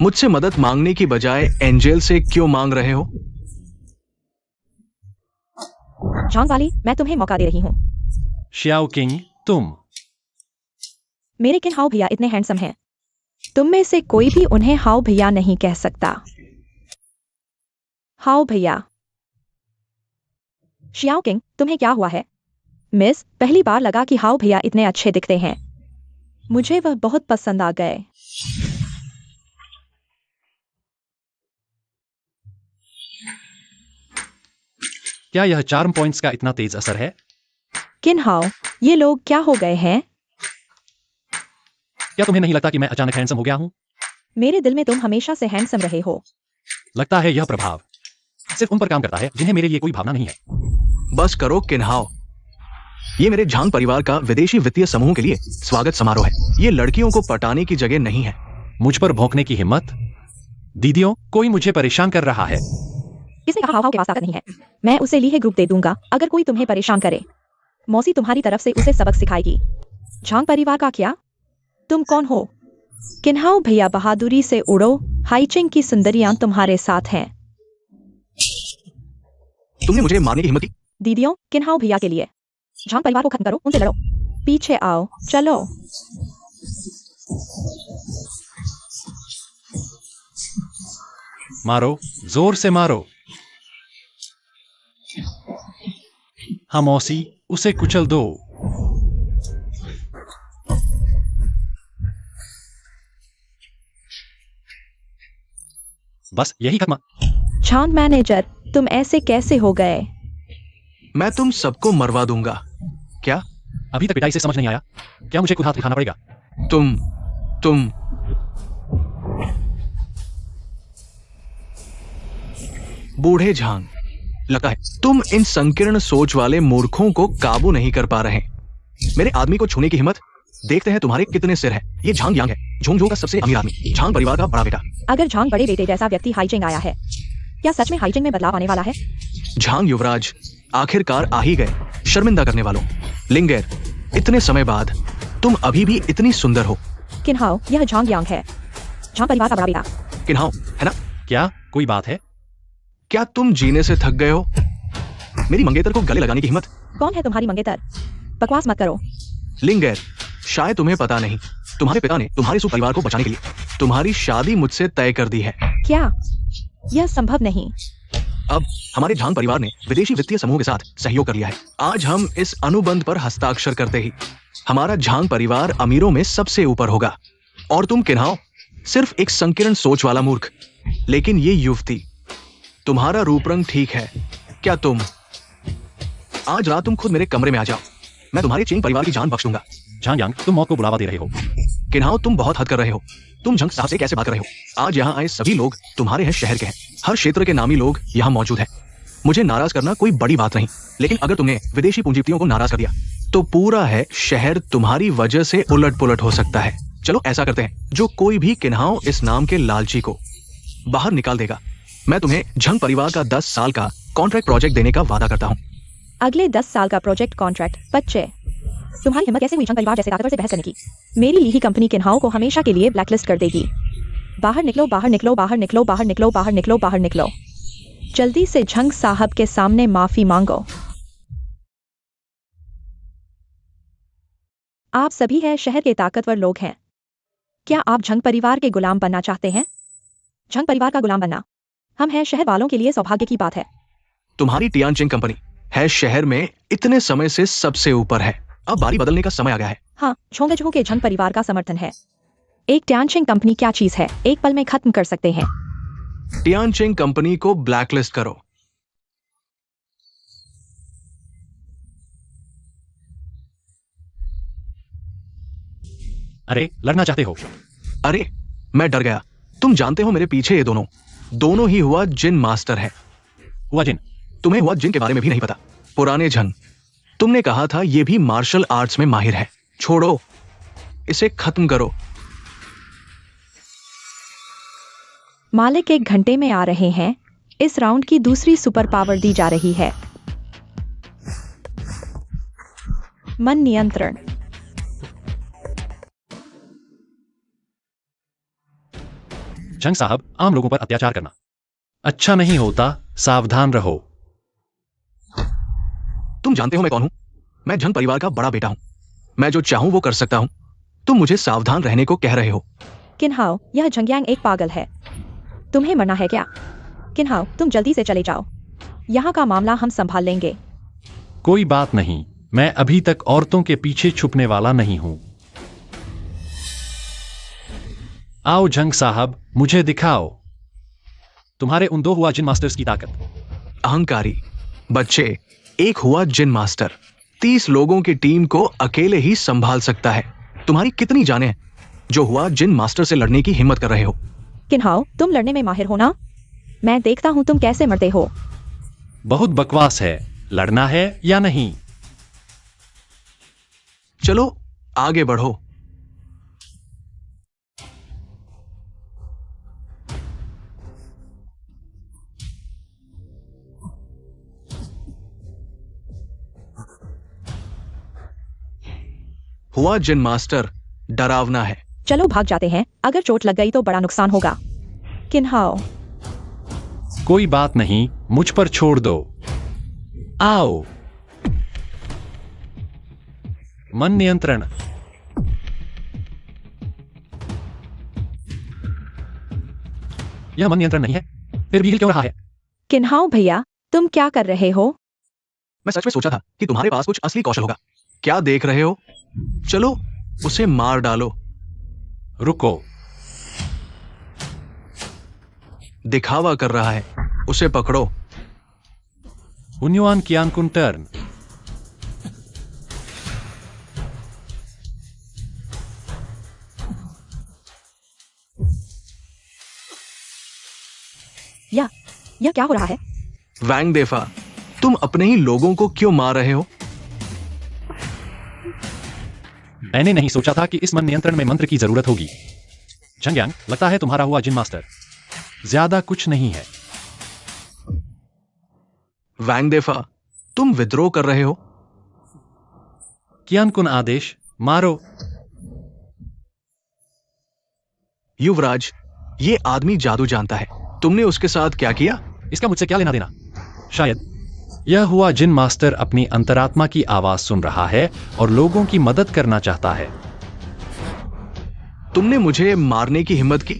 Speaker 3: मुझसे मदद मांगने की बजाय एंजल से क्यों मांग रहे हो?
Speaker 2: झांग वाली, मैं तुम्हें मौका दे रही हूँ।
Speaker 1: शियाओ किंग, तुम।
Speaker 2: मेरे किन हाउ भैया इतने हैंडसम हैं, तुम में से कोई भी उन्हें हाउ भैया नहीं कह सकता। हाउ भैया। शियाओ किंग, तुम्हें क्या हुआ है? मिस, पहली बार लगा कि हाउ भैया इतने अच्छे दिखते हैं, मुझे वह बहुत पसंद आ गए।
Speaker 1: क्या यह चार्म पॉइंट्स का इतना तेज असर है?
Speaker 2: किन हाउ, ये लोग क्या हो गए हैं?
Speaker 1: क्या तुम्हें नहीं लगता कि मैं अचानक हैंडसम हो गया हूं?
Speaker 2: मेरे दिल में तुम हमेशा से हैंडसम रहे हो।
Speaker 1: लगता है यह प्रभाव सिर्फ उन पर काम करता है जिन्हें मेरे लिए कोई भावना नहीं है।
Speaker 3: बस करो किन्हाओ, ये मेरे झांग परिवार का विदेशी वित्तीय समूह के लिए स्वागत समारोह है। ये लड़कियों को पटाने की जगह नहीं है।
Speaker 1: मुझ पर भौंकने की हिम्मत? दीदियों, कोई मुझे परेशान कर रहा है।
Speaker 2: किसने कहा हाव के पास ताकत नहीं है? मैं उसे लीहे ग्रुप दे दूंगा अगर कोई तुम्हें परेशान करे। मौसी तुम्हारी तरफ से उसे सबक सिखाएगी। झांग परिवार का क्या? तुम कौन हो? किन्हाओ भैया, बहादुरी से उड़ो, हाइचिंग की सुंदरियां तुम्हारे साथ हैं।
Speaker 3: तुमने मुझे मारने की हिम्मत की?
Speaker 2: दीदियों, किन्हाओ भैया के लिए। झांग परिवार को खत्म करो, उनसे लड़ो। पीछे आओ, चलो।
Speaker 1: मारो, जोर से मारो। हाँ मौसी, उसे कुचल दो। बस यही खत्म।
Speaker 2: झांग मैनेजर, तुम ऐसे कैसे हो गए?
Speaker 3: मैं तुम सबको मरवा दूंगा। क्या?
Speaker 1: अभी तक पिटाई से समझ नहीं आया, क्या मुझे खुद हाथ उठाना पड़ेगा?
Speaker 3: तुम बूढ़े झांग, लगता है तुम इन संकीर्ण सोच वाले मूर्खों को काबू नहीं कर पा रहे। मेरे आदमी को छूने की हिम्मत? देखते हैं तुम्हारे कितने सिर है। ये झांग यांग है, झोंगझोंग का सबसे अमीर आदमी, झांग परिवार का बड़ा बेटा।
Speaker 2: अगर झांग बड़े बेटे जैसा व्यक्ति हाइचिंग आया है, क्या सच में हाइचिंग में बदलाव आने वाला है?
Speaker 3: झांग युवराज, आखिरकार आ ही गए। शर्मिंदा करने वालों। लिंगेर, इतने समय बाद तुम अभी भी इतनी सुंदर हो।
Speaker 2: किन्हाओ, यह झांग यांग है, झांग परिवार का बड़ा बेटा।
Speaker 3: किन्हाओ, है ना?
Speaker 1: क्या कोई बात है?
Speaker 3: क्या तुम जीने से थक गए हो? मेरी मंगेतर को गले लगाने की हिम्मत?
Speaker 2: कौन है तुम्हारी मंगेतर? बकवास मत करो।
Speaker 3: लिंगेर, शायद तुम्हें पता नहीं, तुम्हारे पिता ने तुम्हारे सु परिवार को बचाने के लिए तुम्हारी शादी मुझसे तय कर दी है।
Speaker 2: क्या? यह संभव नहीं।
Speaker 3: अब हमारे झांग परिवार ने विदेशी वित्तीय समूह के साथ सहयोग कर लिया है। आज हम इस अनुबंध पर हस्ताक्षर करते ही हमारा झांग परिवार अमीरों में सबसे ऊपर होगा। और तुम किन्हाओ, सिर्फ एक संकीर्ण सोच वाला मूर्ख। लेकिन ये युवती, तुम्हारा रूप रंग ठीक है। क्या तुम आज रात तुम खुद मेरे कमरे में आ जाओ, मैं तुम्हारे चेंग परिवार की जान बख्श दूंगा।
Speaker 1: झांग यांग, तुम मौत को बुलावा दे रहे हो।
Speaker 3: किन्हाओ, तुम बहुत हद कर रहे हो। तुम झंग साहब से कैसे बात कर रहे हो? आज यहाँ आए सभी लोग तुम्हारे हैं शहर के हैं। हर क्षेत्र के नामी लोग यहाँ मौजूद हैं। मुझे नाराज करना कोई बड़ी बात नहीं, लेकिन अगर तुमने विदेशी पूंजीपतियों को नाराज कर दिया तो पूरा है शहर तुम्हारी वजह से उलट पुलट हो सकता है। चलो ऐसा करते हैं, जो कोई भी किन्हाओ इस नाम के लालची को बाहर निकाल देगा, मैं तुम्हें झंग परिवार का 10 साल का कॉन्ट्रैक्ट प्रोजेक्ट देने का वादा करता हूँ।
Speaker 2: अगले 10 साल का प्रोजेक्ट कॉन्ट्रैक्ट? बच्चे, तुम्हारी हिम्मत कैसे हुई झंग परिवार जैसे ताकतवर से बहस करने की? मेरी लीही कंपनी किन्हाओ को हमेशा के लिए ब्लैकलिस्ट कर देगी। बाहर निकलो, बाहर निकलो, बाहर निकलो, बाहर निकलो, बाहर निकलो, बाहर निकलो। जल्दी से झंग साहब के सामने माफी मांगो। आप सभी हैं शहर के ताकतवर लोग हैं। क्या आप झंग परिवार के गुलाम बनना चाहते हैं? झंग परिवार का गुलाम बनना हम हैं शहर वालों के लिए सौभाग्य की बात है।
Speaker 3: तुम्हारी टियानचिंग कंपनी है शहर में इतने समय से सबसे ऊपर है। अब बारी बदलने का समय आ गया है।
Speaker 2: हाँ, झोंगेझों के झंग परिवार का समर्थन है। एक टियानचिंग कंपनी क्या चीज है, एक पल में खत्म कर सकते हैं।
Speaker 3: टियानचिंग कंपनी को ब्लैकलिस्ट करो।
Speaker 1: अरे, लड़ना चाहते हो?
Speaker 3: अरे, मैं डर गया। तुम जानते हो मेरे पीछे ये दोनों दोनों ही हुआ जिन मास्टर है।
Speaker 1: हुआ जिन?
Speaker 3: तुम्हें हुआ जिन के बारे में भी नहीं पता। पुराने झंग, तुमने कहा था ये भी मार्शल आर्ट्स में माहिर है। छोड़ो, इसे खत्म करो।
Speaker 2: मालिक 1 घंटे में आ रहे हैं। इस राउंड की दूसरी सुपर पावर दी जा रही है, मन नियंत्रण।
Speaker 1: झंग साहब, आम लोगों पर अत्याचार करना अच्छा नहीं होता, सावधान रहो।
Speaker 3: तुम जानते हो मैं कौन हूं? मैं झंग परिवार का बड़ा बेटा हूं। मैं जो चाहूं वो कर सकता हूं। तुम मुझे सावधान रहने को कह रहे हो।
Speaker 2: किन्हाओ, यह झंग्यांग एक पागल है। तुम्हें मरना है क्या? किन्हाओ, तुम जल्दी से चले जाओ। यहाँ का मामला हम संभाल लेंगे।
Speaker 1: कोई बात नहीं, मैं अभी तक औरतों के पीछे छुपने वाला नहीं हूं। आओ झंग साहब, मुझे दिखाओ तुम्हारे उन 2 हुआ जिन मास्टर्स की ताकत।
Speaker 3: अहंकारी बच्चे, एक हुआ जिन मास्टर 30 लोगों की टीम को अकेले ही संभाल सकता है। तुम्हारी कितनी जाने हैं जो हुआ जिन मास्टर से लड़ने की हिम्मत कर रहे हो?
Speaker 2: किन्हाओ, तुम लड़ने में माहिर हो ना? मैं देखता हूँ तुम कैसे मरते हो।
Speaker 1: बहुत बकवास है। लड़ना है या नहीं?
Speaker 3: चलो आगे बढ़ो। हुआ जिन मास्टर डरावना है।
Speaker 2: चलो भाग जाते हैं, अगर चोट लग गई तो बड़ा नुकसान होगा। किन्हाओ,
Speaker 1: कोई बात नहीं, मुझ पर छोड़ दो। आओ। मन नियंत्रण। यह मन नियंत्रण नहीं है, फिर भी हिल क्यों रहा है?
Speaker 2: किन्हाओ भैया, तुम क्या कर रहे हो?
Speaker 3: मैं सच में सोचा था कि तुम्हारे पास कुछ असली कौशल होगा। क्या देख रहे हो? चलो उसे मार डालो।
Speaker 1: रुको।
Speaker 3: दिखावा कर रहा है, उसे पकड़ो।
Speaker 1: उन्युआन कियानकुन टर्न।
Speaker 2: यह क्या हो रहा है?
Speaker 3: वैंग देफा, तुम अपने ही लोगों को क्यों मार रहे हो?
Speaker 1: मैंने नहीं सोचा था कि इस मन नियंत्रण में मंत्र की जरूरत होगी। झंग्यांग, लगता है तुम्हारा हुआ जिन मास्टर ज्यादा कुछ नहीं है।
Speaker 3: वैंग देफा, तुम विद्रोह कर रहे हो?
Speaker 1: कियानकुन आदेश, मारो।
Speaker 3: युवराज, ये आदमी जादू जानता है। तुमने उसके साथ क्या किया?
Speaker 1: इसका मुझसे क्या लेना देना? शायद यह हुआ जिन मास्टर अपनी अंतरात्मा की आवाज सुन रहा है और लोगों की मदद करना चाहता है।
Speaker 3: तुमने मुझे मारने की हिम्मत की?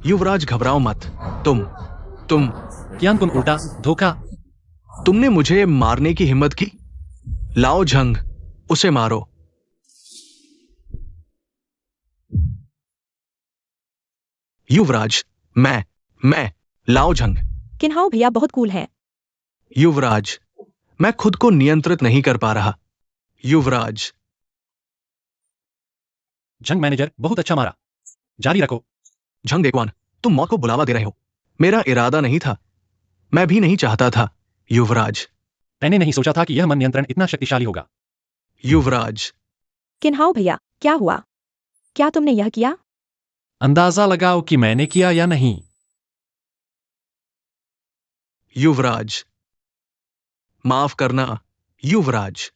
Speaker 3: युवराज घबराओ मत। तुम
Speaker 1: कियानकुन उल्टा धोखा।
Speaker 3: तुमने मुझे मारने की हिम्मत की? लाओ झंग, उसे मारो। युवराज, मैं लाओ झंग।
Speaker 2: किन्हाओ भैया बहुत कूल है।
Speaker 3: युवराज, मैं खुद को नियंत्रित नहीं कर पा रहा। युवराज।
Speaker 1: झंग मैनेजर, बहुत अच्छा मारा, जारी रखो।
Speaker 3: झंग देखवान, तुम मौत को बुलावा दे रहे हो। मेरा इरादा नहीं था, मैं भी नहीं चाहता था। युवराज।
Speaker 1: मैंने नहीं सोचा था कि यह मन नियंत्रण इतना शक्तिशाली होगा।
Speaker 3: युवराज।
Speaker 2: किन्हाओ भैया, क्या हुआ? क्या तुमने यह किया?
Speaker 1: अंदाजा लगाओ कि मैंने किया या नहीं।
Speaker 3: युवराज। माफ करना युवराज।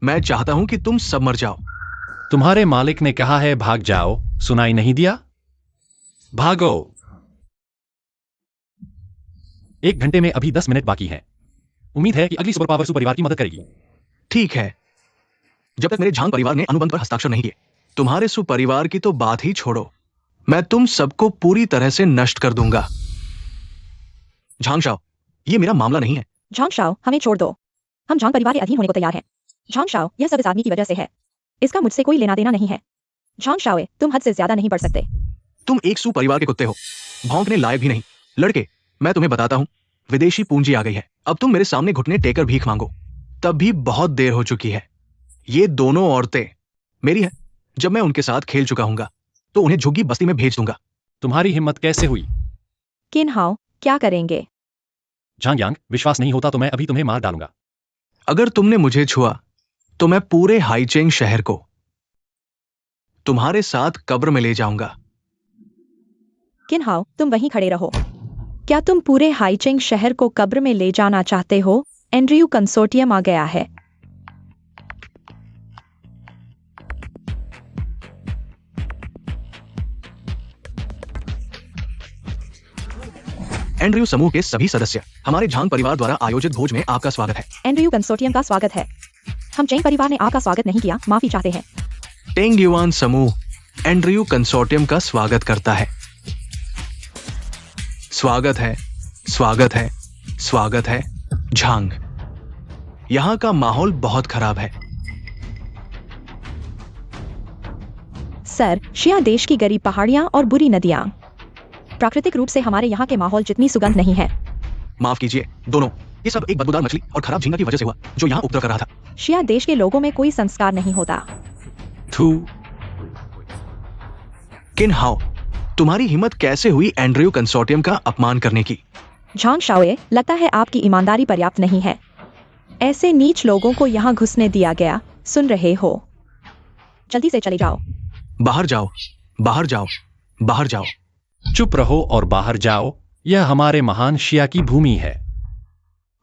Speaker 3: मैं चाहता हूं कि तुम सब मर जाओ।
Speaker 1: तुम्हारे मालिक ने कहा है भाग जाओ, सुनाई नहीं दिया? भागो। 1 घंटे में अभी 10 मिनट बाकी हैं। उम्मीद है कि अगली सुपर पावर सुपरिवार की मदद करेगी।
Speaker 3: ठीक है, जब तक मेरे झांग परिवार ने अनुबंध पर हस्ताक्षर नहीं किए। तुम्हारे सुपरिवार की तो बात ही छोड़ो, मैं तुम सबको पूरी तरह से नष्ट कर दूंगा। झांग शाओ, ये मेरा मामला नहीं है।
Speaker 2: झांग शाओ, हमें छोड़ दो। हम झांग परिवार के अधीन होने को तैयार हैं। झांग शाओ, यह सब इस आदमी की वजह से है। इसका मुझसे कोई लेना देना नहीं है। झांग शाओ, तुम हद से ज्यादा नहीं बढ़ सकते।
Speaker 3: तुम एक सुपरिवार के कुत्ते हो, भौंकने लायक भी नहीं। लड़के, मैं तुम्हें बताता हूं, विदेशी पूंजी आ गई है। अब तुम मेरे सामने घुटने टेकर भीख मांगो, तब भी बहुत देर हो चुकी है। ये दोनों औरतें मेरी हैं, जब मैं उनके साथ खेल चुका हूंगा। तो उन्हें झुग्गी बस्ती में भेज दूंगा।
Speaker 1: तुम्हारी हिम्मत कैसे हुई?
Speaker 2: किन्हाओ, क्या करेंगे?
Speaker 1: झांग, विश्वास नहीं होता तो मैं अभी तुम्हें मार डालूंगा।
Speaker 3: अगर तुमने मुझे छुआ तो मैं पूरे हाईचेंग शहर को तुम्हारे साथ कब्र में ले जाऊंगा।
Speaker 2: किन्हाओ, तुम वहीं खड़े रहो। क्या तुम पूरे हाईचेंग शहर को कब्र में ले जाना चाहते हो? एंड्रयू कंसोर्टियम आ गया है।
Speaker 3: एंड्रयू समूह के सभी सदस्य, हमारे झांग परिवार द्वारा आयोजित भोज में आपका स्वागत है।
Speaker 2: एंड्रयू कंसोर्टियम का स्वागत है। हम चेंग परिवार ने आपका स्वागत नहीं किया, माफी चाहते हैं।
Speaker 3: टेंग युआन समूह एंड्रयू कंसोर्टियम का स्वागत करता है। स्वागत है, स्वागत है, स्वागत है। झांग, यहां का माहौल बहुत खराब है।
Speaker 2: सर, शिया देश की गरीब पहाड़ियां और बुरी नदियां प्राकृतिक रूप से हमारे यहाँ के माहौल जितनी सुगंध नहीं है।
Speaker 3: माफ कीजिए दोनों, ये सब एक बदबूदार मछली और खराब झींगा की वजह से हुआ जो यहाँ उपद्रव कर रहा था।
Speaker 2: शिया देश के लोगों में कोई संस्कार नहीं होता।
Speaker 1: थू।
Speaker 3: किन्हाओ, तुम्हारी हिम्मत कैसे हुई एंड्रयू कंसोर्टियम का अपमान करने की?
Speaker 2: झांग शाओए, लगता है आपकी ईमानदारी पर्याप्त नहीं है। ऐसे नीच लोगों को यहाँ घुसने दिया गया, सुन रहे हो? जल्दी से चले जाओ।
Speaker 3: बाहर जाओ, बाहर जाओ, बाहर जाओ।
Speaker 1: चुप रहो और बाहर जाओ। यह हमारे महान शिया की भूमि है।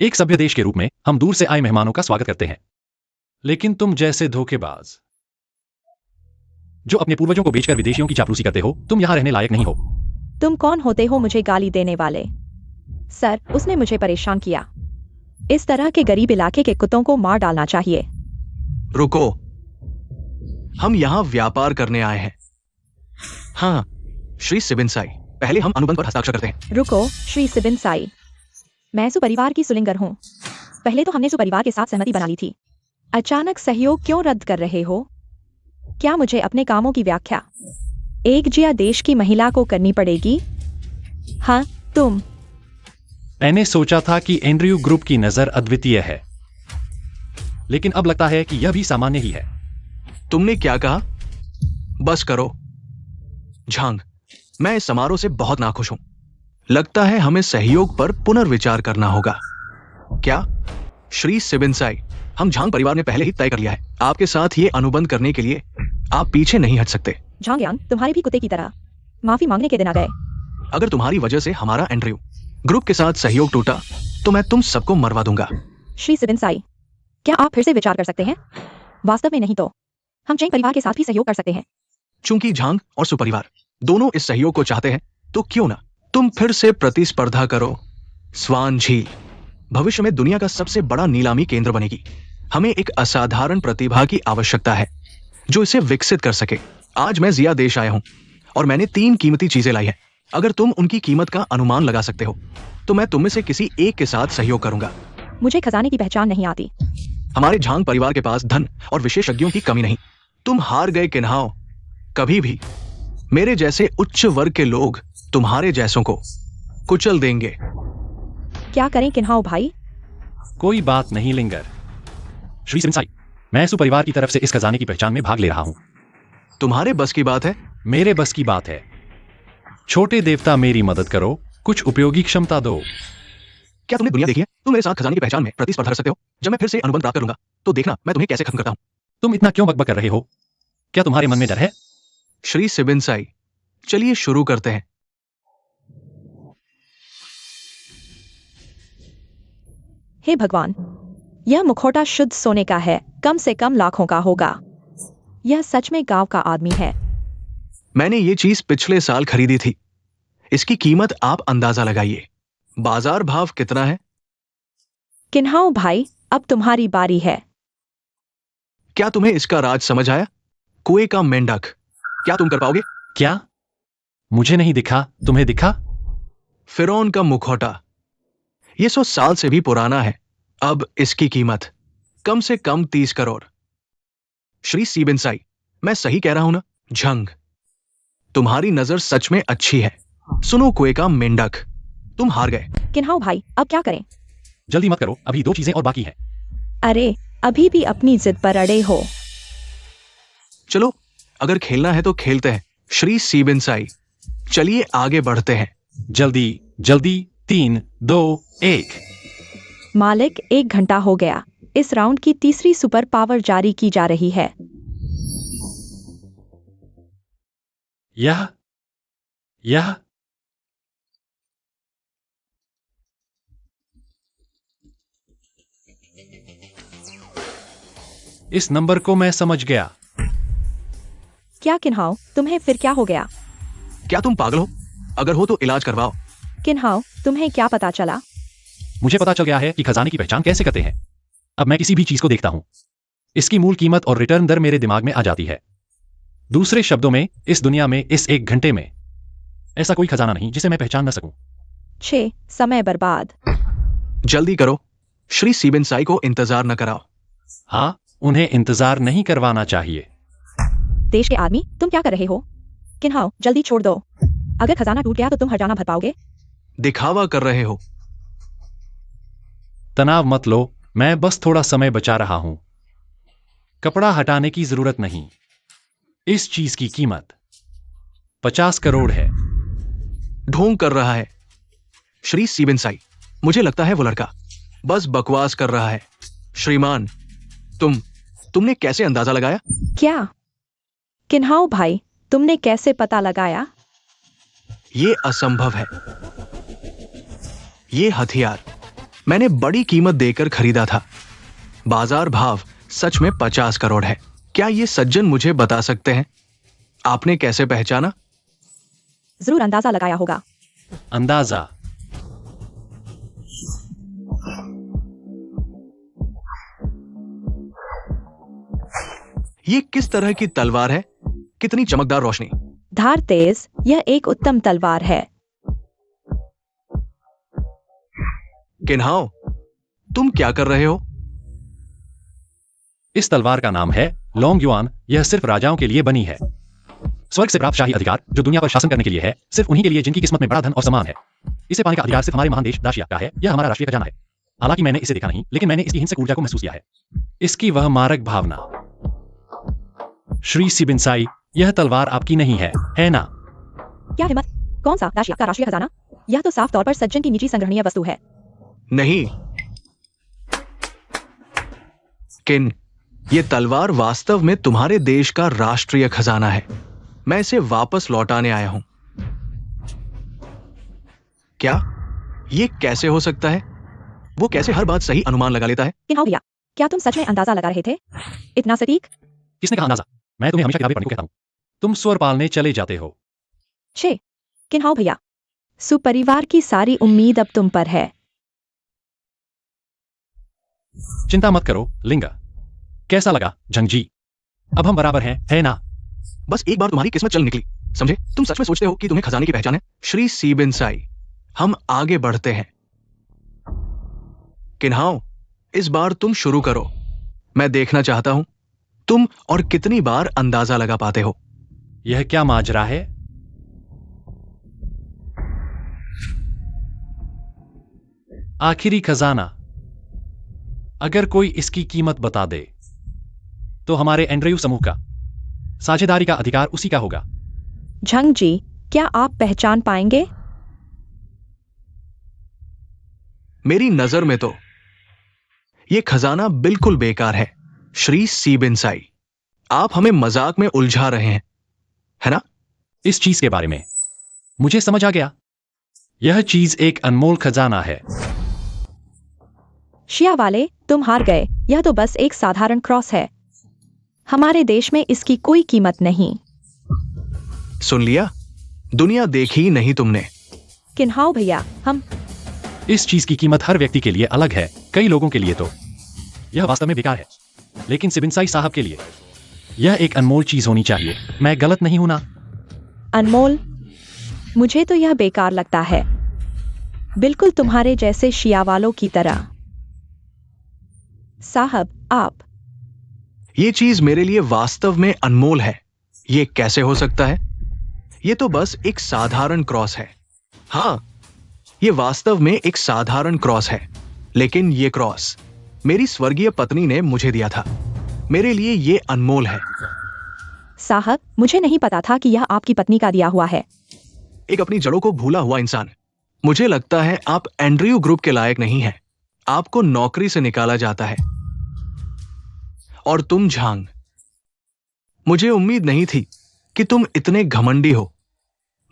Speaker 1: एक सभ्य देश के रूप में हम दूर से आए मेहमानों का स्वागत करते हैं, लेकिन तुम जैसे धोखेबाज जो अपने पूर्वजों को बेचकर विदेशियों की चापलूसी करते हो, तुम यहां रहने लायक नहीं हो।
Speaker 2: तुम कौन होते हो मुझे गाली देने वाले? सर, उसने मुझे परेशान किया। इस तरह के गरीब इलाके के कुत्तों को मार डालना चाहिए।
Speaker 3: रुको, हम यहाँ व्यापार करने आए हैं। हाँ, श्री सिबिनसाई, पहले हम अनुबंध पर हस्ताक्षर करते हैं।
Speaker 2: रुको, श्री सिबिनसाई, मैं सुपरिवार की सुलिंगर हूँ। पहले तो हमने सुपरिवार के साथ सहमति बना ली थी। अचानक सहयोग क्यों रद्द कर रहे हो? क्या मुझे अपने कामों की व्याख्या एक जिया देश की महिला को करनी पड़ेगी? हाँ, तुम।
Speaker 1: मैंने सोचा था कि एंड्रयू ग्रुप की नजर अद्वितीय है, लेकिन अब लगता है कि यह भी सामान्य ही है।
Speaker 3: तुमने क्या कहा? बस करो। झांग, मैं इस समारोह से बहुत नाखुश हूं। लगता है हमें सहयोग पर पुनर्विचार करना होगा। क्या श्री सिबिनसाई, हम झांग परिवार ने पहले ही तय कर लिया है। आपके साथ ये अनुबंध करने के लिए आप पीछे नहीं हट सकते।
Speaker 2: झांगयांग, तुम्हारी भी कुत्ते की तरह माफी मांगने के दिन आ गए।
Speaker 3: अगर तुम्हारी वजह से हमारा एंड्रयू ग्रुप के साथ सहयोग टूटा तो मैं तुम सबको मरवा दूंगा।
Speaker 2: श्री सिबिनसाई, क्या आप फिर से विचार कर सकते हैं? वास्तव में नहीं तो हम चेंग परिवार के साथ भी सहयोग कर सकते हैं।
Speaker 3: चूंकि झांग और सुपरिवार दोनों इस सहयोग को चाहते हैं, तो क्यों ना तुम फिर से प्रतिस्पर्धा करो। स्वान झील भविष्य में दुनिया का सबसे बड़ा नीलामी केंद्र बनेगी। हमें एक असाधारण प्रतिभा की आवश्यकता है जो इसे विकसित कर सके। आज मैं जिया देश आया हूं और मैंने 3 कीमती चीजें लाई हैं। अगर तुम उनकी कीमत का अनुमान लगा सकते हो तो मैं तुम में से किसी एक के साथ सहयोग करूंगा।
Speaker 2: मुझे खजाने की पहचान नहीं आती।
Speaker 3: हमारे झांग परिवार के पास धन और विशेषज्ञों की कमी नहीं। तुम हार गए किन्हाओ। कभी भी मेरे जैसे उच्च वर्ग के लोग तुम्हारे जैसों को कुचल देंगे।
Speaker 2: क्या करें किन्हाओ भाई?
Speaker 1: कोई बात नहीं लिंगर। श्री सिबिनसाई, मैं सुपरिवार की तरफ से इस खजाने की पहचान में भाग ले रहा हूं।
Speaker 3: तुम्हारे बस की बात है?
Speaker 1: मेरे बस की बात है। छोटे देवता, मेरी मदद करो, कुछ उपयोगी क्षमता दो।
Speaker 3: क्या तुमने दुनिया देखी है? तुम मेरे साथ खजाने की पहचान में प्रतिस्पर्धा कर सकते हो। जब मैं फिर से अनुबंध प्राप्त करूंगा तो देखना मैं तुम्हें कैसे खत्म करता हूं।
Speaker 1: तुम इतना क्यों बकबक कर रहे हो? क्या तुम्हारे मन में डर है?
Speaker 3: श्री सिबिनसाई, चलिए शुरू करते हैं।
Speaker 2: हे भगवान, यह मुखौटा शुद्ध सोने का है, कम से कम लाखों का होगा। यह सच में गांव का आदमी है।
Speaker 3: मैंने ये चीज पिछले साल खरीदी थी। इसकी कीमत आप अंदाजा लगाइए। बाजार भाव कितना है?
Speaker 2: किन्हाओ भाई, अब तुम्हारी बारी है।
Speaker 3: क्या तुम्हें इसका राज समझ आया? कुएं का मेंढक, क्या तुम कर पाओगे?
Speaker 1: क्या? मुझे नहीं दिखा, तुम्हें दिखा?
Speaker 3: फिरौन का मुखौटा, ये 100 साल से भी पुराना है। अब इसकी कीमत कम से कम 30 करोड़। श्री सिबिनसाई, मैं सही कह रहा हूं ना? झंग, तुम्हारी नजर सच में अच्छी है। सुनो कुएं का मेंढक, तुम हार गए।
Speaker 2: किन्हाओ भाई, अब क्या करें?
Speaker 1: जल्दी मत करो, अभी 2 चीजें और बाकी हैं।
Speaker 2: अरे, अभी भी अपनी जिद पर अड़े हो।
Speaker 3: चलो, अगर खेलना है तो खेलते हैं। श्री सीबिनसाई, चलिए आगे बढ़ते हैं।
Speaker 1: जल्दी जल्दी, 3 2 1।
Speaker 2: मालिक, 1 घंटा हो गया। इस राउंड की तीसरी सुपर पावर जारी की जा रही है।
Speaker 1: यह इस नंबर को मैं समझ गया।
Speaker 2: क्या किन्हाओ, तुम्हें फिर क्या हो गया?
Speaker 3: क्या तुम पागल हो? अगर हो तो इलाज करवाओ।
Speaker 2: किन्हाओ, तुम्हें क्या पता चला?
Speaker 1: मुझे पता चल गया है कि खजाने की पहचान कैसे करते हैं। अब मैं किसी भी चीज को देखता हूं, इसकी मूल कीमत और रिटर्न दर मेरे दिमाग में आ जाती है। दूसरे शब्दों में, इस दुनिया में इस 1 घंटे में ऐसा कोई खजाना नहीं जिसे मैं पहचान न सकूं।
Speaker 2: 6 समय बर्बाद।
Speaker 3: जल्दी करो, श्री सीबिनसाई को इंतजार न कराओ।
Speaker 1: हाँ, उन्हें इंतजार नहीं करवाना चाहिए।
Speaker 2: देश के आदमी, तुम क्या कर रहे हो? किन्हाओ, जल्दी छोड़ दो। अगर खजाना टूट गया तो तुम हर्जाना भर पाओगे?
Speaker 3: दिखावा कर रहे हो।
Speaker 1: तनाव मत लो, मैं बस थोड़ा समय बचा रहा हूं। कपड़ा हटाने की जरूरत नहीं। इस चीज की कीमत 50 करोड़ है।
Speaker 3: ढोंग कर रहा है श्री सीबिनसाई। मुझे लगता है वो लड़का बस बकवास कर रहा है। श्रीमान, तुमने कैसे अंदाजा लगाया?
Speaker 2: क्या? किन्हाओ भाई, तुमने कैसे पता लगाया?
Speaker 3: ये असंभव है। ये हथियार मैंने बड़ी कीमत देकर खरीदा था। बाजार भाव सच में 50 करोड़ है। क्या ये सज्जन मुझे बता सकते हैं आपने कैसे पहचाना?
Speaker 2: जरूर अंदाजा लगाया होगा।
Speaker 1: अंदाजा?
Speaker 3: ये किस तरह की तलवार है? कितनी चमकदार रोशनी।
Speaker 2: धार तेज, यह एक उत्तम तलवार है।
Speaker 3: किन्हाओ, तुम क्या कर रहे हो?
Speaker 1: इस तलवार का नाम है लॉन्ग युआन। यह सिर्फ राजाओं के लिए बनी है। स्वर्ग से प्राप्त शाही अधिकार जो दुनिया पर शासन करने के लिए है, सिर्फ उन्हीं के लिए जिनकी किस्मत में बड़ा धन और सम्मान है। इसे पाने का अधिकार सिर्फ हमारे महान देश दाशिया का है। यह हमारा राष्ट्रीय खजाना है। हालांकि मैंने इसे देखा नहीं, लेकिन मैंने इसकी हिंसक ऊर्जा को महसूस किया है। इसकी वह मारक भावना। श्री सीबिनसाई, यह तलवार आपकी नहीं है ना?
Speaker 2: क्या हिम्मत? कौन सा दाशिया का राष्ट्रीय खजाना? यह तो साफ तौर पर सज्जन की निजी संग्रहणीय वस्तु है।
Speaker 3: नहीं किन, ये तलवार वास्तव में तुम्हारे देश का राष्ट्रीय खजाना है। मैं इसे वापस लौटाने आया हूं। क्या ये कैसे हो सकता है? वो कैसे हर बात सही अनुमान लगा लेता है?
Speaker 2: किन्हाओ भैया, क्या तुम सच में अंदाजा लगा रहे थे? इतना सटीक?
Speaker 1: किसने कहा अंदाजा? मैं तुम्हें हमेशा किताबें पढ़ने को कहता हूं। तुम स्वर पालने चले जाते हो।
Speaker 2: छे किन्हाओ भैया, सुपरिवार की सारी उम्मीद अब तुम पर है।
Speaker 1: चिंता मत करो लिंगा। कैसा लगा झंगजी? अब हम बराबर हैं, है ना?
Speaker 3: बस एक बार तुम्हारी किस्मत चल निकली, समझे? तुम सच में सोचते हो कि तुम्हें खजाने की पहचान है? श्री सीबिनसाई, हम आगे बढ़ते हैं। किन्हाओ, इस बार तुम शुरू करो। मैं देखना चाहता हूं तुम और कितनी बार अंदाजा लगा पाते हो।
Speaker 1: यह क्या माजरा है? आखिरी खजाना। अगर कोई इसकी कीमत बता दे तो हमारे एंड्रयू समूह का साझेदारी का अधिकार उसी का होगा।
Speaker 2: झंग जी, क्या आप पहचान पाएंगे?
Speaker 3: मेरी नजर में तो यह खजाना बिल्कुल बेकार है। श्री सीबिनसाई, आप हमें मजाक में उलझा रहे हैं, है ना?
Speaker 1: इस चीज के बारे में मुझे समझ आ गया। यह चीज एक अनमोल खजाना है।
Speaker 2: शिया वाले, तुम हार गए। यह तो बस एक साधारण क्रॉस है। हमारे देश में इसकी कोई कीमत नहीं।
Speaker 3: सुन लिया? दुनिया देखी नहीं तुमने।
Speaker 2: किन्हाओ भैया, हम
Speaker 1: इस चीज की कीमत हर व्यक्ति के लिए अलग है। कई लोगों के लिए तो यह वास्तव में बेकार है, लेकिन सीबिनसाई साहब के लिए यह एक अनमोल चीज होनी चाहिए। मैं गलत नहीं हूं ना?
Speaker 2: अनमोल? मुझे तो यह बेकार लगता है, बिल्कुल तुम्हारे जैसे शिया वालों की तरह। साहब, आप
Speaker 3: ये चीज मेरे लिए वास्तव में अनमोल है। ये कैसे हो सकता है? ये तो बस एक साधारण क्रॉस है। हाँ, ये वास्तव में एक साधारण क्रॉस है, लेकिन ये क्रॉस मेरी स्वर्गीय पत्नी ने मुझे दिया था। मेरे लिए ये अनमोल है।
Speaker 2: साहब, मुझे नहीं पता था कि यह आपकी पत्नी का दिया हुआ है।
Speaker 3: एक अपनी जड़ों को भूला हुआ इंसान। मुझे लगता है आप एंड्रयू ग्रुप के लायक नहीं हैं। आपको नौकरी से निकाला जाता है। और तुम झांग, मुझे उम्मीद नहीं थी कि तुम इतने घमंडी हो।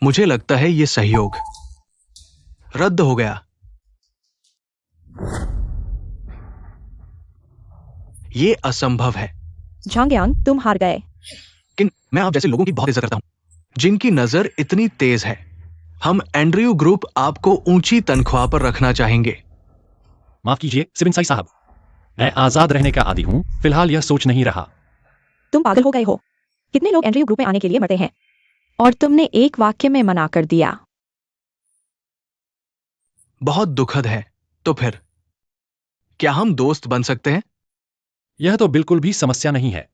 Speaker 3: मुझे लगता है यह सहयोग रद्द हो गया। ये असंभव है।
Speaker 2: झांगयांग, तुम हार गए।
Speaker 3: किन मैं आप जैसे लोगों की बहुत इज्जत करता हूं, जिनकी नजर इतनी तेज है। हम एंड्रयू ग्रुप आपको ऊंची तनख्वाह पर रखना चाहेंगे।
Speaker 1: माफ कीजिए सिबिनसाई साहब, मैं आजाद रहने का आदी हूं। फिलहाल यह सोच नहीं रहा।
Speaker 2: तुम पागल हो गए हो। कितने लोग एंड्रयू ग्रुप में आने के लिए मरते हैं, और तुमने एक वाक्य में मना कर दिया।
Speaker 3: बहुत दुखद है। तो फिर क्या हम दोस्त बन सकते हैं?
Speaker 1: यह तो बिल्कुल भी समस्या नहीं है।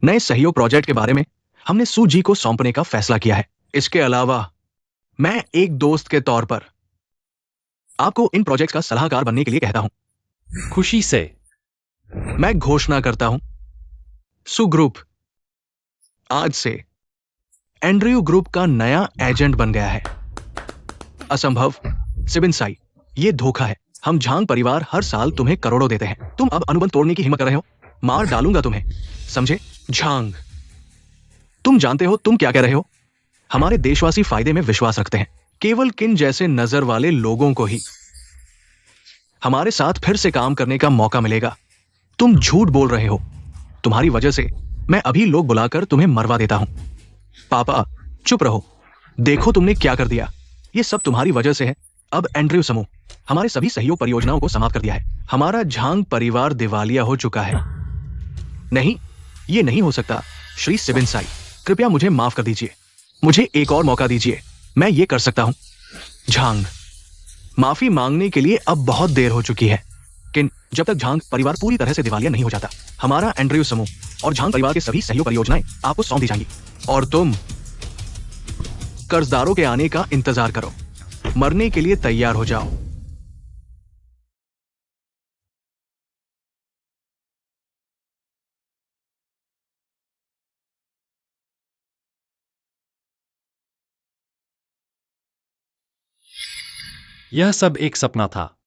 Speaker 3: नए सहयोग प्रोजेक्ट के बारे में हमने सू जी को सौंपने का फैसला किया है। इसके अलावा मैं एक दोस्त के तौर पर आपको इन प्रोजेक्ट्स का सलाहकार बनने के लिए कहता हूं।
Speaker 1: खुशी से।
Speaker 3: मैं घोषणा करता हूं, सू ग्रुप आज से एंड्रयू ग्रुप का नया एजेंट बन गया है। असंभव सिबिनसाई, ये धोखा है। हम झांग परिवार हर साल तुम्हें करोड़ों देते हैं। तुम अब अनुबंध तोड़ने की हिम्मत कर रहे हो? मार डालूंगा तुम्हें, समझे? झांग, तुम जानते हो तुम क्या कह रहे हो? हमारे देशवासी फायदे में विश्वास रखते हैं। केवल किन जैसे नजर वाले लोगों को ही हमारे साथ फिर से काम करने का मौका मिलेगा। तुम झूठ बोल रहे हो। तुम्हारी वजह से मैं अभी लोग बुलाकर तुम्हें मरवा देता हूं। पापा, चुप रहो। देखो तुमने क्या कर दिया। ये सब तुम्हारी वजह से है। अब एंड्रयू समूह हमारे सभी सहयोग परियोजनाओं को समाप्त कर दिया है। हमारा झांग परिवार दिवालिया हो चुका है। नहीं, ये नहीं हो सकता। श्री सिबिनसाई, कृपया मुझे माफ कर दीजिए। मुझे एक और मौका दीजिए। मैं ये कर सकता हूं। झांग, माफी मांगने के लिए अब बहुत देर हो चुकी है। किन जब तक झांग परिवार पूरी तरह से दिवालिया नहीं हो जाता, हमारा एंड्रयू समूह और झांग परिवार के सभी सहयोग परियोजनाएं आपको सौंप दी जाएंगी। और तुम कर्जदारों के आने का इंतजार करो। मरने के लिए तैयार हो जाओ।
Speaker 1: यह सब एक सपना था।